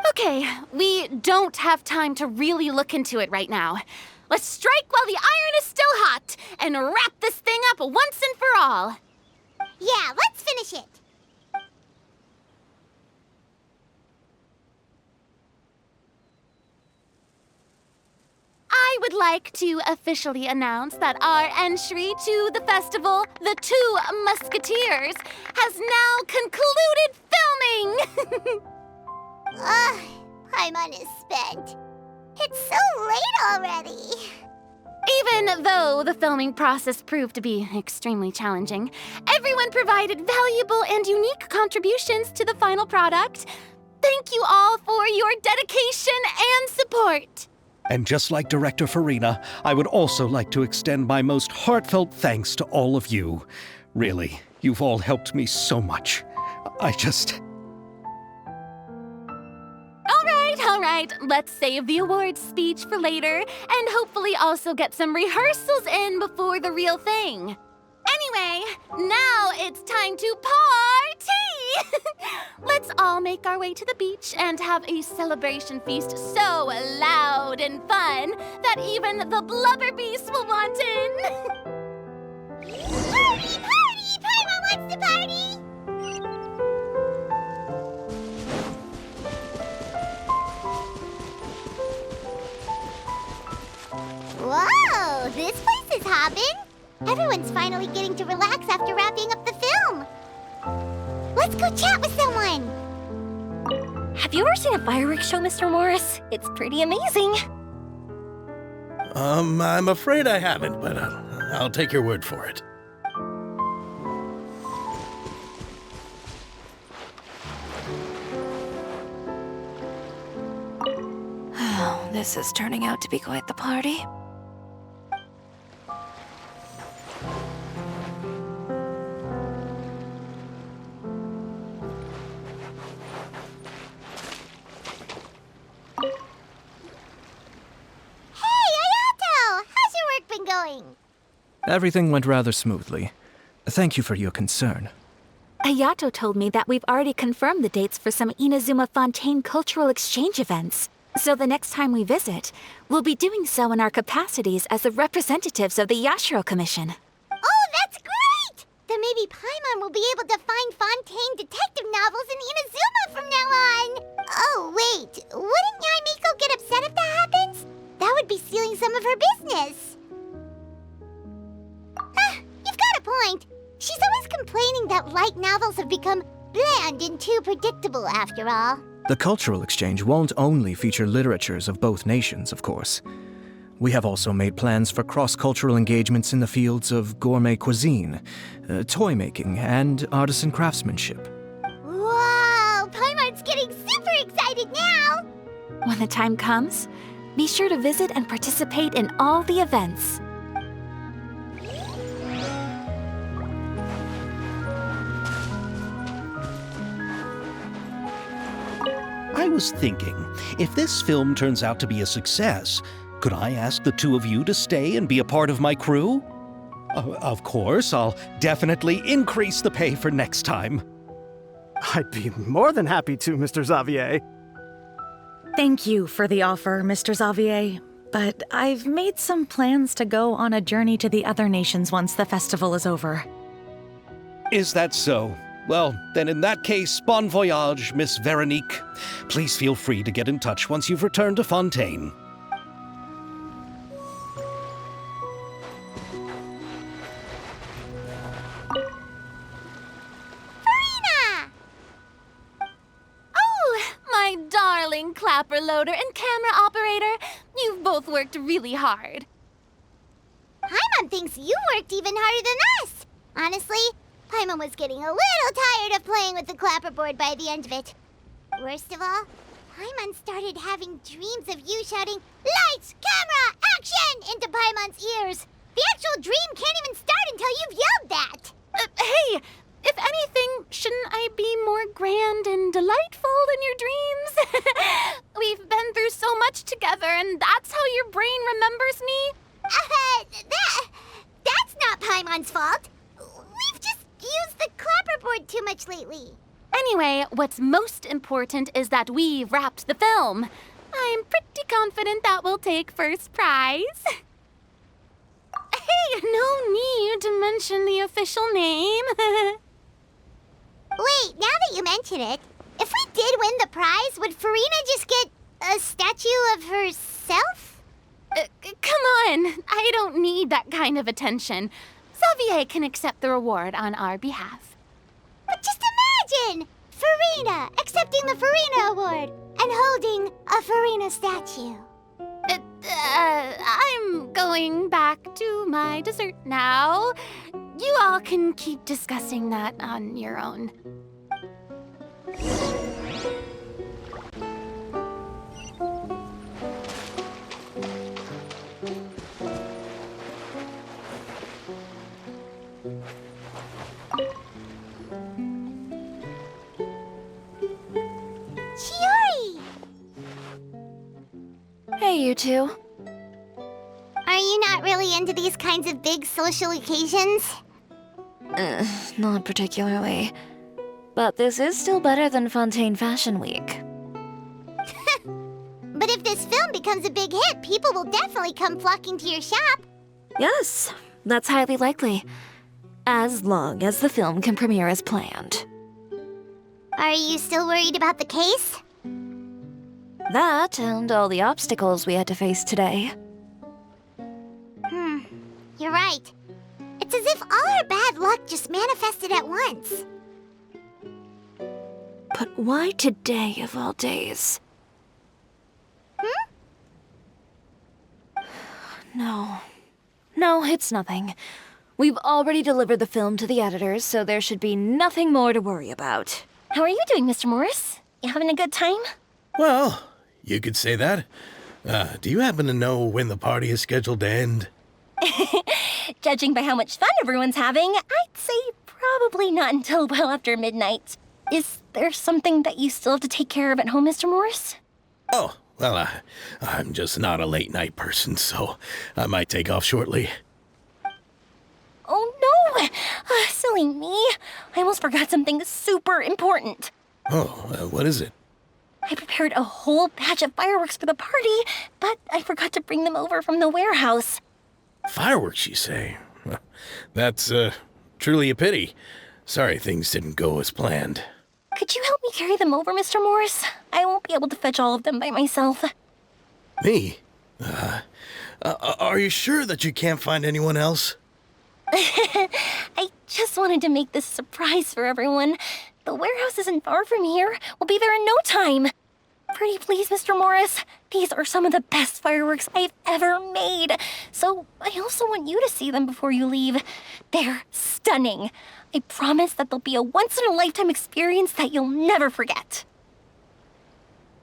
Okay, we don't have time to really look into it right now. Let's strike while the iron is still hot and wrap this thing up once and for all. Yeah, let's finish it. I would like to officially announce that our entry to the festival, The Two Musketeers, has now concluded filming! Paimon is spent. It's so late already. Even though the filming process proved to be extremely challenging, everyone provided valuable and unique contributions to the final product. Thank you all for your dedication and support. And just like Director Furina, I would also like to extend my most heartfelt thanks to all of you. Really, you've all helped me so much. All right, let's save the awards speech for later, and hopefully also get some rehearsals in before the real thing. Anyway, now it's time to party! Let's all make our way to the beach and have a celebration feast so loud and fun that even the blubber beast will want in. Party, party! Paimon wants to party! Whoa, this place is hopping. Everyone's finally getting to relax after wrapping up the film. Let's go chat with someone. Have you ever seen a fireworks show, Mr. Morris? It's pretty amazing. I'm afraid I haven't, but I'll take your word for it. Oh, this is turning out to be quite the party. Going? Everything went rather smoothly. Thank you for your concern. Hayato told me that we've already confirmed the dates for some Inazuma Fontaine cultural exchange events. So the next time we visit, we'll be doing so in our capacities as the representatives of the Yashiro Commission. Oh, that's great! Then maybe Paimon will be able to find Fontaine detective novels in Inazuma from now on. Oh, wait. Wouldn't Yaimiko get upset if that happens? That would be stealing some of her business. You've got a point. She's always complaining that light novels have become bland and too predictable after all. The cultural exchange won't only feature literatures of both nations, of course. We have also made plans for cross-cultural engagements in the fields of gourmet cuisine, toy making, and artisan craftsmanship. Whoa! Paimon's getting super excited now! When the time comes, be sure to visit and participate in all the events. I was thinking, if this film turns out to be a success, could I ask the two of you to stay and be a part of my crew? Of course, I'll definitely increase the pay for next time. I'd be more than happy to, Mr. Xavier. Thank you for the offer, Mr. Xavier, but I've made some plans to go on a journey to the other nations once the festival is over. Is that so? Well, then in that case, bon voyage, Miss Veronique. Please feel free to get in touch once you've returned to Fontaine. Furina! Oh, my darling clapper loader and camera operator. You've both worked really hard. Paimon thinks you worked even harder than us. Honestly, Paimon was getting a little tired of playing with the clapperboard by the end of it. Worst of all, Paimon started having dreams of you shouting, "Lights, camera, action!" into Paimon's ears. The actual dream can't even start until you've yelled that. Hey, if anything, shouldn't I be more grand and delightful in your dreams? We've been through so much together, and that's how your brain remembers me? That's not Paimon's fault. We've just used the clapperboard too much lately. Anyway, what's most important is that we've wrapped the film. I'm pretty confident that we'll take first prize. Hey, no need to mention the official name. Wait, now that you mention it, if we did win the prize, would Furina just get a statue of herself? Come on, I don't need that kind of attention. Xavier can accept the reward on our behalf. But just imagine! Furina accepting the Furina Award and holding a Furina statue. I'm going back to my dessert now. You all can keep discussing that on your own. Chiori! Hey, you two. Are you not really into these kinds of big social occasions? Not particularly. But this is still better than Fontaine Fashion Week. But if this film becomes a big hit, people will definitely come flocking to your shop. Yes, that's highly likely. As long as the film can premiere as planned. Are you still worried about the case? That and all the obstacles we had to face today. You're right. It's as if all our bad luck just manifested at once. But why today of all days? No, it's nothing. We've already delivered the film to the editors, so there should be nothing more to worry about. How are you doing, Mr. Morris? You having a good time? Well, you could say that. Do you happen to know when the party is scheduled to end? Judging by how much fun everyone's having, I'd say probably not until well after midnight. Is there something that you still have to take care of at home, Mr. Morris? Oh, well, I'm just not a late night person, so I might take off shortly. Oh no! Silly me. I almost forgot something super important. Oh, what is it? I prepared a whole batch of fireworks for the party, but I forgot to bring them over from the warehouse. Fireworks, you say? Well, that's, truly a pity. Sorry things didn't go as planned. Could you help me carry them over, Mr. Morris? I won't be able to fetch all of them by myself. Me? Are you sure that you can't find anyone else? I just wanted to make this a surprise for everyone. The warehouse isn't far from here. We'll be there in no time. Pretty please, Mr. Morris. These are some of the best fireworks I've ever made. So I also want you to see them before you leave. They're stunning. I promise that they'll be a once-in-a-lifetime experience that you'll never forget.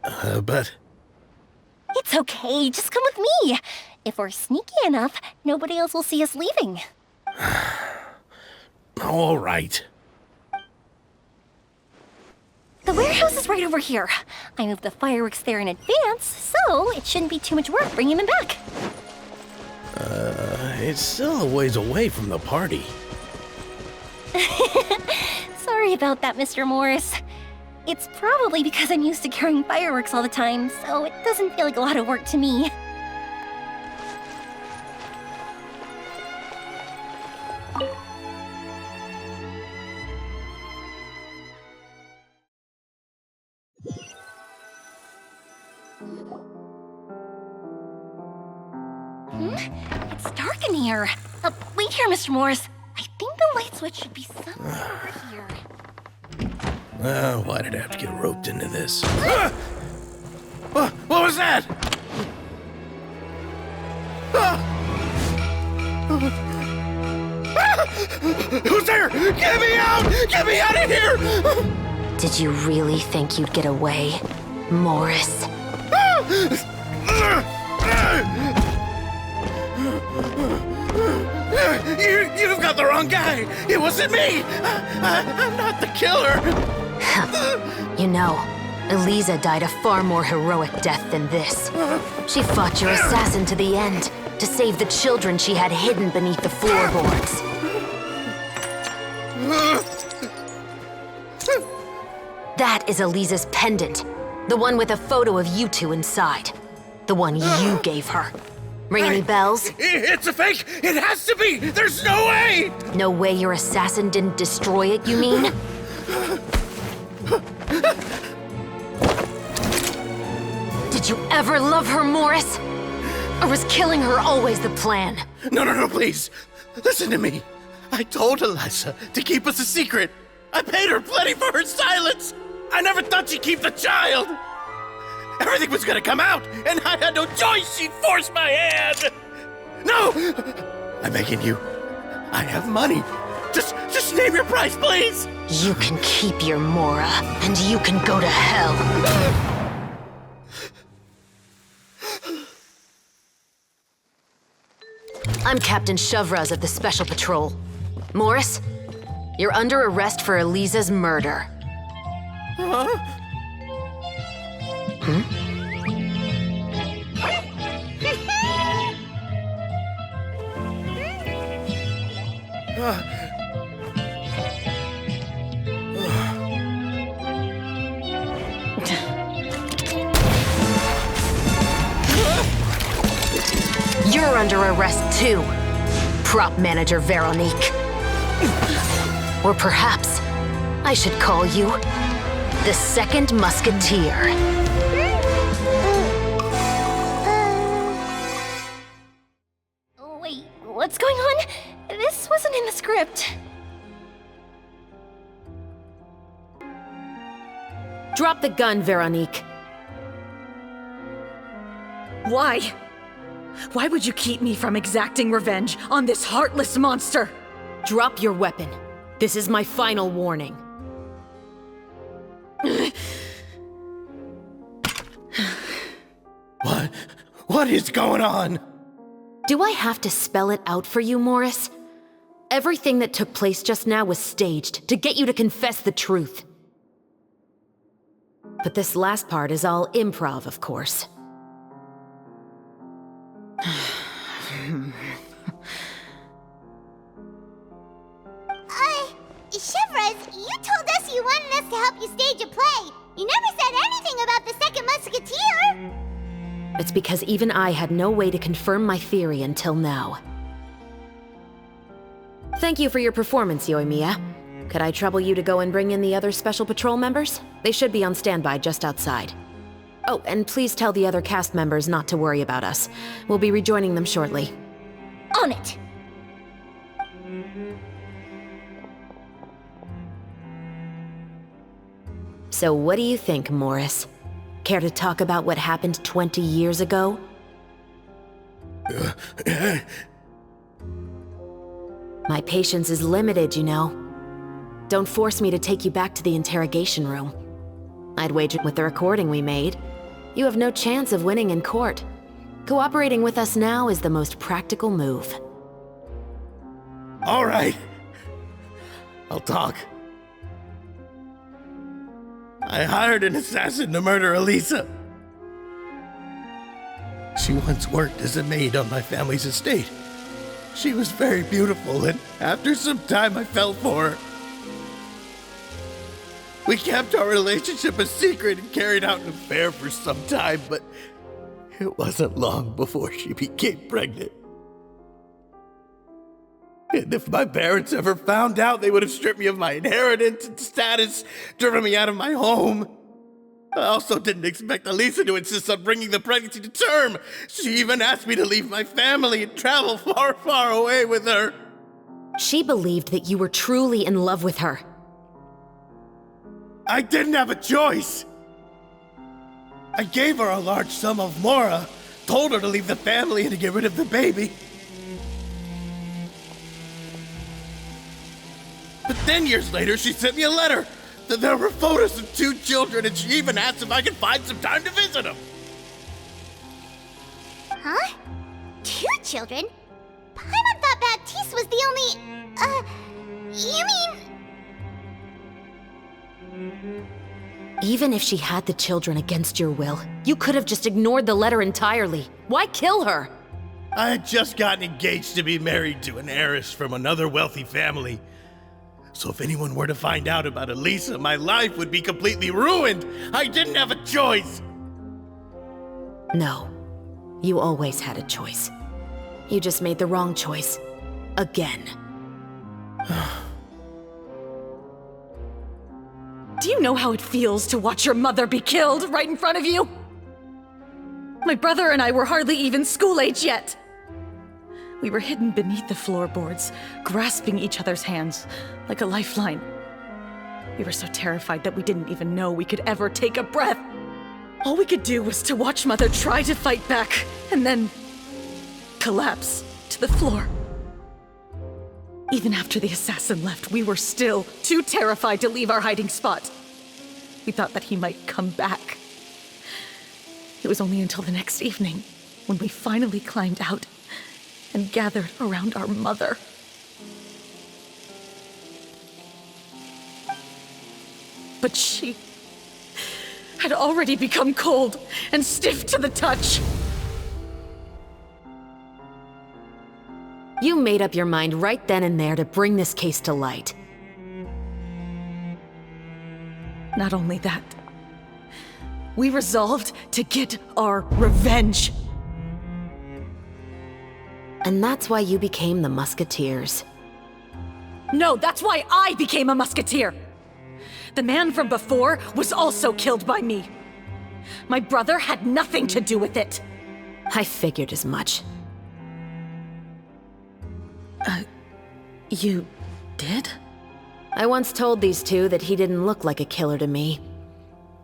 But... It's okay. Just come with me. If we're sneaky enough, nobody else will see us leaving. All right. The warehouse is right over here. I moved the fireworks there in advance, so it shouldn't be too much work bringing them back. It's still a ways away from the party. Sorry about that, Mr. Morris. It's probably because I'm used to carrying fireworks all the time, so it doesn't feel like a lot of work to me. It's dark in here. Wait here, Mr. Morris. I think the light switch should be somewhere over here. Why did I have to get roped into this? What was that? Who's there? Get me out! Get me out of here! Did you really think you'd get away, Morris? You've got the wrong guy. It wasn't me. I'm not the killer. You know, Eliza died a far more heroic death than this. She fought your assassin to the end, to save the children she had hidden beneath the floorboards. That is Eliza's pendant, the one with a photo of you two inside. The one you gave her. Ring any bells? It's a fake! It has to be! There's no way! No way your assassin didn't destroy it, you mean? Did you ever love her, Morris? Or was killing her always the plan? No, please. Listen to me. I told Eliza to keep us a secret. I paid her plenty for her silence. I never thought she'd keep the child. Everything was gonna come out, and I had no choice. She forced my hand. No! I'm begging you. I have money. Just name your price, please. You can keep your Mora, and you can go to hell. I'm Captain Chevreuse of the Special Patrol. Morris, you're under arrest for Eliza's murder. Huh? You're under arrest too, prop manager Veronique. Or perhaps I should call you the second musketeer. Wait, what's going on? This wasn't in the script. Drop the gun, Veronique. Why? Why would you keep me from exacting revenge on this heartless monster? Drop your weapon. This is my final warning. What is going on? Do I have to spell it out for you, Morris? Everything that took place just now was staged to get you to confess the truth. But this last part is all improv, of course. It's because even I had no way to confirm my theory until now. Thank you for your performance, Yoimiya. Could I trouble you to go and bring in the other Special Patrol members? They should be on standby just outside. Oh, and please tell the other cast members not to worry about us. We'll be rejoining them shortly. On it! So what do you think, Morris? Care to talk about what happened 20 years ago? My patience is limited, you know. Don't force me to take you back to the interrogation room. I'd wager with the recording we made, you have no chance of winning in court. Cooperating with us now is the most practical move. All right. I'll talk. I hired an assassin to murder Elisa. She once worked as a maid on my family's estate. She was very beautiful, and after some time I fell for her. We kept our relationship a secret and carried out an affair for some time, but it wasn't long before she became pregnant. And if my parents ever found out, they would have stripped me of my inheritance and status, driven me out of my home. I also didn't expect Elisa to insist on bringing the pregnancy to term. She even asked me to leave my family and travel far, far away with her. She believed that you were truly in love with her. I didn't have a choice. I gave her a large sum of mora, told her to leave the family and to get rid of the baby. But then years later, she sent me a letter. There were photos of 2 children, and she even asked if I could find some time to visit them. Huh? 2 children? Paimon thought Baptiste was the only... you mean... Even if she had the children against your will, you could have just ignored the letter entirely. Why kill her? I had just gotten engaged to be married to an heiress from another wealthy family. So if anyone were to find out about Elisa, my life would be completely ruined. I didn't have a choice. No. You always had a choice. You just made the wrong choice. Again. Do you know how it feels to watch your mother be killed right in front of you? My brother and I were hardly even school age yet. We were hidden beneath the floorboards, grasping each other's hands like a lifeline. We were so terrified that we didn't even know we could ever take a breath. All we could do was to watch Mother try to fight back, and then collapse to the floor. Even after the assassin left, we were still too terrified to leave our hiding spot. We thought that he might come back. It was only until the next evening, when we finally climbed out and gathered around our mother. But she had already become cold and stiff to the touch. You made up your mind right then and there to bring this case to light. Not only that, we resolved to get our revenge. And that's why you became the Musketeers. No, that's why I became a musketeer. The man from before was also killed by me. My brother had nothing to do with it. I figured as much. You did? I once told these two that he didn't look like a killer to me.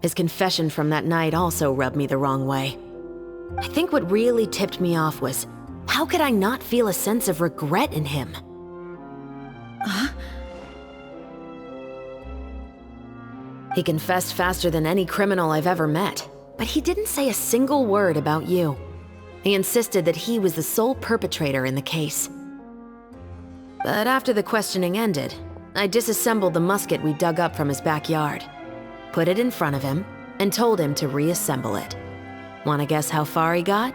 His confession from that night also rubbed me the wrong way. I think what really tipped me off was, how could I not feel a sense of regret in him? Huh? He confessed faster than any criminal I've ever met, but he didn't say a single word about you. He insisted that he was the sole perpetrator in the case. But after the questioning ended, I disassembled the musket we dug up from his backyard, put it in front of him, and told him to reassemble it. Wanna guess how far he got?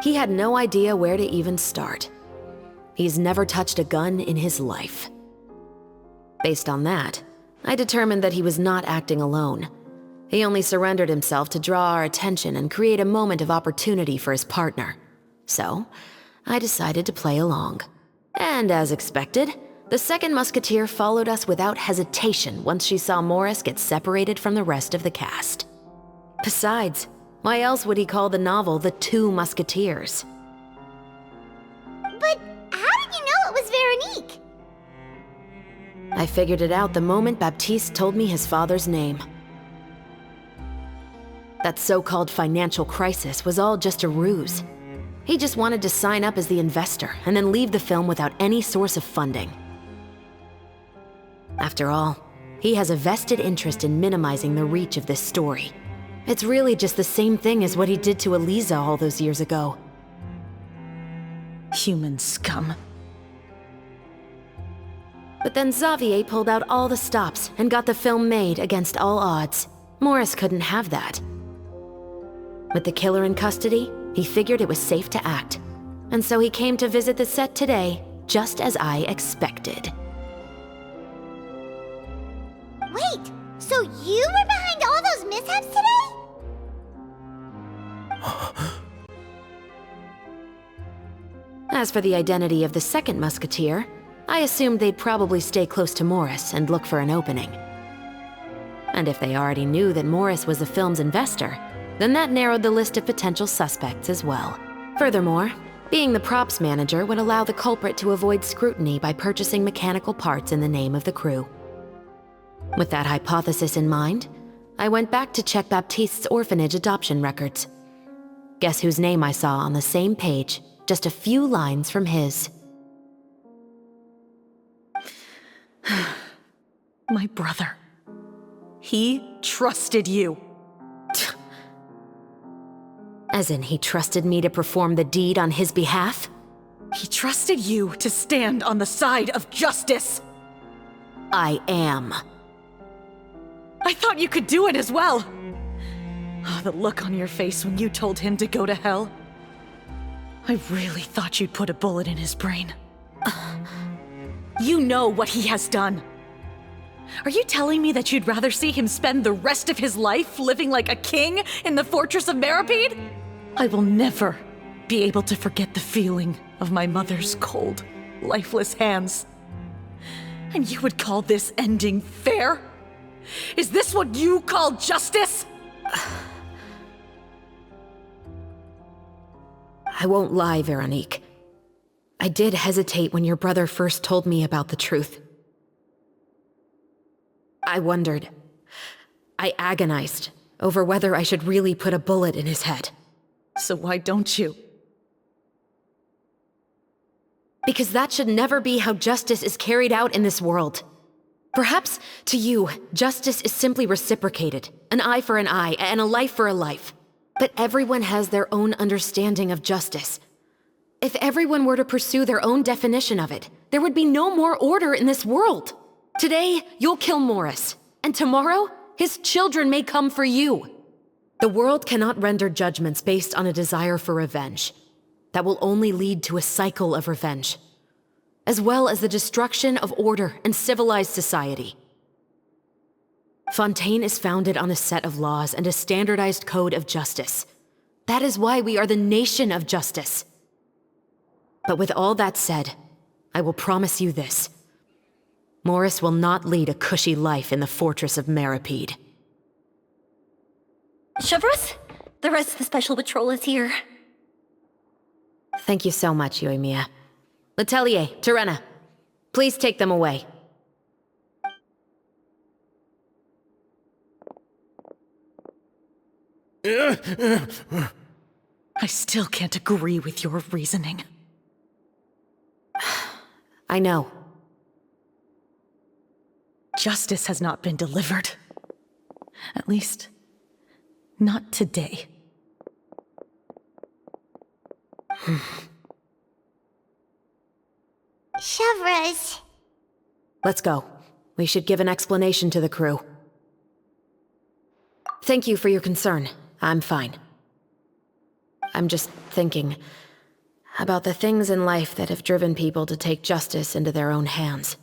He had no idea where to even start. He's never touched a gun in his life. Based on that, I determined that he was not acting alone. He only surrendered himself to draw our attention and create a moment of opportunity for his partner. So, I decided to play along. And as expected, the second musketeer followed us without hesitation once she saw Morris get separated from the rest of the cast. Besides, why else would he call the novel The Two Musketeers? But how did you know it was Veronique? I figured it out the moment Baptiste told me his father's name. That so-called financial crisis was all just a ruse. He just wanted to sign up as the investor and then leave the film without any source of funding. After all, he has a vested interest in minimizing the reach of this story. It's really just the same thing as what he did to Eliza all those years ago. Human scum. But then Xavier pulled out all the stops and got the film made against all odds. Morris couldn't have that. With the killer in custody, he figured it was safe to act. And so he came to visit the set today, just as I expected. Wait, so you were behind all those mishaps today? As for the identity of the second musketeer, I assumed they'd probably stay close to Morris and look for an opening. And if they already knew that Morris was the film's investor, then that narrowed the list of potential suspects as well. Furthermore, being the props manager would allow the culprit to avoid scrutiny by purchasing mechanical parts in the name of the crew. With that hypothesis in mind, I went back to check Baptiste's orphanage adoption records. Guess whose name I saw on the same page, just a few lines from his. My brother. He trusted you. As in, he trusted me to perform the deed on his behalf? He trusted you to stand on the side of justice. I am. I thought you could do it as well. Oh, the look on your face when you told him to go to hell. I really thought you'd put a bullet in his brain. You know what he has done. Are you telling me that you'd rather see him spend the rest of his life living like a king in the fortress of Meripede? I will never be able to forget the feeling of my mother's cold, lifeless hands. And you would call this ending fair? Is this what you call justice? I won't lie, Veronique. I did hesitate when your brother first told me about the truth. I wondered. I agonized over whether I should really put a bullet in his head. So why don't you? Because that should never be how justice is carried out in this world. Perhaps, to you, justice is simply reciprocated, an eye for an eye and a life for a life. But everyone has their own understanding of justice. If everyone were to pursue their own definition of it, there would be no more order in this world. Today, you'll kill Morris, and tomorrow, his children may come for you. The world cannot render judgments based on a desire for revenge. That will only lead to a cycle of revenge, as well as the destruction of order and civilized society. Fontaine is founded on a set of laws and a standardized code of justice. That is why we are the nation of justice. But with all that said, I will promise you this. Morris will not lead a cushy life in the fortress of Meripede. Chevreuse, the rest of the special patrol is here. Thank you so much, yoimiya. Letelier, Terena, please take them away. I still can't agree with your reasoning. I know. Justice has not been delivered. At least, not today. Chevreuse. Let's go. We should give an explanation to the crew. Thank you for your concern. I'm fine. I'm just thinking about the things in life that have driven people to take justice into their own hands.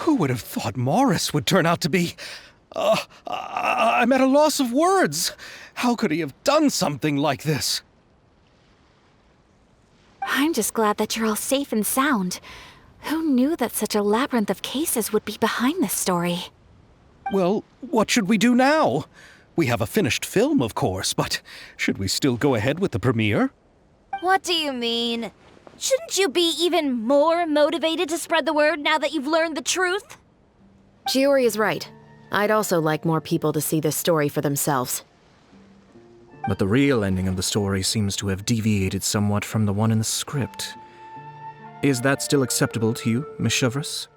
Who would have thought Morris would turn out to be... I'm at a loss of words. How could he have done something like this? I'm just glad that you're all safe and sound. Who knew that such a labyrinth of cases would be behind this story? Well, what should we do now? We have a finished film, of course, but should we still go ahead with the premiere? What do you mean? Shouldn't you be even more motivated to spread the word now that you've learned the truth? Chiori is right. I'd also like more people to see this story for themselves. But the real ending of the story seems to have deviated somewhat from the one in the script. Is that still acceptable to you, Miss Chevreuse?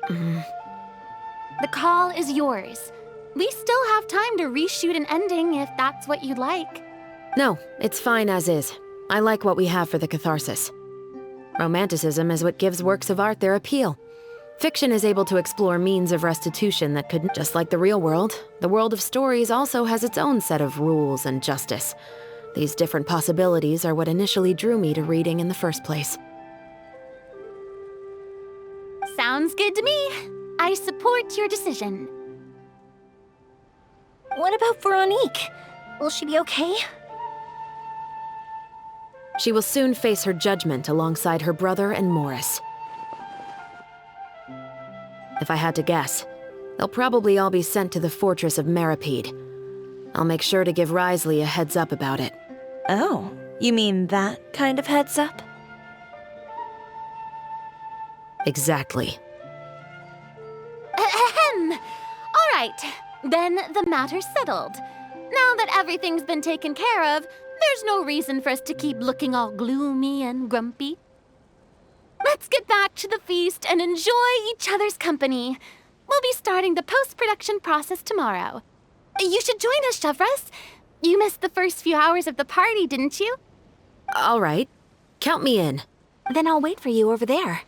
The call is yours. We still have time to reshoot an ending if that's what you'd like. No, it's fine as is. I like what we have for the catharsis. Romanticism is what gives works of art their appeal. Fiction is able to explore means of restitution that couldn't, just like the real world. The world of stories also has its own set of rules and justice. These different possibilities are what initially drew me to reading in the first place. Sounds good to me. I support your decision. What about Veronique? Will she be okay? She will soon face her judgment alongside her brother and Morris. If I had to guess, they'll probably all be sent to the fortress of Meripede. I'll make sure to give Wriothesley a heads up about it. Oh, you mean that kind of heads up? Exactly. Ahem. All right, then the matter's settled. Now that everything's been taken care of, there's no reason for us to keep looking all gloomy and grumpy. Let's get back to the feast and enjoy each other's company. We'll be starting the post-production process tomorrow. You should join us, Chevreuse. You missed the first few hours of the party, didn't you? All right. Count me in. Then I'll wait for you over there.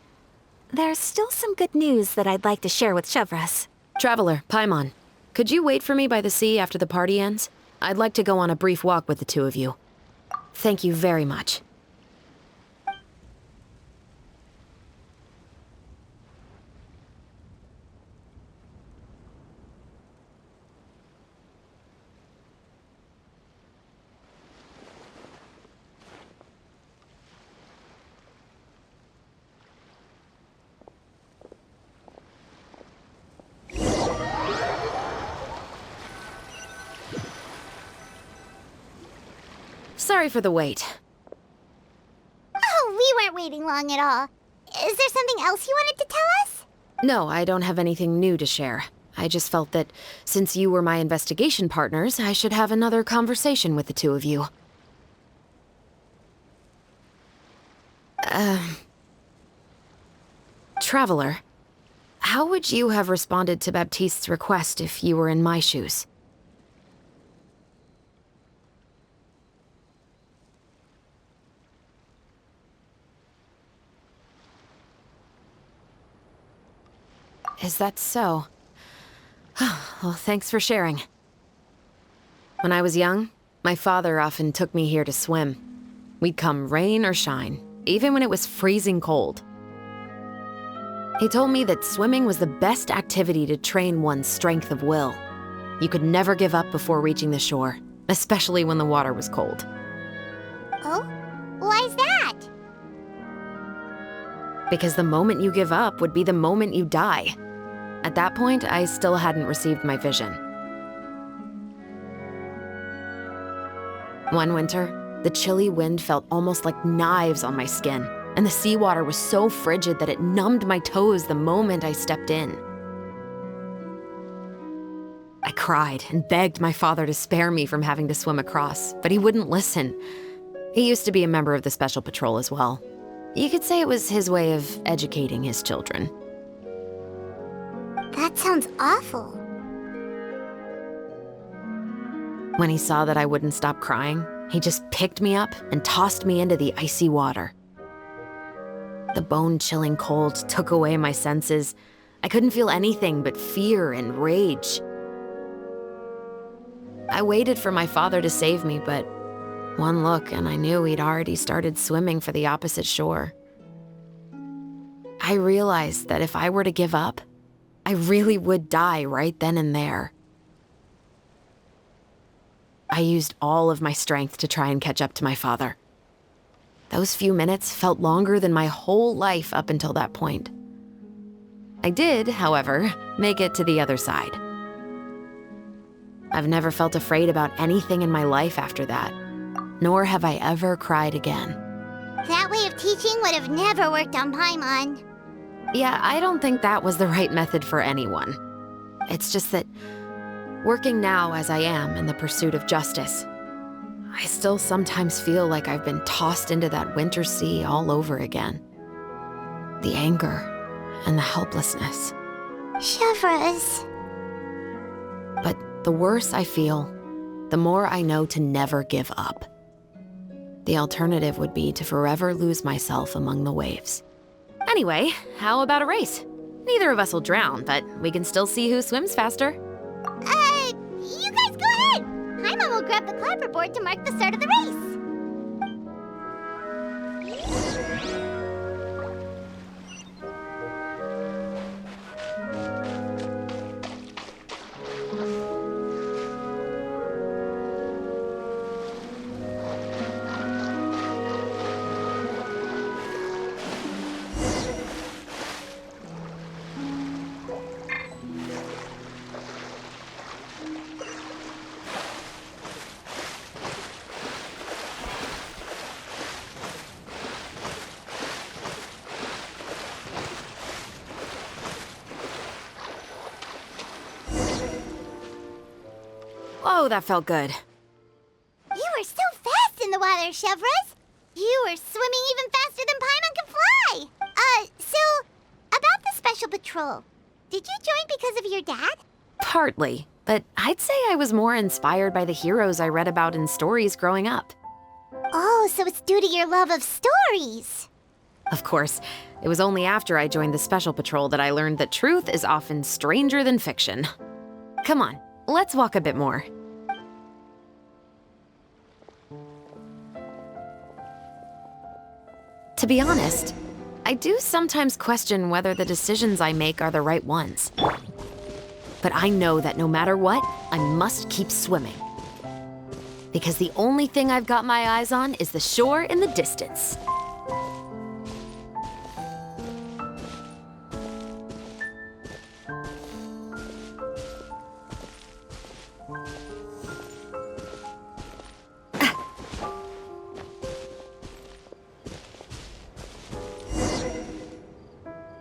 There's still some good news that I'd like to share with Chevreuse. Traveler, Paimon, could you wait for me by the sea after the party ends? I'd like to go on a brief walk with the two of you. Thank you very much. Sorry for the wait. Oh, we weren't waiting long at all. Is there something else you wanted to tell us? No, I don't have anything new to share. I just felt that since you were my investigation partners, I should have another conversation with the two of you. Traveler, how would you have responded to Baptiste's request if you were in my shoes? Is that so? Well, thanks for sharing. When I was young, my father often took me here to swim. We'd come rain or shine, even when it was freezing cold. He told me that swimming was the best activity to train one's strength of will. You could never give up before reaching the shore, especially when the water was cold. Oh? Why's that? Because the moment you give up would be the moment you die. At that point, I still hadn't received my vision. One winter, the chilly wind felt almost like knives on my skin, and the seawater was so frigid that it numbed my toes the moment I stepped in. I cried and begged my father to spare me from having to swim across, but he wouldn't listen. He used to be a member of the Special Patrol as well. You could say it was his way of educating his children. That sounds awful. When he saw that I wouldn't stop crying, he just picked me up and tossed me into the icy water. The bone-chilling cold took away my senses. I couldn't feel anything but fear and rage. I waited for my father to save me, but one look and I knew he'd already started swimming for the opposite shore. I realized that if I were to give up, I really would die right then and there. I used all of my strength to try and catch up to my father. Those few minutes felt longer than my whole life up until that point. I did, however, make it to the other side. I've never felt afraid about anything in my life after that, nor have I ever cried again. That way of teaching would have never worked on Paimon. Yeah, I don't think that was the right method for anyone. It's just that, working now as I am in the pursuit of justice, I still sometimes feel like I've been tossed into that winter sea all over again. The anger and the helplessness. Chevreuse. But the worse I feel, the more I know to never give up. The alternative would be to forever lose myself among the waves. Anyway, how about a race? Neither of us will drown, but we can still see who swims faster. You guys go ahead! Paimon will grab the clapperboard to mark the start of the race. Whoa, that felt good. You were so fast in the water, Chevreuse. You were swimming even faster than Paimon can fly. So, about the special patrol, did you join because of your dad? Partly, but I'd say I was more inspired by the heroes I read about in stories growing up. Oh, so it's due to your love of stories. Of course, it was only after I joined the special patrol that I learned that truth is often stranger than fiction. Come on, let's walk a bit more. To be honest, I do sometimes question whether the decisions I make are the right ones. But I know that no matter what, I must keep swimming. Because the only thing I've got my eyes on is the shore in the distance.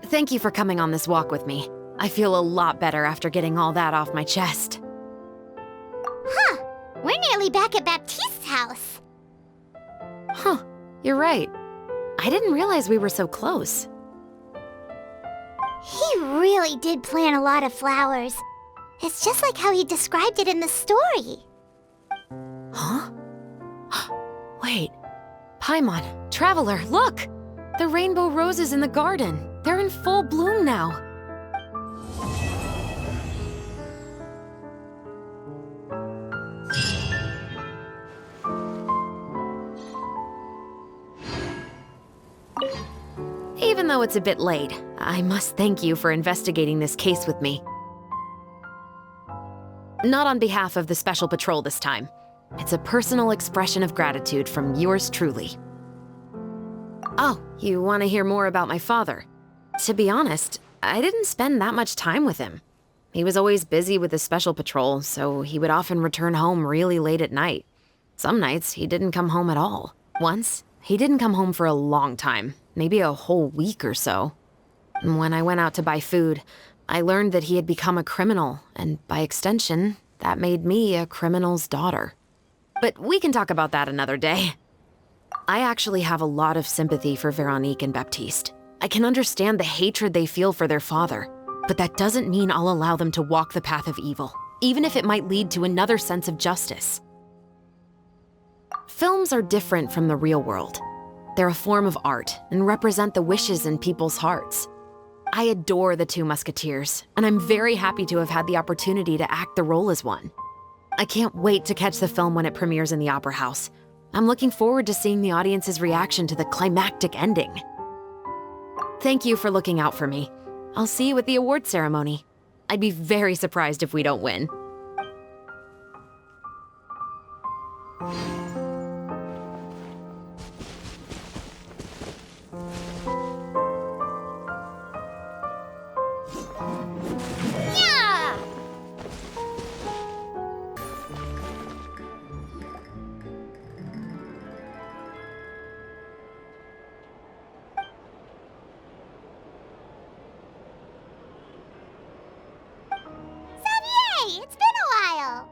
Thank you for coming on this walk with me. I feel a lot better after getting all that off my chest. Huh. We're nearly back at Baptiste's house. Huh. You're right. I didn't realize we were so close. He really did plant a lot of flowers. It's just like how he described it in the story. Huh? Wait. Paimon, Traveler, look! The rainbow roses in the garden. They're in full bloom now. Even though it's a bit late, I must thank you for investigating this case with me. Not on behalf of the Special Patrol this time. It's a personal expression of gratitude from yours truly. Oh, you want to hear more about my father? To be honest, I didn't spend that much time with him. He was always busy with the Special Patrol, so he would often return home really late at night. Some nights, he didn't come home at all. Once, he didn't come home for a long time, maybe a whole week or so. When I went out to buy food, I learned that he had become a criminal, and by extension, that made me a criminal's daughter. But we can talk about that another day. I actually have a lot of sympathy for Veronique and Baptiste. I can understand the hatred they feel for their father, but that doesn't mean I'll allow them to walk the path of evil, even if it might lead to another sense of justice. Films are different from the real world. They're a form of art and represent the wishes in people's hearts. I adore the two Musketeers, and I'm very happy to have had the opportunity to act the role as one. I can't wait to catch the film when it premieres in the Opera House. I'm looking forward to seeing the audience's reaction to the climactic ending. Thank you for looking out for me. I'll see you at the award ceremony. I'd be very surprised if we don't win. Yeah! Xavier, it's been a while.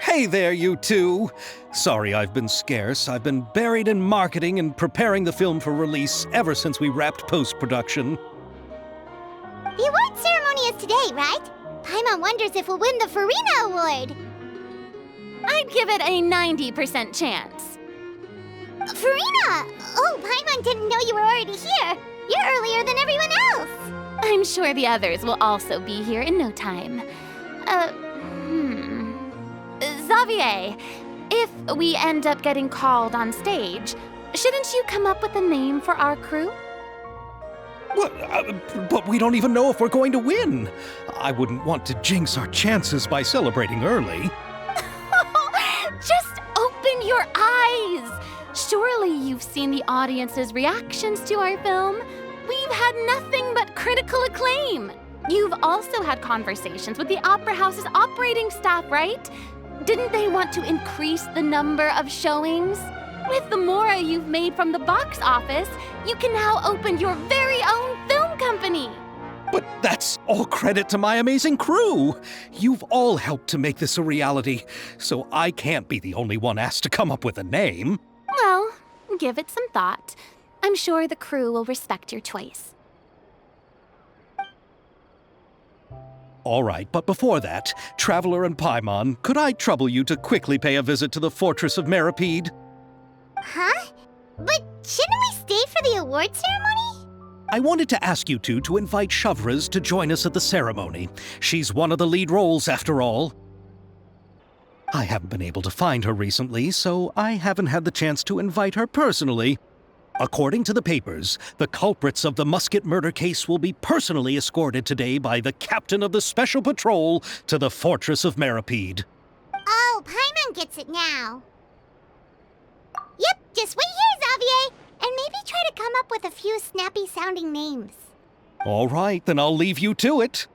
Hey there, you two! Sorry I've been scarce. I've been buried in marketing and preparing the film for release ever since we wrapped post-production. The award ceremony is today, right? Paimon wonders if we'll win the Furina Award. I'd give it a 90% chance. Furina! Oh, Paimon didn't know you were already here. You're earlier than everyone else. I'm sure the others will also be here in no time. Xavier, if we end up getting called on stage, shouldn't you come up with a name for our crew? What? But we don't even know if we're going to win. I wouldn't want to jinx our chances by celebrating early. Just open your eyes! Surely you've seen the audience's reactions to our film. We've had nothing but critical acclaim. You've also had conversations with the Opera House's operating staff, right? Didn't they want to increase the number of showings? With the mora you've made from the box office, you can now open your very own film company. But that's all credit to my amazing crew. You've all helped to make this a reality, so I can't be the only one asked to come up with a name. Well, give it some thought. I'm sure the crew will respect your choice. All right, but before that, Traveler and Paimon, could I trouble you to quickly pay a visit to the Fortress of Meripede? Huh? But shouldn't we stay for the award ceremony? I wanted to ask you two to invite chevreuse to join us at the ceremony. She's one of the lead roles, after all. I haven't been able to find her recently, so I haven't had the chance to invite her personally. According to the papers, the culprits of the Musket murder case will be personally escorted today by the captain of the Special Patrol to the Fortress of Meripede. Oh, Paimon gets it now. Yep, just wait here, Xavier, and maybe try to come up with a few snappy-sounding names. All right, then I'll leave you to it.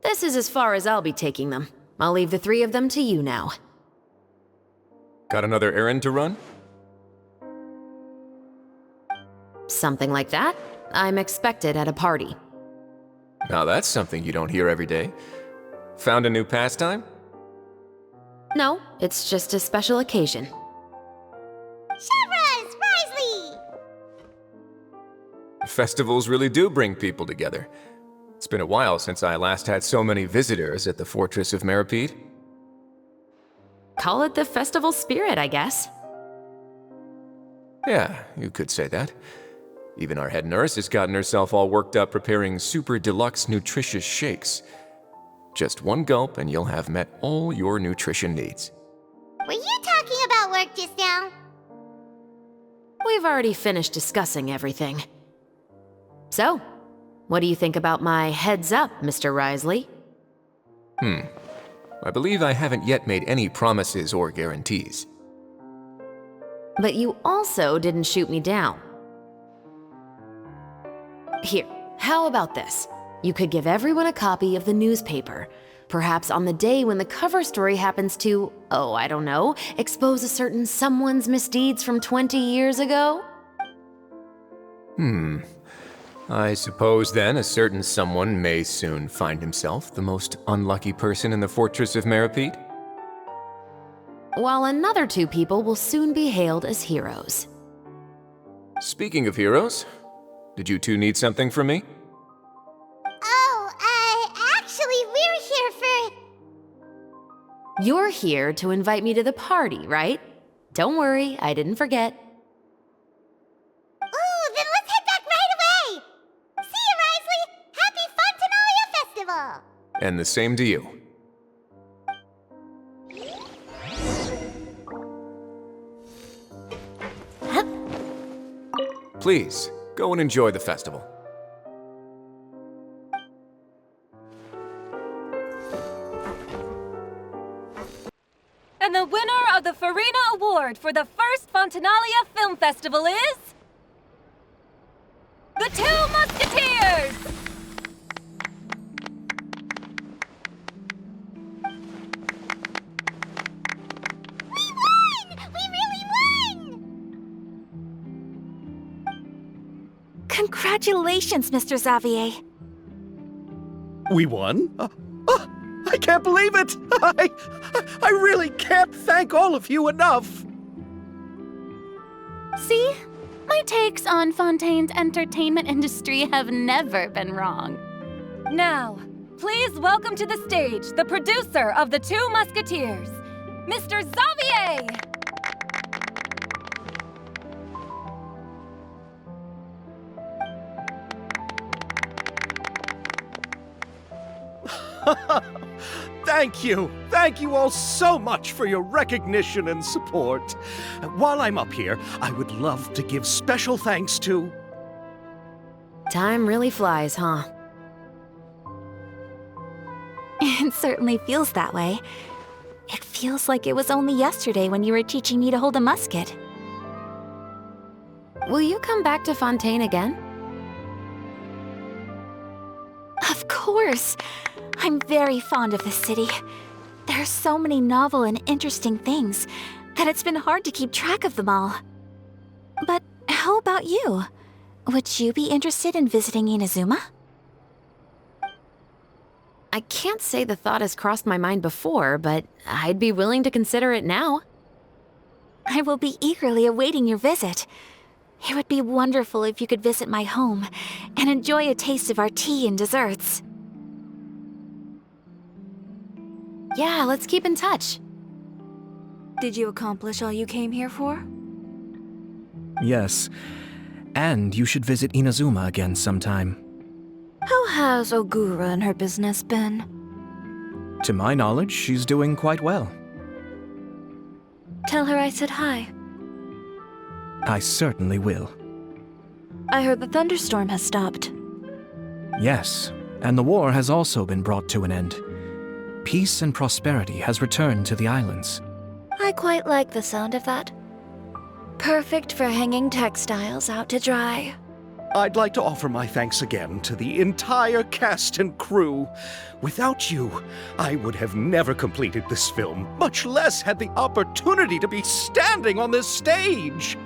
This is as far as I'll be taking them. I'll leave the three of them to you now. Got another errand to run? Something like that. I'm expected at a party. Now that's something you don't hear every day. Found a new pastime? No, it's just a special occasion. Chevreuse! Wriothesley! Festivals really do bring people together. It's been a while since I last had so many visitors at the Fortress of Meripede. Call it the festival spirit, I guess. Yeah, you could say that. Even our head nurse has gotten herself all worked up preparing super deluxe nutritious shakes. Just one gulp and you'll have met all your nutrition needs. Were you talking about work just now? We've already finished discussing everything. So, what do you think about my heads up, Mr. Wriothesley? I believe I haven't yet made any promises or guarantees. But you also didn't shoot me down. Here, how about this? You could give everyone a copy of the newspaper. Perhaps on the day when the cover story happens to, oh, I don't know, expose a certain someone's misdeeds from 20 years ago? I suppose then a certain someone may soon find himself the most unlucky person in the Fortress of Meripede? while another 2 people will soon be hailed as heroes. Speaking of heroes, did you 2 need something from me? Actually, we're here for... You're here to invite me to the party, right? Don't worry, I didn't forget. Ooh, then let's head back right away! See you, Wriothesley! Happy Fontinalia Festival! And the same to you. Please, go and enjoy the festival. And the winner of the Furina Award for the first Fontinalia Film Festival is... the 2 Musketeers! Congratulations, Mr. Xavier. We won? I can't believe it! I really can't thank all of you enough! See? My takes on Fontaine's entertainment industry have never been wrong. Now, please welcome to the stage the producer of the 2 Musketeers, Mr. Xavier! Thank you! Thank you all so much for your recognition and support. While I'm up here, I would love to give special thanks to... Time really flies, huh? It certainly feels that way. It feels like it was only yesterday when you were teaching me to hold a musket. Will you come back to Fontaine again? Of course! I'm very fond of this city. There are so many novel and interesting things that it's been hard to keep track of them all. But how about you? Would you be interested in visiting Inazuma? I can't say the thought has crossed my mind before, but I'd be willing to consider it now. I will be eagerly awaiting your visit. It would be wonderful if you could visit my home and enjoy a taste of our tea and desserts. Yeah, let's keep in touch. Did you accomplish all you came here for? Yes. And you should visit Inazuma again sometime. How has Ogura and her business been? To my knowledge, she's doing quite well. Tell her I said hi. I certainly will. I heard the thunderstorm has stopped. Yes, and the war has also been brought to an end. Peace and prosperity has returned to the islands. I quite like the sound of that. Perfect for hanging textiles out to dry. I'd like to offer my thanks again to the entire cast and crew. Without you, I would have never completed this film, much less had the opportunity to be standing on this stage.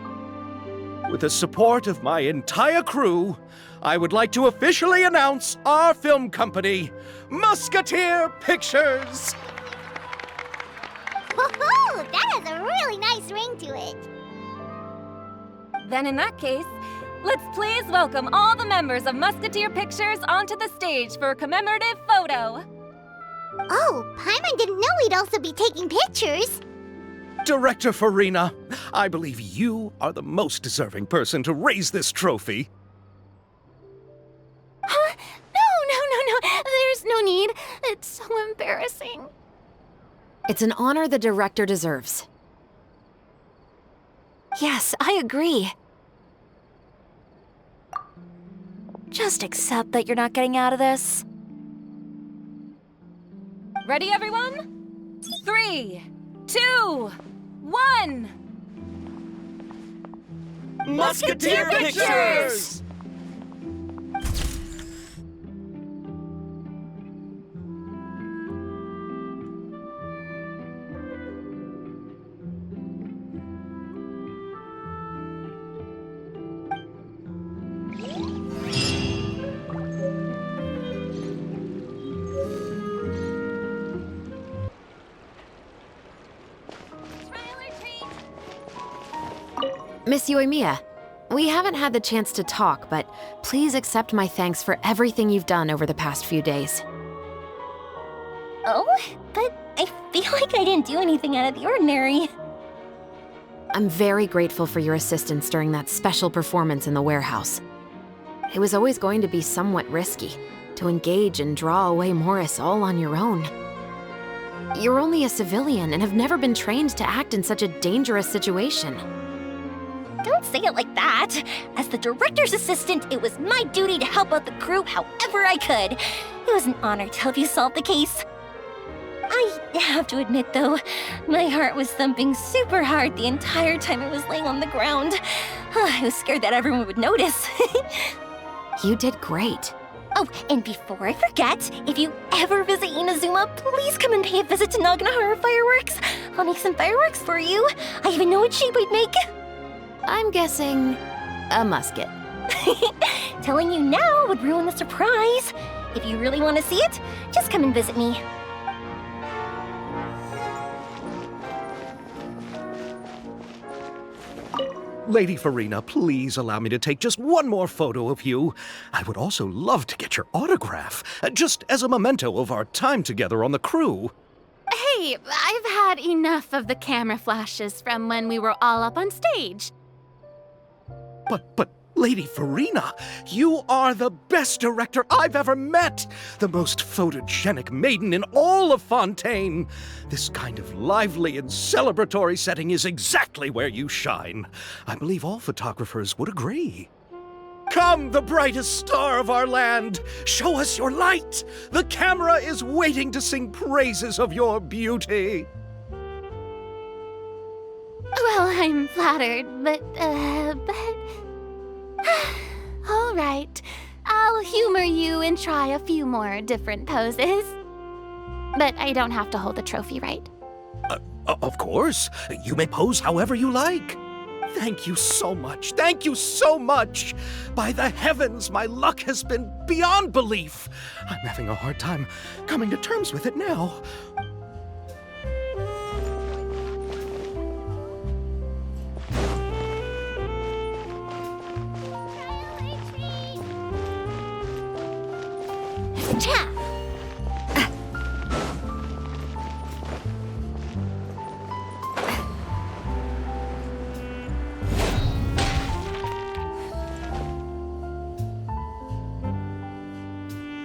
With the support of my entire crew, I would like to officially announce our film company, Musketeer Pictures! Woohoo! That has a really nice ring to it. Then in that case, let's please welcome all the members of Musketeer Pictures onto the stage for a commemorative photo. Oh, Paimon didn't know we'd also be taking pictures. Director Furina, I believe you are the most deserving person to raise this trophy. Huh? No. There's no need. It's so embarrassing. It's an honor the director deserves. Yes, I agree. Just accept that you're not getting out of this. Ready, everyone? 3, 2, 1. Musketeer Pictures! Miss Yoimiya, we haven't had the chance to talk, but please accept my thanks for everything you've done over the past few days. Oh, but I feel like I didn't do anything out of the ordinary. I'm very grateful for your assistance during that special performance in the warehouse. It was always going to be somewhat risky to engage and draw away Morris all on your own. You're only a civilian and have never been trained to act in such a dangerous situation. Don't say it like that. As the director's assistant, it was my duty to help out the crew however I could. It was an honor to help you solve the case. I have to admit, though, my heart was thumping super hard the entire time I was laying on the ground. I was scared that everyone would notice. You did great. Oh, and before I forget, if you ever visit Inazuma, please come and pay a visit to Naganohara Fireworks. I'll make some fireworks for you. I even know what shape I'd make. I'm guessing a musket. Telling you now would ruin the surprise. If you really want to see it, just come and visit me. Lady Furina, please allow me to take just one more photo of you. I would also love to get your autograph, just as a memento of our time together on the crew. Hey, I've had enough of the camera flashes from when we were all up on stage. But, Lady Furina, you are the best director I've ever met! The most photogenic maiden in all of Fontaine! This kind of lively and celebratory setting is exactly where you shine. I believe all photographers would agree. Come, the brightest star of our land! Show us your light! The camera is waiting to sing praises of your beauty! Well, I'm flattered, but... All right. I'll humor you and try a few more different poses. But I don't have to hold the trophy, right? Of course. You may pose however you like. Thank you so much. Thank you so much. By the heavens, my luck has been beyond belief. I'm having a hard time coming to terms with it now. Cha!